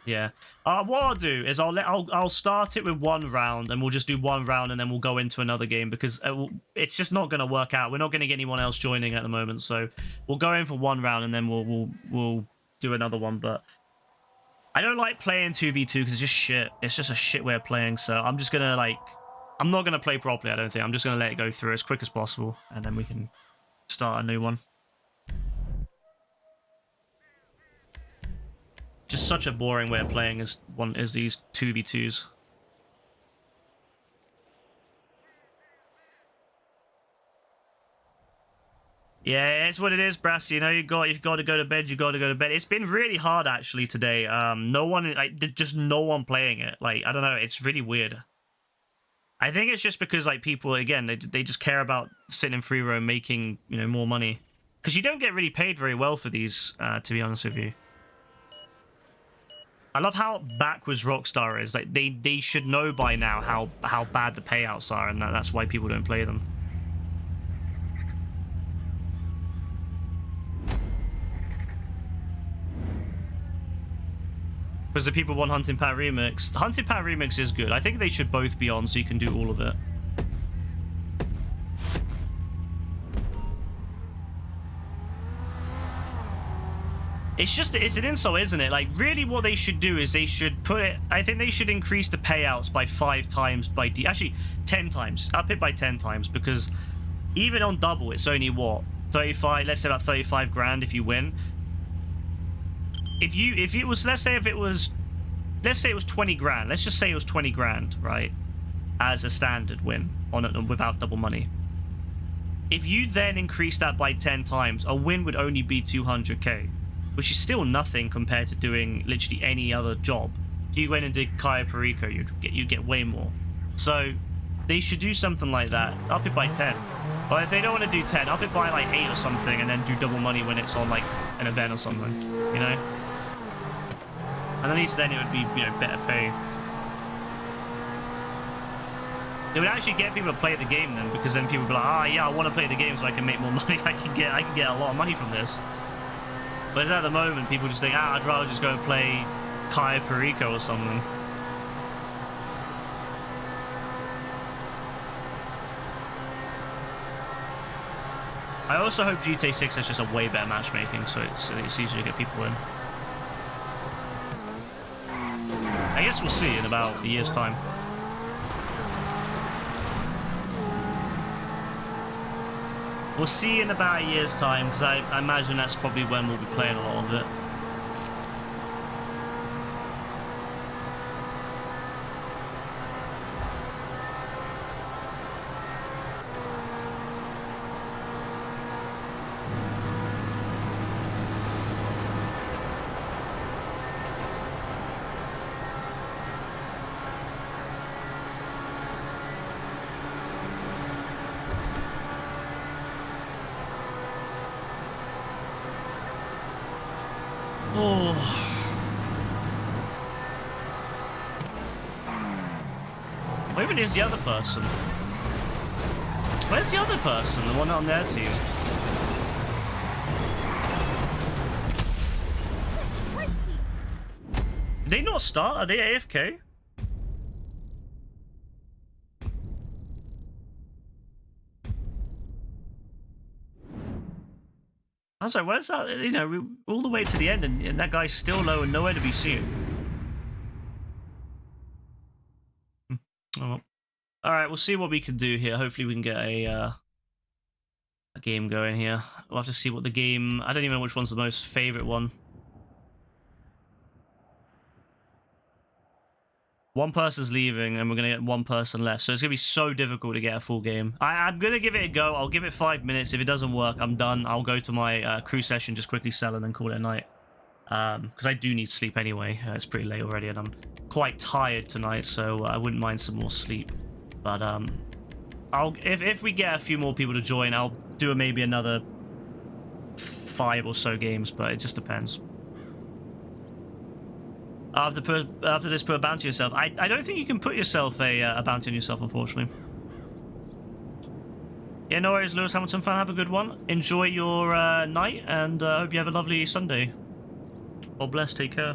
Yeah. What I'll do is I'll start it with 1 round, and we'll just do 1 round, and then we'll go into another game, because it's just not going to work out. We're not going to get anyone else joining at the moment, so we'll go in for 1 round, and then we'll do another one. But I don't like playing 2v2 because it's just shit. It's just a shit way of playing. So I'm just gonna I'm not gonna play properly. I don't think. I'm just gonna let it go through as quick as possible, and then we can start a new one. Just such a boring way of playing is these 2v2s. Yeah, it's what it is, Brass. You know, you've got to go to bed. You got to go to bed. It's been really hard actually today. No one, just no one playing it. Like, I don't know. It's really weird. I think it's just because like people, again, they just care about sitting in free roam, making, you know, more money, because you don't get really paid very well for these. To be honest with you. I love how backwards Rockstar is. Like they should know by now how bad the payouts are, and that's why people don't play them. Because the people want Hunting Pack Remix. Hunting Pack Remix is good. I think they should both be on so you can do all of it. It's an insult, isn't it? Like, really what they should do is they should put it... I think they should increase the payouts by 5 times by... Actually, 10 times. Up it by 10 times, because even on double, it's only, what? 35... Let's say about 35 grand if you win. If it was... Let's say it was 20 grand. Let's just say it was 20 grand, right? As a standard win without double money. If you then increase that by 10 times, a win would only be 200k. Which is still nothing compared to doing literally any other job. If you went and did Cayo Perico, you'd get way more. So they should do something like that. Up it by 10. But if they don't want to do 10, up it by like 8 or something, and then do double money when it's on like an event or something. You know? And at least then it would be, you know, better pay. It would actually get people to play the game then, because then people would be like, ah, yeah, I want to play the game so I can make more money. I can get a lot of money from this. But at the moment, people just think, I'd rather just go and play Cayo Perico or something. I also hope GTA 6 has just a way better matchmaking, so it's easier to get people in. I guess we'll see in about a year's time. We'll see in about a year's time, because I imagine that's probably when we'll be playing a lot of it. Oh. Where even is the other person? Where's the other person? The one on their team? Did they not start? Are they AFK? I was like, where's that? You know, all the way to the end, and that guy's still low and nowhere to be seen. Oh well. All right, we'll see what we can do here. Hopefully, we can get a game going here. We'll have to see what the game. I don't even know which one's the most favorite one. One person's leaving, and we're gonna get one person left. So it's gonna be so difficult to get a full game. I'm gonna give it a go. I'll give it 5 minutes. If it doesn't work, I'm done. I'll go to my crew session, just quickly sell, and then call it a night. Because I do need sleep anyway. It's pretty late already, and I'm quite tired tonight, so I wouldn't mind some more sleep. But if we get a few more people to join, I'll do maybe another 5 or so games, but it just depends. After this, put a bounty yourself. I don't think you can put yourself a bounty on yourself, unfortunately. Yeah, no worries, Lewis Hamilton fan. Have a good one. Enjoy your night, and hope you have a lovely Sunday. God bless. Take care.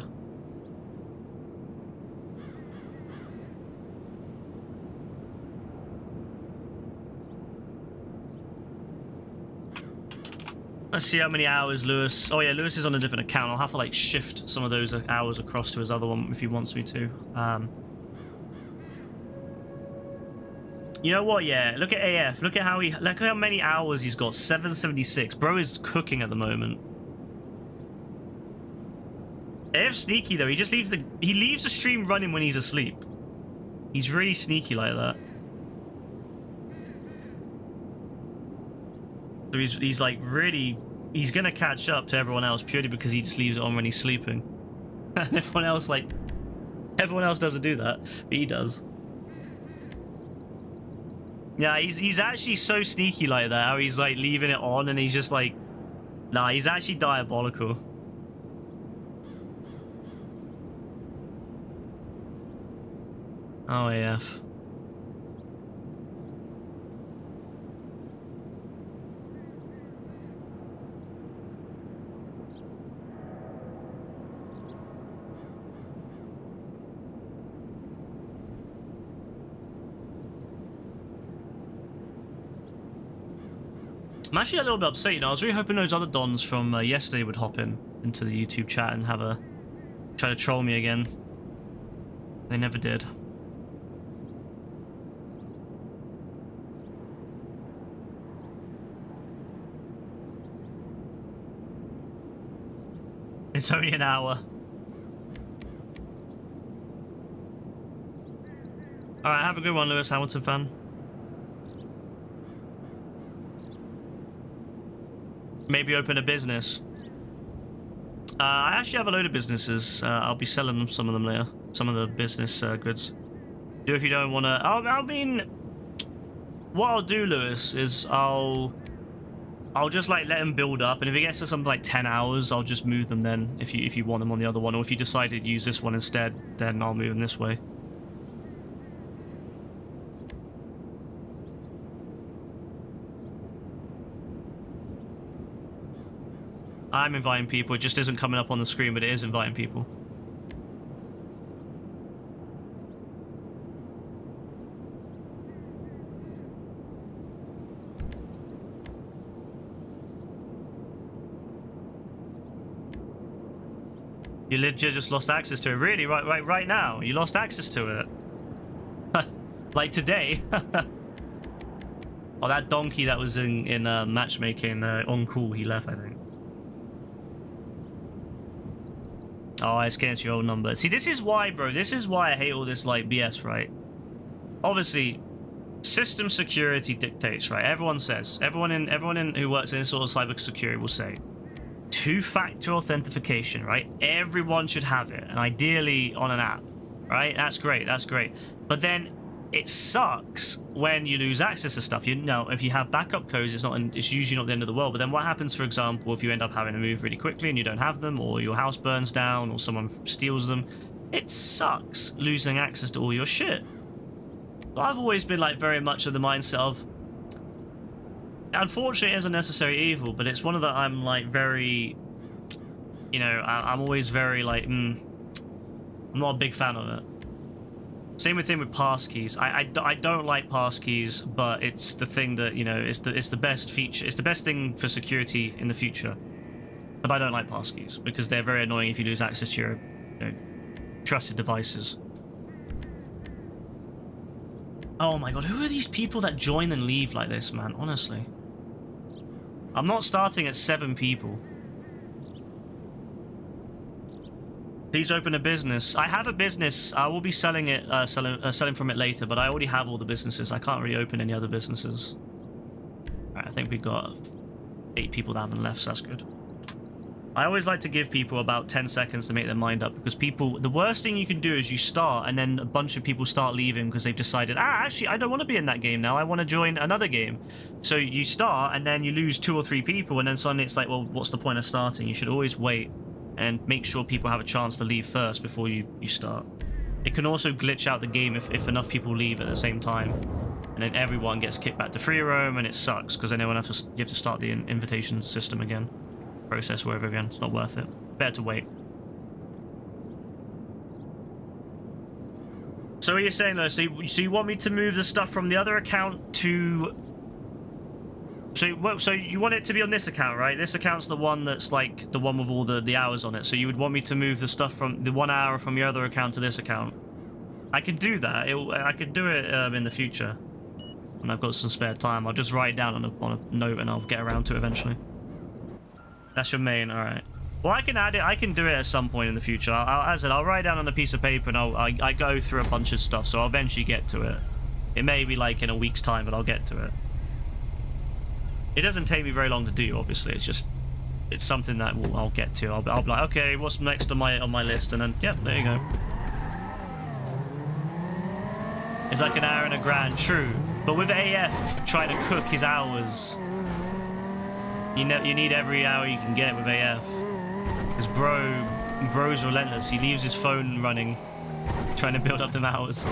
Let's see how many hours Lewis... Oh yeah, Lewis is on a different account. I'll have to like shift some of those hours across to his other one if he wants me to. You know what? Yeah, look at AF. Look at how many hours he's got. 776. Bro is cooking at the moment. AF's sneaky though. He just leaves the stream running when he's asleep. He's really sneaky like that. So he's like really, he's gonna catch up to everyone else purely because he just leaves it on when he's sleeping. And everyone else doesn't do that, but he does. Yeah, he's actually so sneaky like that, how he's like leaving it on and he's just like, nah, he's actually diabolical. Oh, AF. I'm actually a little bit upset, you know. I was really hoping those other dons from yesterday would hop into the YouTube chat and try to troll me again. They never did. It's only an hour. Alright, have a good one, Lewis Hamilton fan. Maybe open a business. I actually have a load of businesses. I'll be selling them, some of them later. Some of the business goods. Do if you don't want to... I mean... What I'll do, Lewis, is I'll just like let them build up, and if it gets to something like 10 hours, I'll just move them then, if you want them on the other one, or if you decide to use this one instead, then I'll move them this way. I'm inviting people. It just isn't coming up on the screen, but it is inviting people. You legit just lost access to it. Really? Right now? You lost access to it? Like today? Oh, that donkey that was in matchmaking on call, he left, I think. Oh, it's against your old number. See, this is why, bro. This is why I hate all this, like, BS, right? Obviously, system security dictates, right? Everyone says. Everyone who works in this sort of cyber security will say, two-factor authentication, right? Everyone should have it, and ideally on an app, right? That's great. That's great. But then, it sucks when you lose access to stuff. You know, if you have backup codes, it's usually not the end of the world. But then what happens, for example, if you end up having to move really quickly and you don't have them, or your house burns down, or someone steals them? It sucks losing access to all your shit. I've always been like very much of the mindset of, unfortunately, it's a necessary evil, but it's one of the, I'm like very, you know, I'm always very like, I'm not a big fan of it. Same thing with passkeys. I don't like passkeys, but it's the thing that, you know, it's the best feature. It's the best thing for security in the future. But I don't like passkeys because they're very annoying if you lose access to your, you know, trusted devices. Oh my god, who are these people that join and leave like this, man? Honestly. I'm not starting at 7 people. Please open a business. I have a business. I will be selling it, selling from it later, but I already have all the businesses. I can't really open any other businesses. Alright, I think we got 8 people that haven't left, so that's good. I always like to give people about 10 seconds to make their mind up, because people, the worst thing you can do is you start and then a bunch of people start leaving because they've decided, actually, I don't want to be in that game now. I want to join another game. So you start and then you lose 2 or 3 people, and then suddenly it's like, well, what's the point of starting? You should always wait and make sure people have a chance to leave first before you start. It can also glitch out the game if enough people leave at the same time, and then everyone gets kicked back to free roam, and it sucks because then you have to start the invitation system again, process wherever again. It's not worth it. Better to wait. So what you're saying though, so you want me to move the stuff from the other account to... So you want it to be on this account, right? This account's the one that's like the one with all the hours on it. So you would want me to move the stuff from the 1 hour from your other account to this account. I could do that. I could do it in the future when I've got some spare time. I'll just write it down on a note and I'll get around to it eventually. That's your main, all right. Well, I can add it. I can do it at some point in the future. As I said, I'll write down on a piece of paper and I go through a bunch of stuff, so I'll eventually get to it. It may be like in a week's time, but I'll get to it. It doesn't take me very long to do, obviously. It's something that I'll get to. I'll be like, okay, what's next on my list? And then, yep, there you go. It's like an hour and a grand, true. But with AF trying to cook his hours, you need every hour you can get with AF. Because bro's relentless. He leaves his phone running, trying to build up them hours.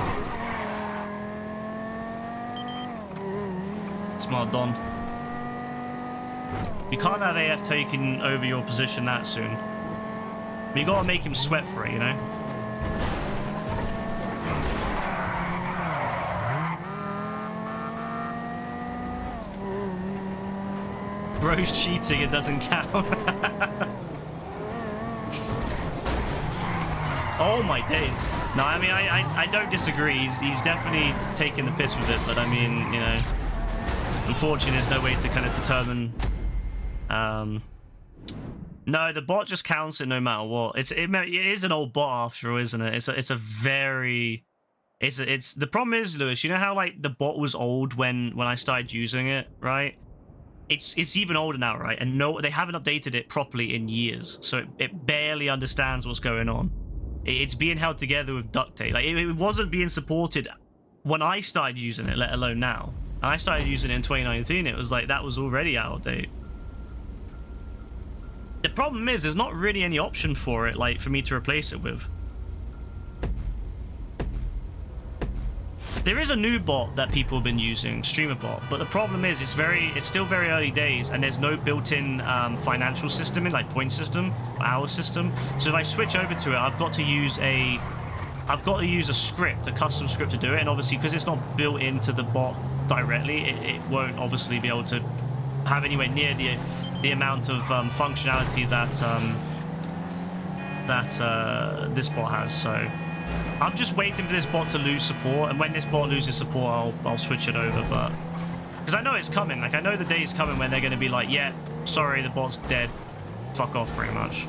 Smart Don. You can't have AF taking over your position that soon. But you gotta make him sweat for it, you know? Bro's cheating, it doesn't count. Oh my days. No, I mean, I don't disagree. He's definitely taking the piss with it, but I mean, you know, unfortunately there's no way to kind of determine... No, the bot just counts it no matter what. It is an old bot after all, isn't it? It's the problem is, Lewis, you know how like the bot was old when I started using it, right? It's even older now, right? And no, they haven't updated it properly in years, so it barely understands what's going on. It's being held together with duct tape. Like it wasn't being supported when I started using it, let alone now. And I started using it in 2019. It was like that was already out of date. The problem is, there's not really any option for it, like, for me to replace it with. There is a new bot that people have been using, Streamer Bot, but the problem is, it's still very early days, and there's no built-in financial system, point system, or hour system. So if I switch over to it, I've got to use a script, a custom script to do it, and obviously, because it's not built into the bot directly, it won't obviously be able to have anywhere near the amount of functionality that this bot has. So I'm just waiting for this bot to lose support, and when this bot loses support, I'll switch it over. But because I know it's coming, like I know the day's coming when they're going to be like, yeah, sorry, the bot's dead, fuck off, pretty much.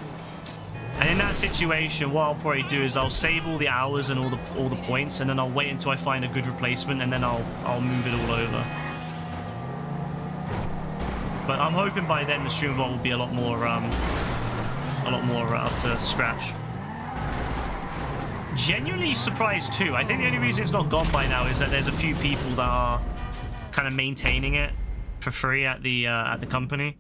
And in that situation, what I'll probably do is I'll save all the hours and all the points, and then I'll wait until I find a good replacement, and then I'll move it all over. But I'm hoping by then the stream bot will be a lot more up to scratch. genuinely surprised too. I think the only reason it's not gone by now is that there's a few people that are kind of maintaining it for free at the company.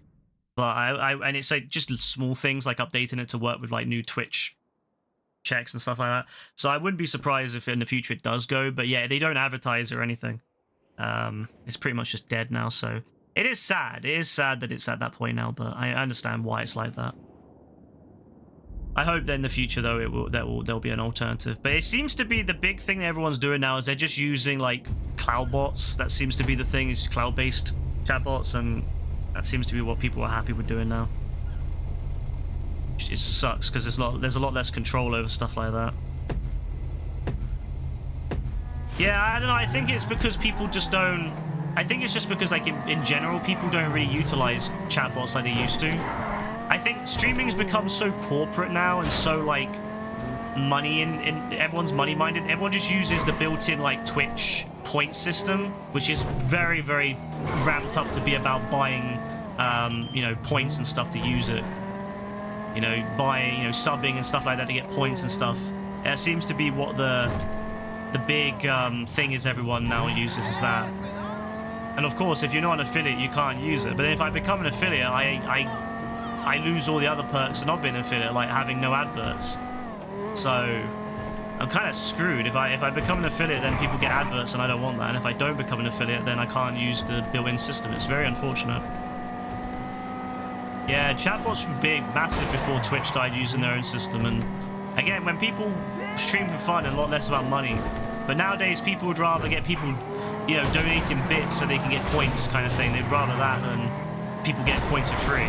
But and it's like just small things like updating it to work with like new Twitch checks and stuff like that. So I wouldn't be surprised if in the future it does go. But yeah, they don't advertise or anything. It's pretty much just dead now. So it is sad. It is sad that it's at that point now. But I understand why it's like that. I hope that in the future though there'll be an alternative. But it seems to be the big thing that everyone's doing now is they're just using like cloud bots. That seems to be the thing, is cloud-based chatbots, and that seems to be what people are happy with doing now. It sucks because there's a lot less control over stuff like that. Yeah, I don't know. I think it's because people just don't. I think it's just because like in general people don't really utilize chatbots like they used to. I think streaming has become so corporate now and so like money and everyone's money minded. Everyone just uses the built-in like Twitch point system, which is very, very ramped up to be about buying, you know, points and stuff to use it. You know, buying, you know, subbing and stuff like that to get points and stuff. It seems to be what the big thing is everyone now uses is that. And of course, if you're not an affiliate, you can't use it. But if I become an affiliate, I lose all the other perks of not being an affiliate, like having no adverts. So I'm kind of screwed. If I become an affiliate, then people get adverts, and I don't want that. And if I don't become an affiliate, then I can't use the built-in system. It's very unfortunate. Yeah, chatbots were big, massive before Twitch started using their own system. And again, when people stream for fun and a lot less about money. But nowadays, people would rather get people, you know, donating bits so they can get points kind of thing. They'd rather that than people get points for free.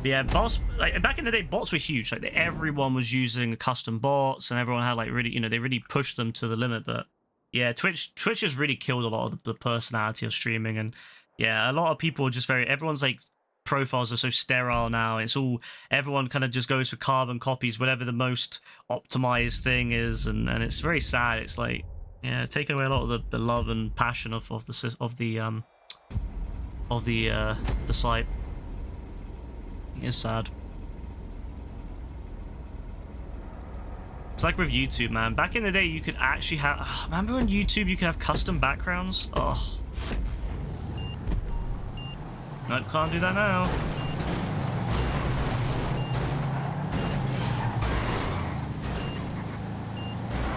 Yeah, bots, like back in the day, bots were huge. Like everyone was using custom bots, and everyone had like really, you know, they really pushed them to the limit. But yeah, Twitch has really killed a lot of the personality of streaming, and yeah, a lot of people are just everyone's like profiles are so sterile now. It's all, everyone kind of just goes for carbon copies, whatever the most optimized thing is, and it's very sad. It's like, yeah, taking away a lot of the love and passion of the site. It's sad. It's like with YouTube, man. Back in the day, you could actually have... remember on YouTube, you could have custom backgrounds? Oh. Nope, can't do that now.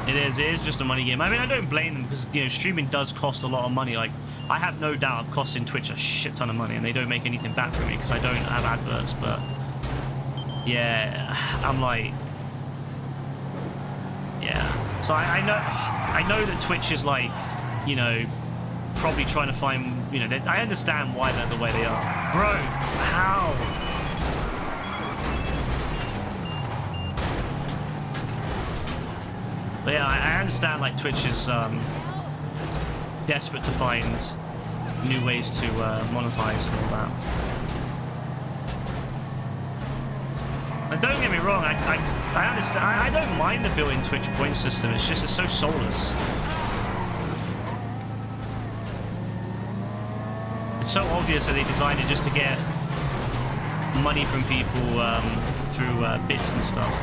It is just a money game. I mean, I don't blame them because, you know, streaming does cost a lot of money. Like, I have no doubt I'm costing Twitch a shit ton of money, and they don't make anything back from me because I don't have adverts. But yeah, I'm like, yeah. So I know that Twitch is like, you know, probably trying to find, you know, I understand why they're the way they are. Bro, how? But yeah, I understand like Twitch is desperate to find new ways to monetize and all that. And don't get me wrong, I understand. I don't mind the built-in Twitch point system. It's just, it's so soulless. It's so obvious that they designed it just to get money from people through bits and stuff.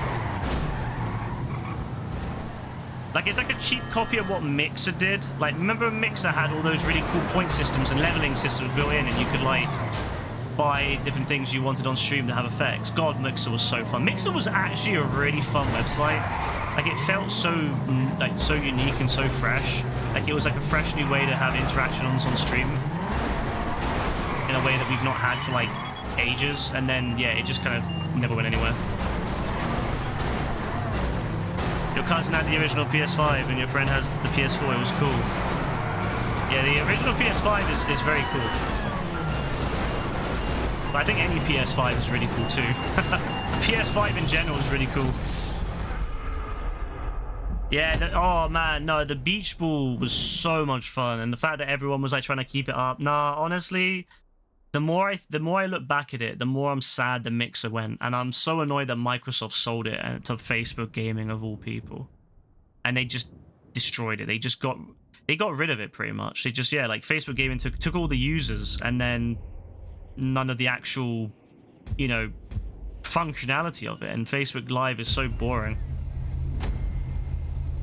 Like, it's like a cheap copy of what Mixer did. Like, remember Mixer had all those really cool point systems and leveling systems built in, and you could, like, buy different things you wanted on stream to have effects. God, Mixer was so fun. Mixer was actually a really fun website. Like, it felt so, like, so unique and so fresh. Like, it was like a fresh new way to have interactions on stream in a way that we've not had for, like, ages. And then, yeah, it just kind of never went anywhere. Your cousin had the original PS5 and your friend has the PS4. It was cool. Yeah, the original PS5 is very cool. But I think any PS5 is really cool too. PS5 in general is really cool. Yeah, oh man, no, the beach ball was so much fun, and the fact that everyone was like trying to keep it up. Nah, honestly, the more I look back at it, the more I'm sad the Mixer went, and I'm so annoyed that Microsoft sold it to Facebook Gaming of all people, and they just destroyed it. They got rid of it pretty much. They just, yeah, like Facebook Gaming took all the users and then none of the actual, you know, functionality of it. And Facebook Live is so boring.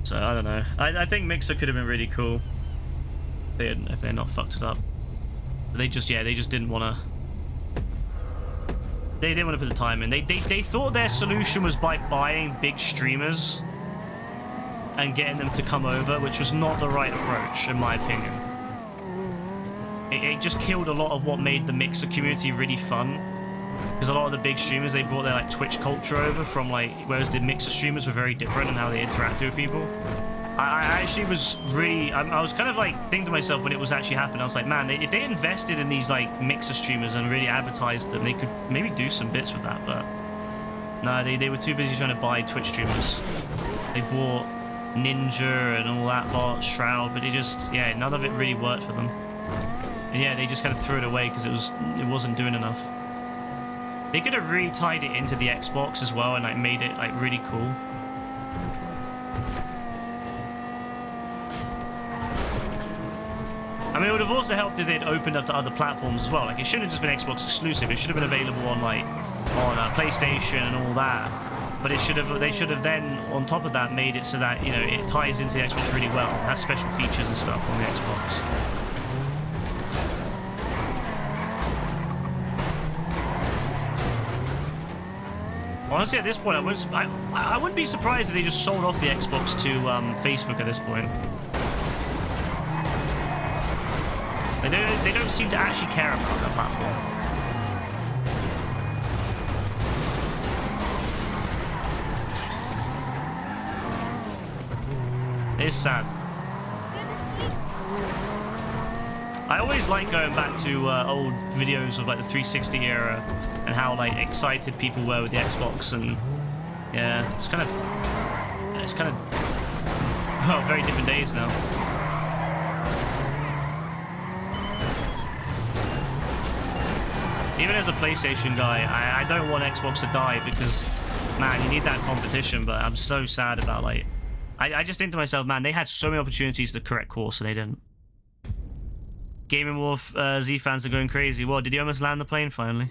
So I don't know. I think Mixer could have been really cool if they're not fucked it up. But they just didn't want to. They didn't want to put the time in. They thought their solution was by buying big streamers and getting them to come over, which was not the right approach, in my opinion. It just killed a lot of what made the Mixer community really fun. Because a lot of the big streamers, they brought their like Twitch culture over from like, whereas the Mixer streamers were very different in how they interacted with people. I actually was really, I was kind of like thinking to myself when it was actually happening, I was like, man, if they invested in these like Mixer streamers and really advertised them, they could maybe do some bits with that, but no, they were too busy trying to buy Twitch streamers. They bought Ninja and all that lot, Shroud, but it just, yeah, none of it really worked for them. And yeah, they just kind of threw it away because it wasn't doing enough. They could have really tied it into the Xbox as well and like made it like really cool. I mean, it would have also helped if they'd opened up to other platforms as well. Like, it should have just been Xbox exclusive. It should have been available on like on PlayStation and all that. But they should have then, on top of that, made it so that, you know, it ties into the Xbox really well. It has special features and stuff on the Xbox. Honestly, at this point, I wouldn't be surprised if they just sold off the Xbox to Facebook at this point. They don't seem to actually care about that platform. It's sad. I always like going back to old videos of like the 360 era and how like excited people were with the Xbox, and yeah, it's kind of well, very different days now. Even as a PlayStation guy, I don't want Xbox to die because, man, you need that competition. But I'm so sad about like. I just think to myself, man, they had so many opportunities to correct course and they didn't. Gaming Wolf Z fans are going crazy. What, did you almost land the plane finally?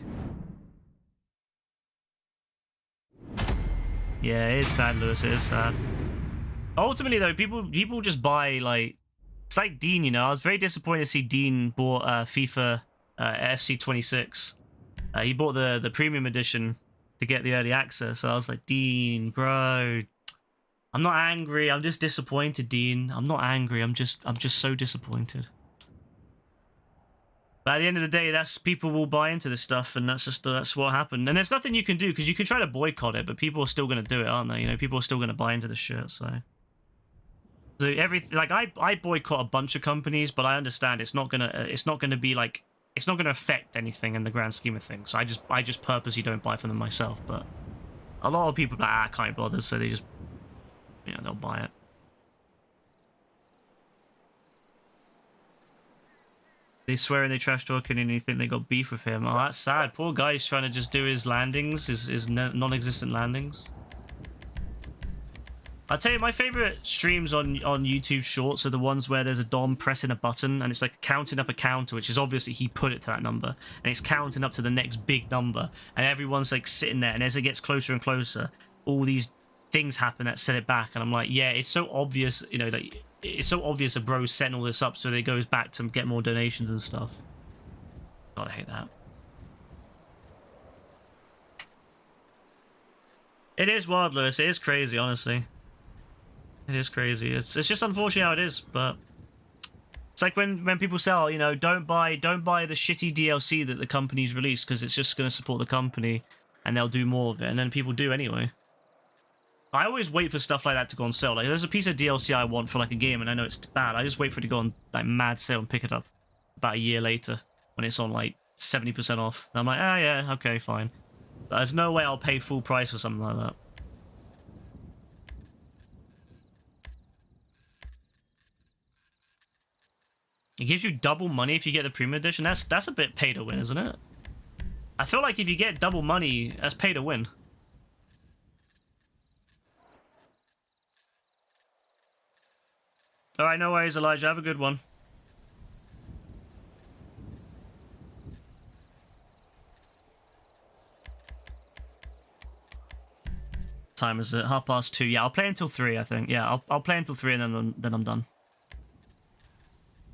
Yeah, it is sad, Lewis. It is sad. Ultimately, though, people just buy like. It's like Dean, you know. I was very disappointed to see Dean bought FIFA FC 26. He bought the premium edition to get the early access. So I was like, Dean, bro. I'm not angry. I'm just disappointed, Dean. I'm not angry. I'm just so disappointed. But at the end of the day, people will buy into this stuff, and that's what happened. And there's nothing you can do because you can try to boycott it, but people are still going to do it, aren't they? You know, people are still going to buy into the shit. So everything, like I boycott a bunch of companies, but I understand it's not gonna be like, it's not gonna affect anything in the grand scheme of things. So I just purposely don't buy from them myself. But a lot of people are like, I can't bother, so they just. You know, they'll buy it. They swear and they trash talking and you think they got beef with him. Oh, that's sad. Poor guy's trying to just do his landings, his non-existent landings. I'll tell you, my favorite streams on YouTube Shorts are the ones where there's a Dom pressing a button and it's like counting up a counter, which is obviously he put it to that number, and it's counting up to the next big number, and everyone's like sitting there, and as it gets closer and closer, all these things happen that set it back, and I'm like, yeah, it's so obvious, you know, like it's so obvious a bro's setting all this up so that it goes back to get more donations and stuff. God, I hate that. It is wild, Lewis. It is crazy, honestly. It is crazy. It's just unfortunate how it is, but it's like when people say, oh, you know, don't buy the shitty DLC that the company's released because it's just going to support the company and they'll do more of it, and then people do anyway. I always wait for stuff like that to go on sale. Like, there's a piece of DLC I want for like a game and I know it's bad. I just wait for it to go on like mad sale and pick it up about a year later when it's on like 70% off. And I'm like, oh yeah, okay, fine. But there's no way I'll pay full price for something like that. It gives you double money if you get the premium edition. That's a bit pay to win, isn't it? I feel like if you get double money, that's pay to win. All right, no worries, Elijah. Have a good one. Time is it? 2:30. Yeah, I'll play until 3, I think. Yeah, I'll play until 3 and then I'm done.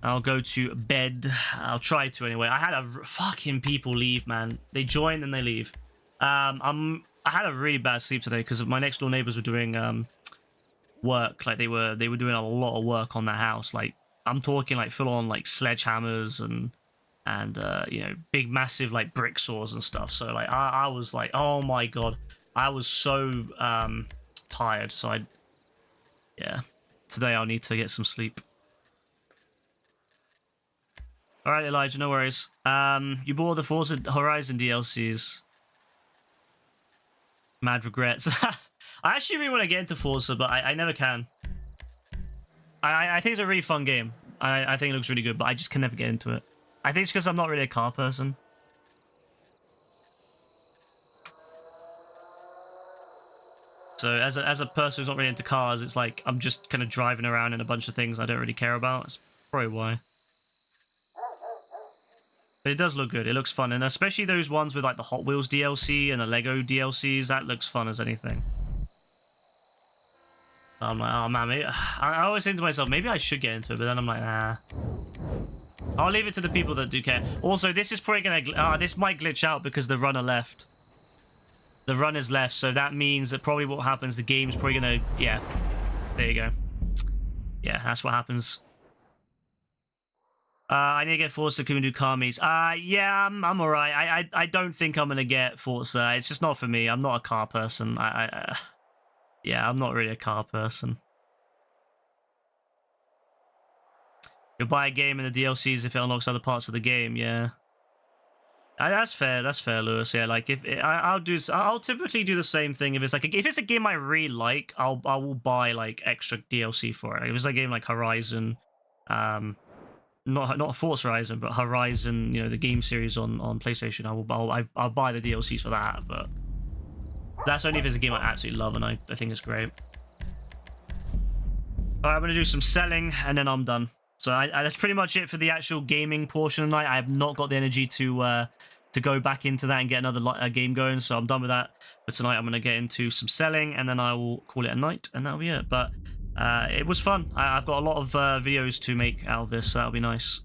I'll go to bed. I'll try to anyway. I had fucking people leave, man. They join and they leave. I had a really bad sleep today because my next door neighbors were doing work. Like they were doing a lot of work on their house. Like I'm talking like full on like sledgehammers and you know, big massive like brick saws and stuff. So like I was like, oh my god, I was so tired. So yeah, today I'll need to get some sleep. All right, Elijah, no worries. You bought the Forza Horizon DLCs. Mad regrets. I actually really want to get into Forza, but I never can. I think it's a really fun game. I think it looks really good, but I just can never get into it. I think it's because I'm not really a car person. So as a person who's not really into cars, it's like I'm just kind of driving around in a bunch of things I don't really care about. That's probably why. But it does look good. It looks fun. And especially those ones with like the Hot Wheels DLC and the Lego DLCs. That looks fun as anything. So I'm like, oh man, maybe, I always think to myself, maybe I should get into it. But then I'm like, nah. I'll leave it to the people that do care. Also, this is probably going to... this might glitch out because the runner left. The runner's left. So that means that probably what happens, the game's probably going to... Yeah. There you go. Yeah, that's what happens. I need to get Forza. Can we do car meets? Yeah, I'm alright. I don't think I'm gonna get Forza. It's just not for me. I'm not a car person. Yeah, I'm not really a car person. You'll buy a game in the DLCs if it unlocks other parts of the game. Yeah, that's fair. That's fair, Lewis. Yeah, like if I'll typically do the same thing. If it's a game I really like, I will buy like extra DLC for it. If it's a game like Horizon, not Forza Horizon, but Horizon, you know, the game series on PlayStation, I'll buy the DLCs for that. But that's only if it's a game I absolutely love and I think it's great. All right, I'm gonna do some selling and then I'm done. So that's pretty much it for the actual gaming portion of the night. I have not got the energy to go back into that and get another game going, so I'm done with that. But tonight I'm gonna get into some selling and then I will call it a night and that'll be it. But it was fun. I've got a lot of videos to make out of this, so that'll be nice.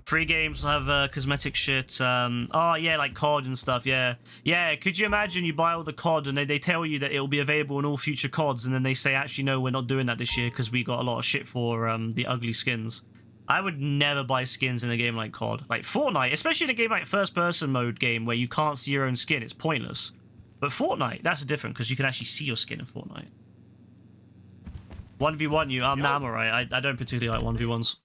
Free games have cosmetic shit. Oh, yeah, like COD and stuff, yeah. Yeah, could you imagine you buy all the COD and they tell you that it'll be available in all future CODs and then they say, actually, no, we're not doing that this year because we got a lot of shit for the ugly skins. I would never buy skins in a game like COD. Like Fortnite, especially in a game like first-person mode game where you can't see your own skin, it's pointless. But Fortnite, that's different because you can actually see your skin in Fortnite. 1v1 you, I'm alright. I don't particularly like 1v1s.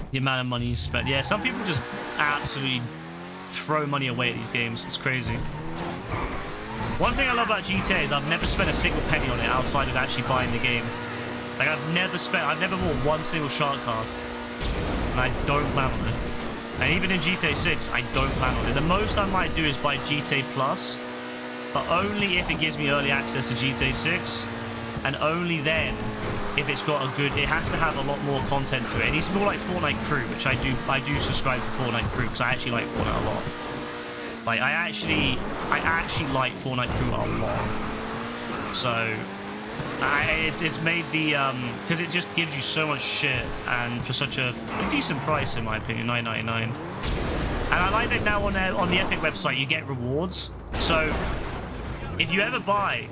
The amount of money you spend. Yeah, some people just absolutely throw money away at these games. It's crazy. One thing I love about GTA is I've never spent a single penny on it outside of actually buying the game. Like, I've never bought one single shark card. And I don't plan on it. And even in GTA 6, I don't plan on it. The most I might do is buy GTA Plus, but only if it gives me early access to GTA 6, and only then if it's got a good... It has to have a lot more content to it. It needs to be more like Fortnite Crew, which I do subscribe to Fortnite Crew, because I actually like Fortnite a lot. Like, I actually like Fortnite Crew a lot. So... it's made the because it just gives you so much shit and for such a decent price in my opinion, $9.99. And I like that now on the Epic website you get rewards. So if you ever buy,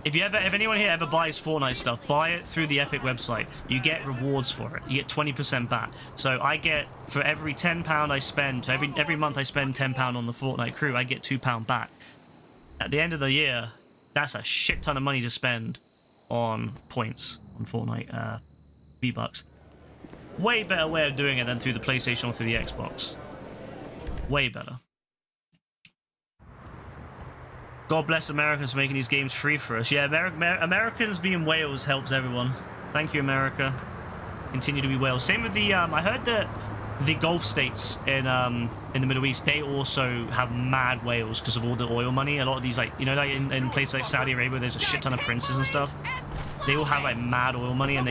if anyone here ever buys Fortnite stuff, buy it through the Epic website. You get rewards for it. You get 20% back. So I get, for every £10 I spend, every month I spend £10 on the Fortnite Crew, I get £2 back. At the end of the year, that's a shit ton of money to spend on points on Fortnite V-Bucks. Way better way of doing it than through the PlayStation or through the Xbox. Way better. God bless Americans for making these games free for us. Yeah, Americans being Wales helps everyone. Thank you, America. continue to be whales. Same with the I heard that the Gulf states in the Middle East, they also have mad whales because of all the oil money. A lot of these, like, you know, like in places like Saudi Arabia, there's a shit ton of princes and stuff. They all have like mad oil money, and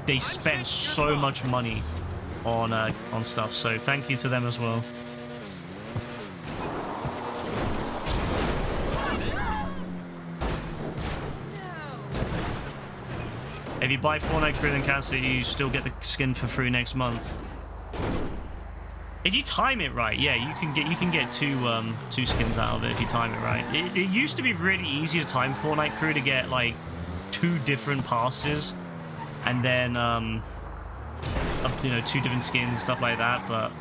they spend so much money on stuff. So thank you to them as well. If you buy Fortnite Crew and cancel it, you still get the skin for free next month. If you time it right, yeah, you can get two skins out of it if you time it right. It used to be really easy to time Fortnite Crew to get like 2 different passes, and then you know, 2 different skins, stuff like that. But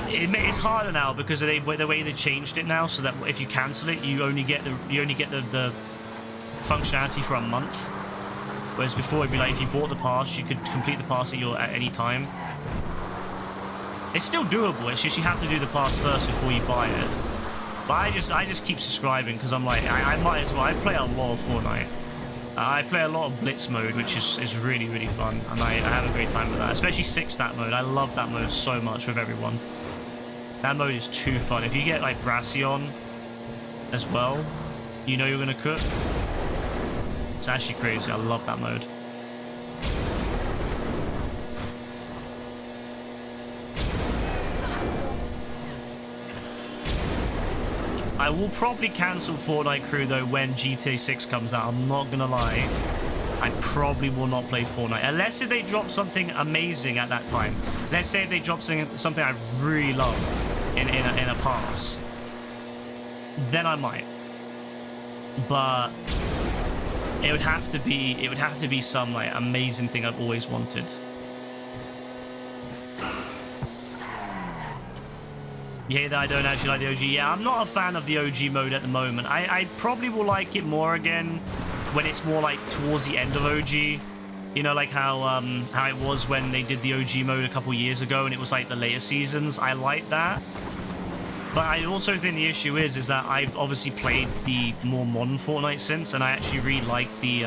it's harder now because of the way they changed it now, so that if you cancel it, you only get the functionality for a month. Whereas before it'd be like if you bought the pass, you could complete the pass at any time. It's still doable. It's just you have to do the pass first before you buy it. But I just keep subscribing because I'm like I might as well. I play a lot of Fortnite. I play a lot of Blitz mode, which is really fun, and I have a great time with that. Especially 6-stat mode. I love that mode so much with everyone. That mode is too fun. If you get like Brassy on as well, you know you're gonna cook. It's actually crazy. I love that mode. I will probably cancel Fortnite Crew though when GTA 6 comes out. I'm not gonna lie. I probably will not play Fortnite unless if they drop something amazing at that time. Let's say if they drop something I really love in a pass, then I might. But it would have to be some like amazing thing I've always wanted. You hear that I don't actually like the OG? Yeah, I'm not a fan of the OG mode at the moment. I probably will like it more again when it's more like towards the end of OG. You know, like how it was when they did the OG mode a couple years ago and it was like the later seasons. I like that. But I also think the issue is that I've obviously played the more modern Fortnite since, and I actually really like the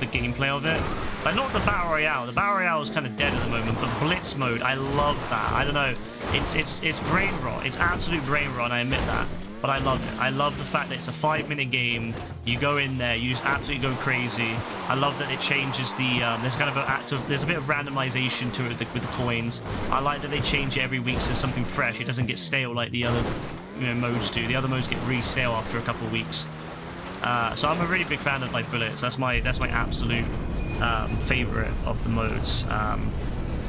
gameplay of it. Like, not the Battle Royale. The Battle Royale is kind of dead at the moment, but Blitz mode, I love that. I don't know. It's brain rot. It's absolute brain rot, and I admit that. But I love it. I love the fact that it's a 5-minute game. You go in there, you just absolutely go crazy. I love that it changes the... there's kind of there's a bit of randomization to it with the coins. I like that they change it every week so there's something fresh. It doesn't get stale like the other modes do. The other modes get really stale after a couple of weeks. So I'm a really big fan of like Bullets. That's my absolute favorite of the modes.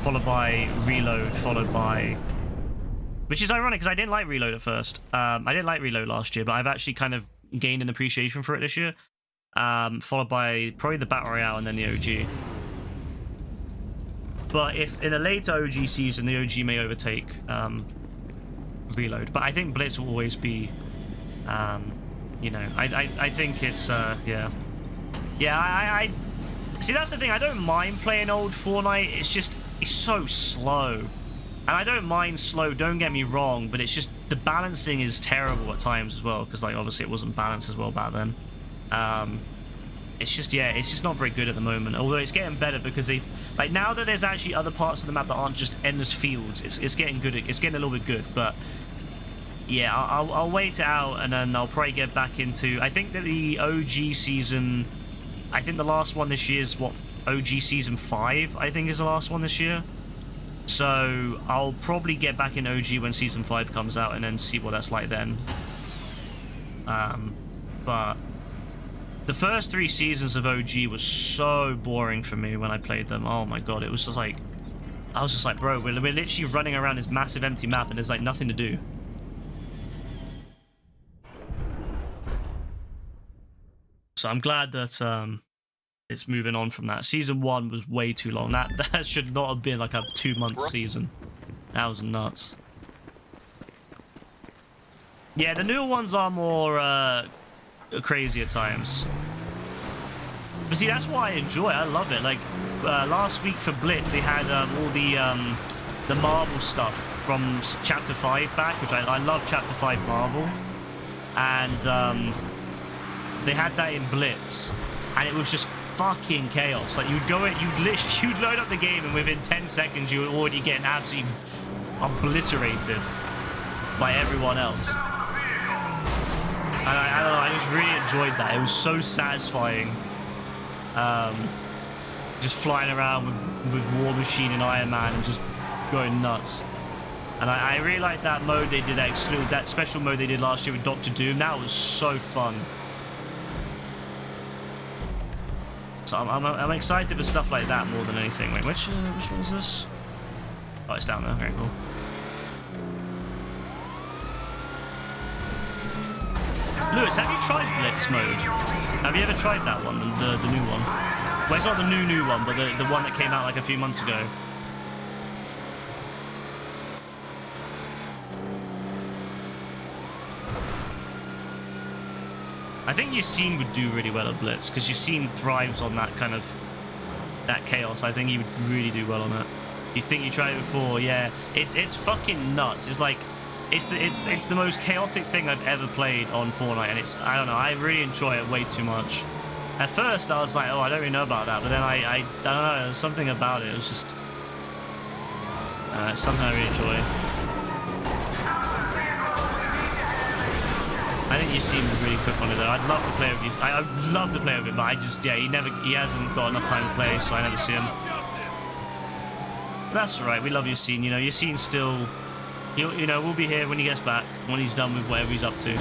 Followed by Reload, followed by... Which is ironic because I didn't like Reload at first. I didn't like Reload last year, but I've actually kind of gained an appreciation for it this year. Followed by probably the Battle Royale and then the OG. But if in a later OG season, the OG may overtake Reload. But I think Blitz will always be, you know, I think it's, yeah. Yeah, I see, that's the thing. I don't mind playing old Fortnite. It's just, it's so slow. And I don't mind slow, don't get me wrong, but it's just the balancing is terrible at times as well, because like obviously it wasn't balanced as well back then. It's just, yeah, it's just not very good at the moment. Although it's getting better because they've, like, now that there's actually other parts of the map that aren't just endless fields, it's getting good. It's getting a little bit good, but yeah, I'll wait it out and then I'll probably get back into. I think that the OG season, I think the last one this year is what, OG season 5. I think is the last one this year. So I'll probably get back in OG when season 5 comes out and then see what that's like then. But the first 3 seasons of OG was so boring for me when I played them. Oh my god, it was just like, I was just like, bro, we're literally running around this massive empty map and there's like nothing to do. So I'm glad that it's moving on from that. Season 1 was way too long. That should not have been like a 2-month season. That was nuts. Yeah, the newer ones are more crazy at times. But see, that's why I enjoy it. I love it. Like last week for Blitz, they had all the Marvel stuff from Chapter 5 back, which I love Chapter 5 Marvel. And they had that in Blitz. And it was just fucking chaos. Like you'd go in, you'd load up the game, and within 10 seconds you were already getting absolutely obliterated by everyone else. And I don't know, I just really enjoyed that. It was so satisfying. Just flying around with War Machine and Iron Man and just going nuts. And I really like that mode they did, that special mode they did last year with Doctor Doom. That was so fun. So I'm excited for stuff like that more than anything. Wait, which one is this? Oh, it's down there. Very cool. Lewis, have you tried Blitz mode? Have you ever tried that one, the new one? Well, it's not the new one, but the one that came out like a few months ago. I think Yassine would do really well at Blitz, because Yassine thrives on that kind of chaos. I think he would really do well on it. You think you tried it before? Yeah, it's fucking nuts. It's like it's the most chaotic thing I've ever played on Fortnite, and I don't know, I really enjoy it way too much. At first I was like, oh, I don't really know about that, but then I don't know, there was something about it. It was just it's something I really enjoy. I think you seem really quick on it though. I'd love to play with you. I'd love to play with him, but I just, yeah, he hasn't got enough time to play, so I never see him. But that's alright, we love Yassine. You know, Yassine's still, you know, we'll be here when he gets back, when he's done with whatever he's up to.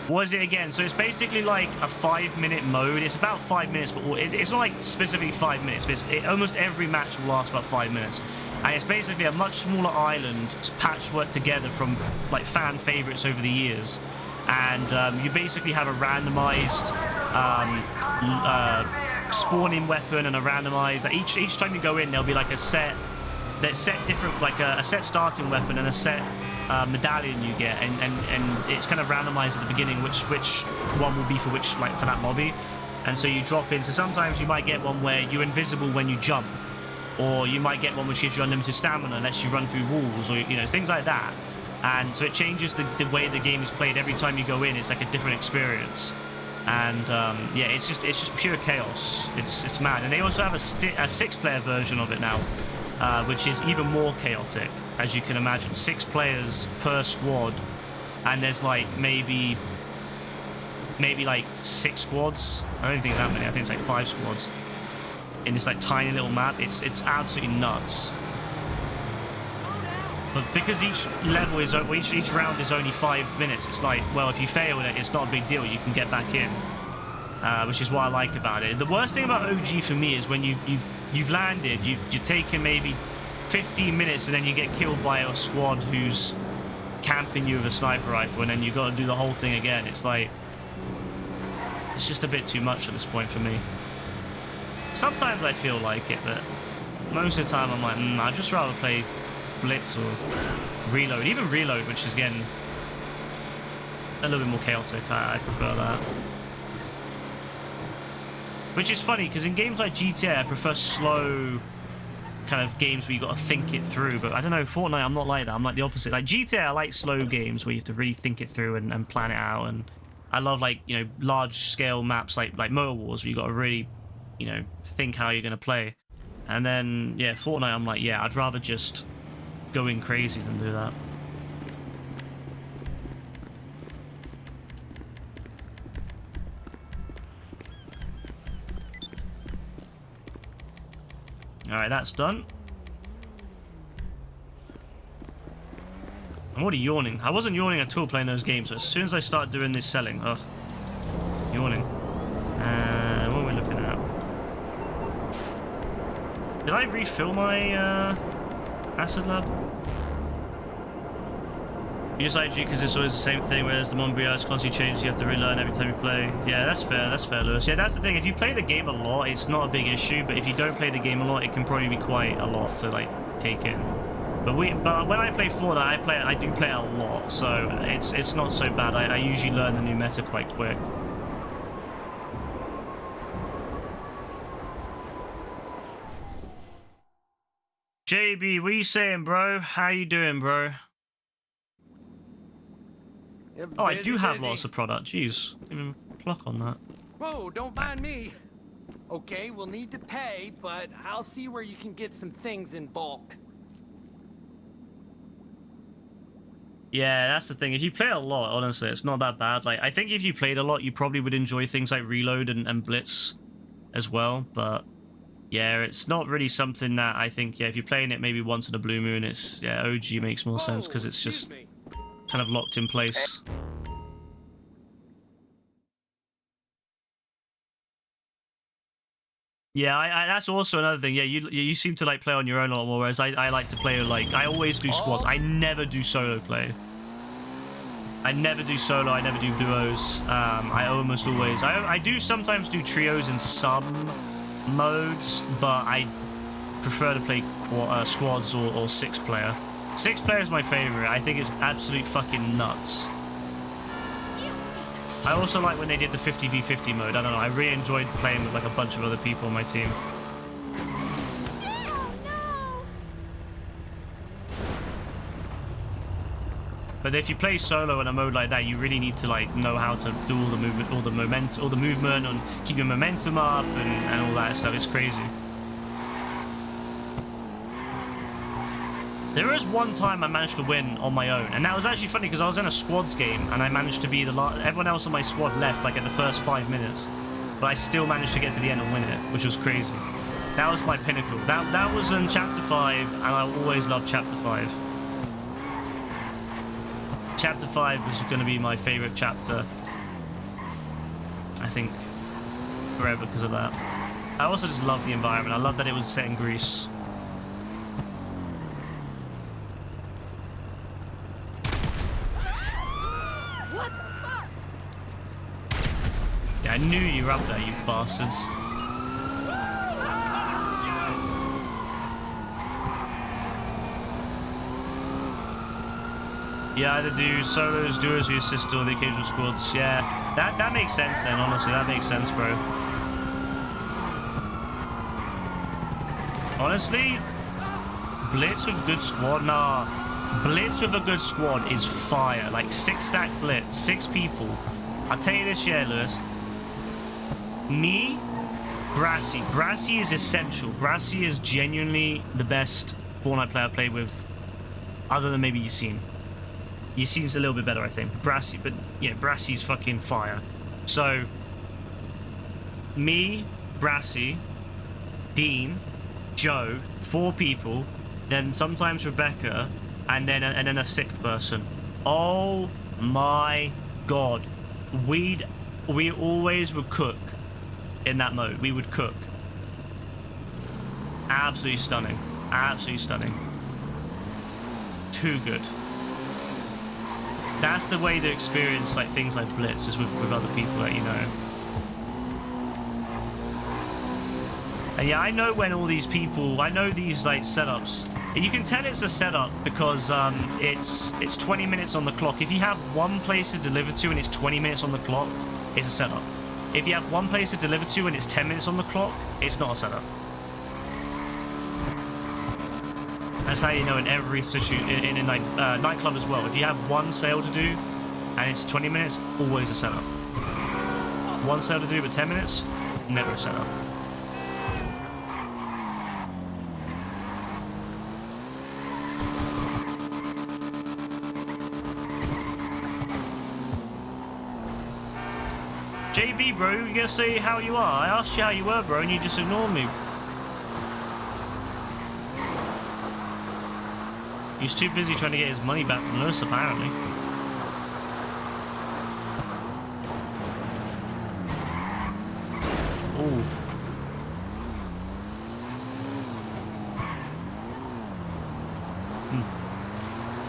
What is it again? So it's basically like a 5-minute mode. It's about 5 minutes for all. It's not like specifically 5 minutes, but almost every match will last about 5 minutes. And it's basically a much smaller island patchworked together from like fan favorites over the years. And you basically have a randomized spawning weapon and a randomized. Each time you go in, there'll be like a set different, like a set starting weapon and a set medallion you get, and it's kind of randomized at the beginning which one will be for which, like for that lobby. And so you drop in. So sometimes you might get one where you're invisible when you jump, or you might get one which gives you unlimited stamina and lets you run through walls, or you know, things like that. And so it changes the way the game is played every time you go in. It's like a different experience. And yeah, it's just pure chaos. It's mad. And they also have a 6-player version of it now, which is even more chaotic, as you can imagine. 6 players per squad, and there's like maybe like 6 squads. I don't think that many. I think it's like 5 squads in this like tiny little map. It's absolutely nuts. But because each level is each round is only 5 minutes, it's like, well, if you fail it, it's not a big deal. You can get back in, which is what I like about it. The worst thing about OG for me is when you've landed, you're taking maybe 15 minutes, and then you get killed by a squad who's camping you with a sniper rifle, and then you got to do the whole thing again. It's like, it's just a bit too much at this point for me. Sometimes I feel like it, but most of the time I'm like, I'd just rather play Blitz or Reload. Even Reload, which is getting a little bit more chaotic. I prefer that. Which is funny, because in games like GTA, I prefer slow kind of games where you got to think it through. But I don't know, Fortnite, I'm not like that. I'm like the opposite. Like GTA, I like slow games where you have to really think it through and plan it out. And I love, like, you know, large scale maps like Motor Wars, where you got to really, you know, think how you're going to play. And then, yeah, Fortnite, I'm like, yeah, I'd rather just going crazy than do that. Alright, that's done. I'm already yawning. I wasn't yawning at all playing those games, but as soon as I start doing this selling, ugh, yawning. What are we looking at? Did I refill my acid lab? You just like G because it's always the same thing, whereas the Montbriard's constantly changes, you have to relearn every time you play. Yeah, that's fair, Lewis. Yeah, that's the thing, if you play the game a lot, it's not a big issue, but if you don't play the game a lot, it can probably be quite a lot to, like, take in. But when I play Fortnite, I do play a lot, so it's not so bad. I usually learn the new meta quite quick. JB, what are you saying, bro? How you doing, bro? Oh, I do have lots of product. Jeez, didn't even pluck on that. Whoa, don't mind me. Okay, we'll need to pay, but I'll see where you can get some things in bulk. Yeah, that's the thing. If you play a lot, honestly, it's not that bad. Like, I think if you played a lot, you probably would enjoy things like Reload and Blitz as well. But yeah, it's not really something that I think, yeah, if you're playing it maybe once in a blue moon, it's, yeah, OG makes more sense because it's just kind of locked in place. Yeah, I that's also another thing. Yeah, you seem to like play on your own a lot more, whereas I like to play like I always do squads. I never do solo play. I never do solo. I never do duos. I almost always I do sometimes do trios in some modes, but I prefer to play squads or 6-player. 6-player is my favorite. I think it's absolute fucking nuts. I also like when they did the 50v50 mode. I don't know. I really enjoyed playing with like a bunch of other people on my team. But if you play solo in a mode like that, you really need to like know how to do all the movement, all the movement, and keep your momentum up and all that stuff. It's crazy. There was one time I managed to win on my own, and that was actually funny because I was in a squads game and I managed to be the last. Everyone else on my squad left like in the first 5 minutes, but I still managed to get to the end and win it, which was crazy. That was my pinnacle. That was in Chapter 5, and I always loved Chapter 5. Chapter 5 was going to be my favorite chapter, I think, forever because of that. I also just love the environment. I love that it was set in Greece. Yeah, I knew you were up there, you bastards. Yeah, either do solos, duos, or your sister, or the occasional squads. Yeah, that makes sense then, honestly. That makes sense, bro. Honestly, Blitz with a good squad? Nah. Blitz with a good squad is fire. Like, 6-stack Blitz, 6 people. I'll tell you this, yeah, Lewis. Me, Brassy. Brassy is essential. Brassy is genuinely the best Fortnite player I played with, other than maybe Yassine. Yassine's a little bit better, I think. Brassy, but yeah, Brassy's fucking fire. So, me, Brassy, Dean, Joe, 4 people, then sometimes Rebecca, and then a 6th person. Oh my god, we always would cook in that mode. We would cook. Absolutely stunning. Absolutely stunning. Too good. That's the way to experience like things like Blitz, is with other people that you know. And yeah, I know when all these people, I know these like setups. And you can tell it's a setup because it's 20 minutes on the clock. If you have one place to deliver to and it's 20 minutes on the clock, it's a setup. If you have one place to deliver to and it's 10 minutes on the clock, it's not a setup. That's how you know in every situation, in a nightclub as well. If you have one sale to do and it's 20 minutes, always a setup. One sale to do but 10 minutes, never a setup. JB, bro, you gonna say how you are? I asked you how you were, bro, and you just ignored me. He's too busy trying to get his money back from Lewis, apparently. Ooh.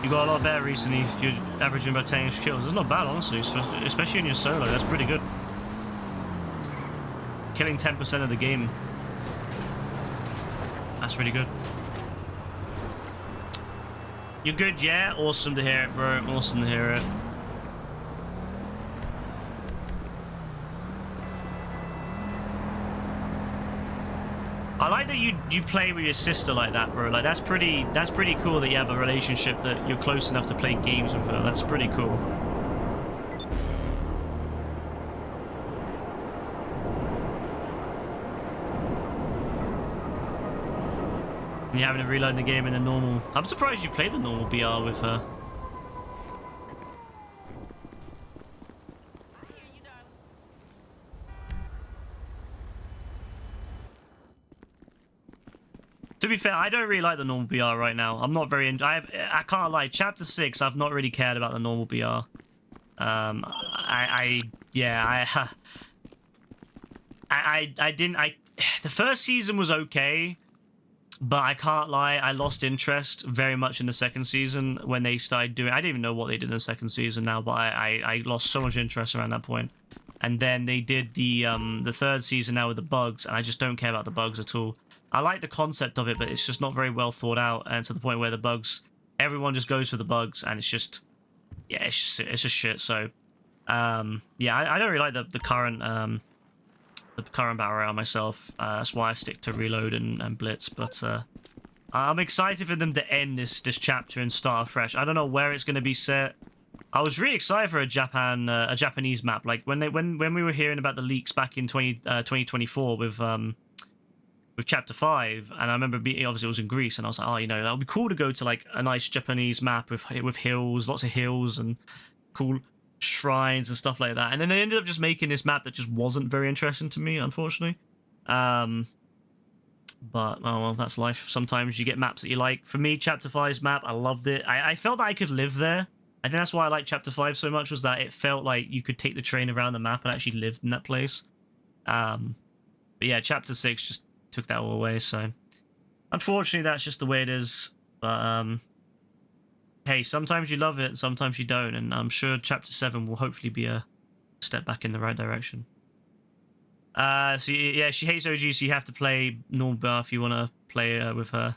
You got a lot better recently. You're averaging about 10-ish kills. That's not bad, honestly, especially in your solo. That's pretty good. Killing 10% of the game. That's really good. You're good, yeah? Awesome to hear it, bro. Awesome to hear it. I like that you play with your sister like that, bro. Like that's pretty cool that you have a relationship that you're close enough to play games with her. That's pretty cool. And you're having to reload the game in the normal. I'm surprised you play the normal BR with her. To be fair, I don't really like the normal BR right now. I'm not very into. I can't lie. Chapter 6, I've not really cared about the normal BR. The first season was okay, but I can't lie, I lost interest very much in the second season when they started doing. I didn't even know what they did in the second season now, but I lost so much interest around that point. And then they did the third season now with the bugs, and I just don't care about the bugs at all. I like the concept of it, but it's just not very well thought out, and to the point where the bugs, everyone just goes for the bugs, and it's just, yeah, it's just shit. So, yeah, I don't really like the current battle royale myself. That's why I stick to Reload and Blitz. But I'm excited for them to end this chapter and start fresh. I don't know where it's going to be set. I was really excited for a Japanese map. Like when we were hearing about the leaks back in 2024 with Chapter 5, and I remember obviously it was in Greece, and I was like, oh, you know, that would be cool to go to like a nice Japanese map with hills, lots of hills, and cool shrines and stuff like that. And then they ended up just making this map that just wasn't very interesting to me, unfortunately. But oh well, that's life. Sometimes you get maps that you like. For me, Chapter 5's map, I loved it. I felt that I could live there. I think that's why I liked Chapter 5 so much, was that it felt like you could take the train around the map and actually live in that place. But yeah, Chapter 6 just took that all away, so unfortunately that's just the way it is. But hey, sometimes you love it, sometimes you don't, and I'm sure Chapter 7 will hopefully be a step back in the right direction. So yeah, she hates OG, so you have to play normal bar if you want to play with her.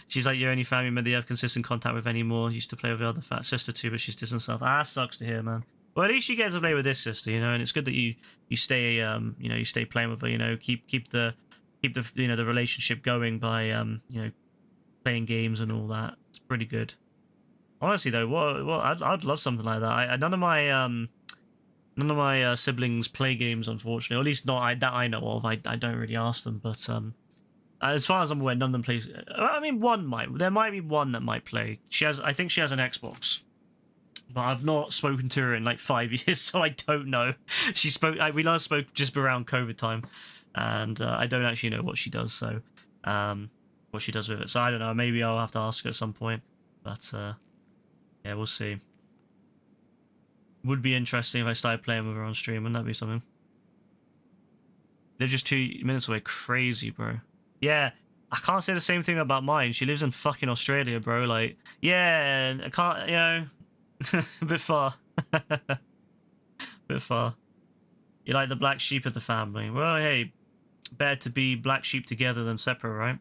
She's like your only family member you have consistent contact with anymore. Used to play with her other fat sister too, but she's distant herself. Ah, sucks to hear, man. Well, at least she gets to play with this sister, you know, and it's good that you stay you know, you stay playing with her, you know, keep the you know, the relationship going by you know, playing games and all that. It's pretty good. Honestly though, I'd love something like that. None of my siblings play games, unfortunately, or at least not that I know of. I don't really ask them, but as far as I'm aware, none of them plays. I mean, there might be one that might play. I think she has an Xbox. But I've not spoken to her in like 5 years, so I don't know. We last spoke just around COVID time, and I don't actually know what she does. So, what she does with it. So I don't know. Maybe I'll have to ask her at some point. But yeah, we'll see. Would be interesting if I started playing with her on stream. Wouldn't that be something? They're just 2 minutes away. Crazy, bro. Yeah. I can't say the same thing about mine. She lives in fucking Australia, bro. Like, yeah, I can't, you know. A bit far. Bit far. You like the black sheep of the family. Well, hey, better to be black sheep together than separate, right?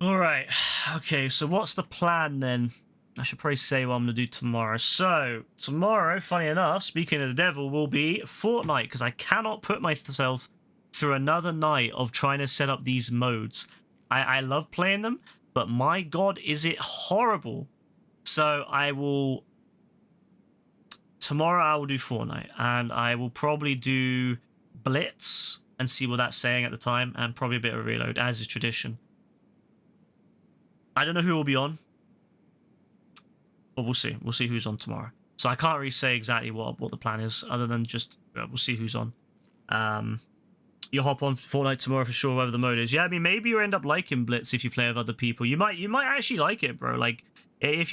Alright. Okay, so what's the plan then? I should probably say what I'm going to do tomorrow. So, tomorrow, funny enough, speaking of the devil, will be Fortnite, because I cannot put myself through another night of trying to set up these modes. I love playing them, but my god, is it horrible. So tomorrow I will do Fortnite, and I will probably do Blitz and see what that's saying at the time, and probably a bit of Reload, as is tradition. I don't know who will be on, but we'll see. We'll see who's on tomorrow. So I can't really say exactly what the plan is, other than just we'll see who's on. You'll hop on Fortnite tomorrow for sure, whatever the mode is. Yeah, I mean, maybe you end up liking Blitz if you play with other people. You might actually like it, bro. Like, if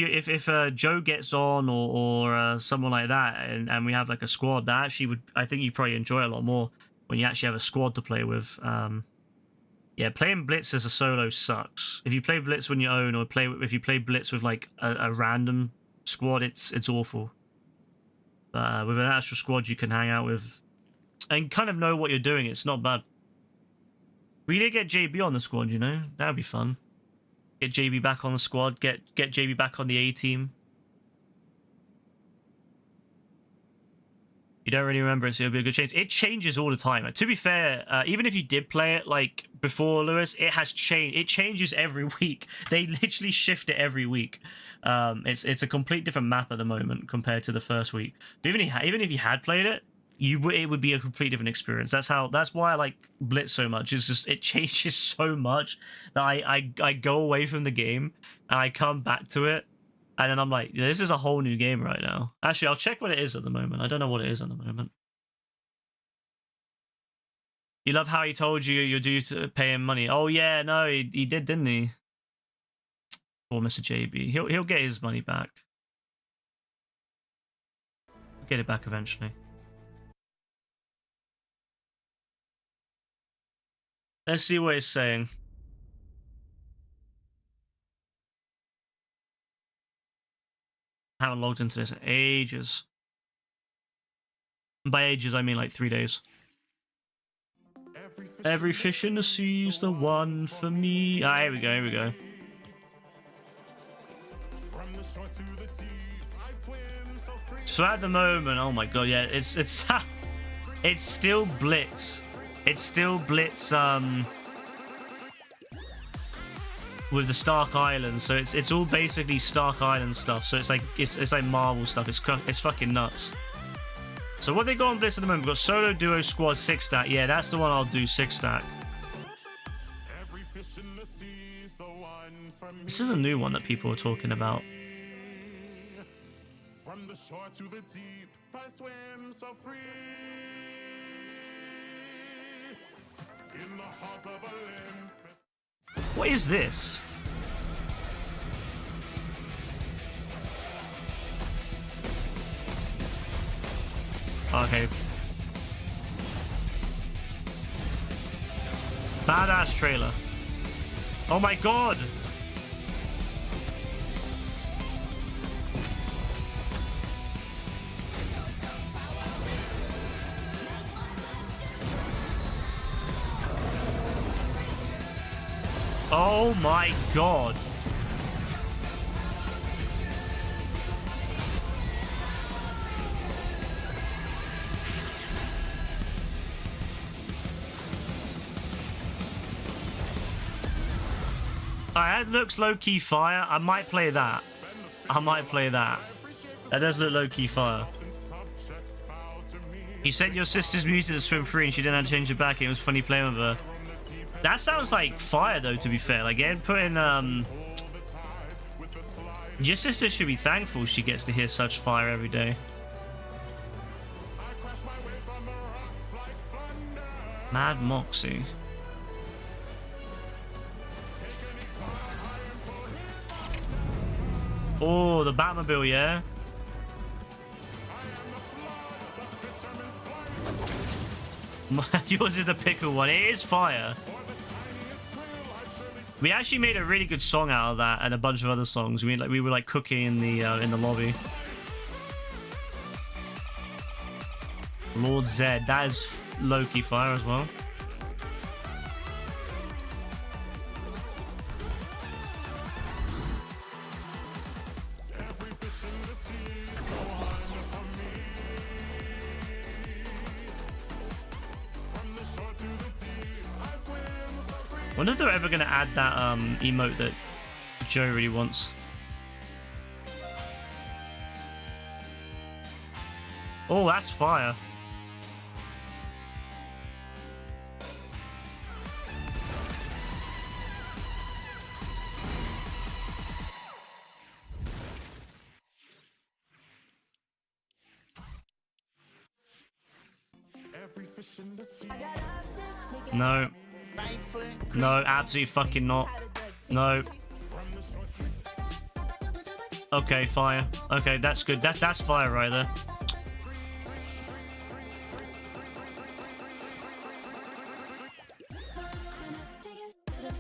Joe gets on or someone like that, and we have like a squad, that actually would, I think you probably enjoy a lot more when you actually have a squad to play with. Yeah, playing Blitz as a solo sucks. If you play Blitz on your own, or if you play Blitz with like a random squad, it's awful. With an actual squad you can hang out with and kind of know what you're doing, it's not bad. We did get JB on the squad, you know? That would be fun. Get JB back on the squad, get JB back on the A team. You don't really remember it, so it'll be a good change. It changes all the time. To be fair, even if you did play it like before, Lewis, it has changed. It changes every week. They literally shift it every week. It's a complete different map at the moment compared to the first week. Even if you had played it, it would be a completely different experience. That's why I like Blitz so much. It's just it changes so much that I go away from the game and I come back to it, and then I'm like, this is a whole new game right now. Actually, I'll check what it is at the moment. I don't know what it is at the moment. You love how he told you you're due to pay him money. Oh yeah, no, he did, didn't he? Poor Mr. JB. He'll get his money back. Get it back eventually. Let's see what it's saying. I haven't logged into this in ages. And by ages, I mean like 3 days. Every fish in the sea's the one for me. Ah, here we go, here we go. So at the moment, oh my god, yeah, it's it's still Blitz. It's still Blitz with the Stark Island. So it's all basically Stark Island stuff. So it's like Marvel stuff. It's fucking nuts. So what they got on Blitz at the moment? We've got solo, duo, squad, 6-stack. Yeah, that's the one I'll do, 6-stack. This is a new one that people are talking about. From the shore to the deep, I swim so free. In the heart of Olympus. What is this? Okay. Badass trailer. Oh my god! Oh my god. That looks low-key fire. I might play that. I might play that. That does look low-key fire. You said your sister's muted to swim free and she didn't have to change it back. It was funny playing with her. That sounds like fire, though, to be fair. Like, putting, your sister should be thankful she gets to hear such fire every day. Mad Moxie. Oh, the Batmobile, yeah? Yours is the pickle one. It is fire. We actually made a really good song out of that and a bunch of other songs. We were like cooking in the lobby. Lord Zed, that is low-key fire as well. Wonder if they're ever going to add that emote that Joe really wants. Oh, that's fire. No. No, absolutely fucking not. No. Okay, fire. Okay, that's good. That's fire right there.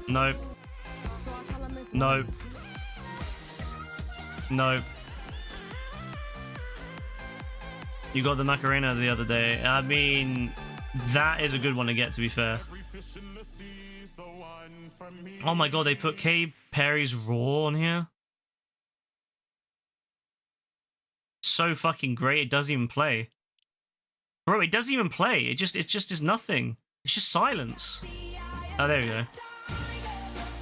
No. No. No. You got the Macarena the other day. I mean, that is a good one to get, to be fair. Oh my god, they put Katy Perry's Raw on here. So fucking great, it doesn't even play. Bro, it doesn't even play. It just is nothing. It's just silence. Oh, there we go.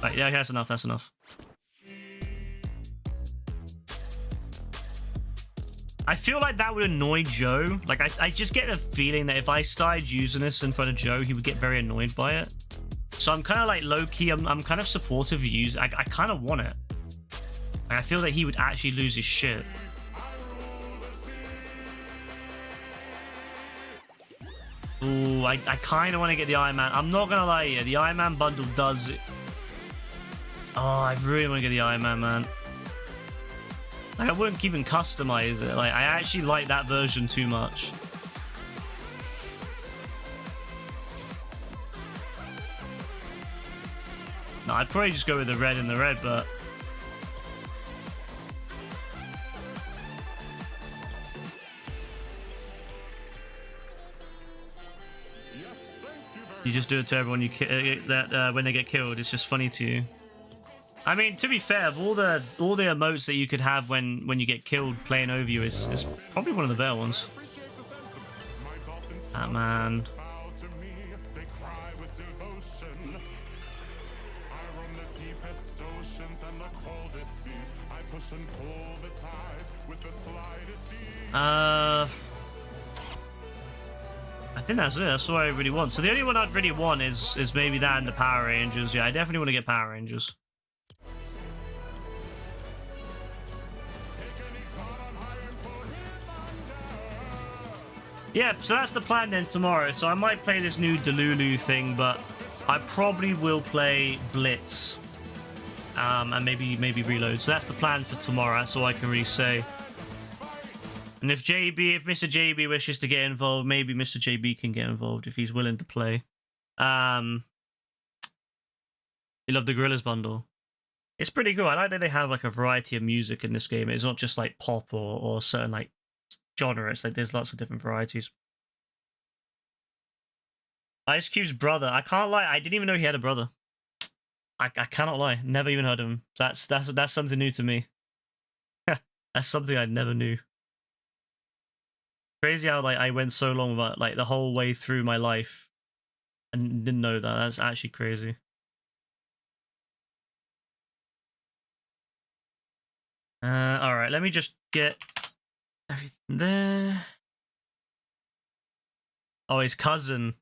Right, yeah, that's enough, that's enough. I feel like that would annoy Joe. Like, I just get the feeling that if I started using this in front of Joe, he would get very annoyed by it. So I'm kind of like low-key, I'm kind of supportive of use. I kind of want it. Like, I feel that he would actually lose his shit. Ooh, I kind of want to get the Iron Man. I'm not going to lie, yeah, the Iron Man bundle does it. Oh, I really want to get the Iron Man, man. Like, I wouldn't even customize it. Like, I actually like that version too much. No, I'd probably just go with the red and the red, but... You just do it to everyone when they get killed. It's just funny to you. I mean, to be fair, of all the emotes that you could have when you get killed playing over you is probably one of the better ones. Ah, man. I think that's it. That's what I really want. So the only one I'd really want is maybe that and the Power Rangers. Yeah, I definitely want to get Power Rangers. Yeah, so that's the plan then tomorrow. So I might play this new Delulu thing, but I probably will play Blitz. And maybe Reload. So that's the plan for tomorrow. That's all I can really say. And if Mr. JB wishes to get involved, maybe Mr. JB can get involved if he's willing to play. You love the Gorillaz bundle. It's pretty cool. I like that they have like a variety of music in this game. It's not just like pop or certain like genres. Like there's lots of different varieties. Ice Cube's brother. I can't lie. I didn't even know he had a brother. I cannot lie. Never even heard of him. That's something new to me. That's something I never knew. Crazy how like I went so long about like the whole way through my life and didn't know that. That's actually crazy. All right, let me just get everything there. Oh, his cousin.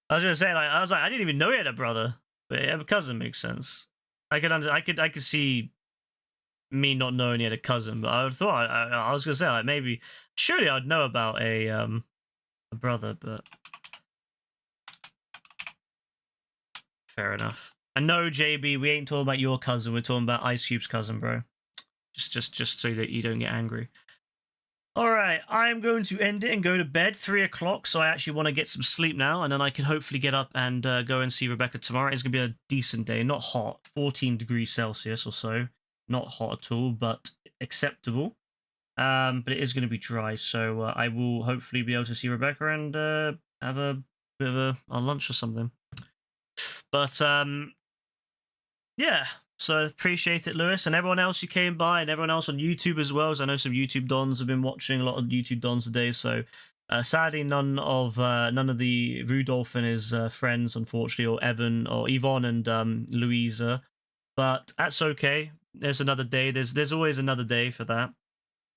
I was gonna say I didn't even know he had a brother, but yeah, a cousin makes sense. I could see me not knowing he had a cousin, but I thought I was gonna say like maybe surely I'd know about a brother, but fair enough. And no, JB, we ain't talking about your cousin. We're talking about Ice Cube's cousin, bro. Just so that you don't get angry. All right, I'm going to end it and go to bed. 3 o'clock, so I actually want to get some sleep now, and then I can hopefully get up and go and see Rebecca tomorrow. It's gonna be a decent day, not hot, 14 degrees Celsius or so. Not hot at all, but acceptable. But it is going to be dry, so I will hopefully be able to see Rebecca and have a bit of a lunch or something. But yeah, so appreciate it, Lewis, and everyone else who came by, and everyone else on YouTube as well. As I know some YouTube dons have been watching, a lot of YouTube dons today. So sadly, none of the Rudolph and his friends, unfortunately, or Evan or Yvonne and Louisa. But that's okay. There's another day. There's always another day for that.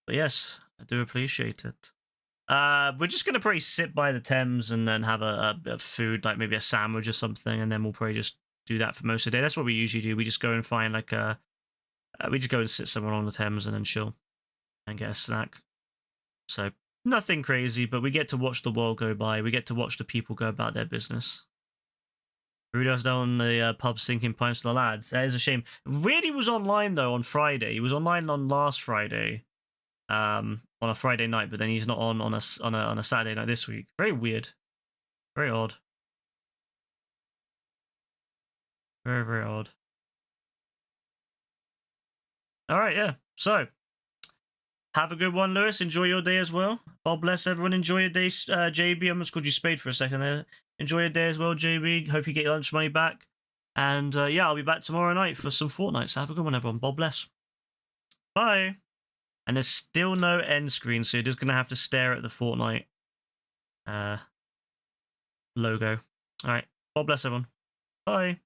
But yes, I do appreciate it. We're just gonna probably sit by the Thames and then have a food, like maybe a sandwich or something, and then we'll probably just do that for most of the day. That's what we usually do. We just go and find like we just go and sit somewhere on the Thames and then chill and get a snack. So nothing crazy, but we get to watch the world go by. We get to watch the people go about their business. Rudolph's down the pub sinking pints to the lads. That is a shame. Weird he was online though on Friday. He was online on last Friday, on a Friday night, but then he's not on a Saturday night this week. Very weird. Very odd. Very, very odd. All right, yeah. So have a good one, Lewis. Enjoy your day as well. God bless everyone. Enjoy your day, JB. I almost called you Spade for a second there. Enjoy your day as well, JB. Hope you get your lunch money back. And yeah, I'll be back tomorrow night for some Fortnite. So have a good one, everyone. God bless. Bye. And there's still no end screen, so you're just going to have to stare at the Fortnite logo. All right. God bless everyone. Bye.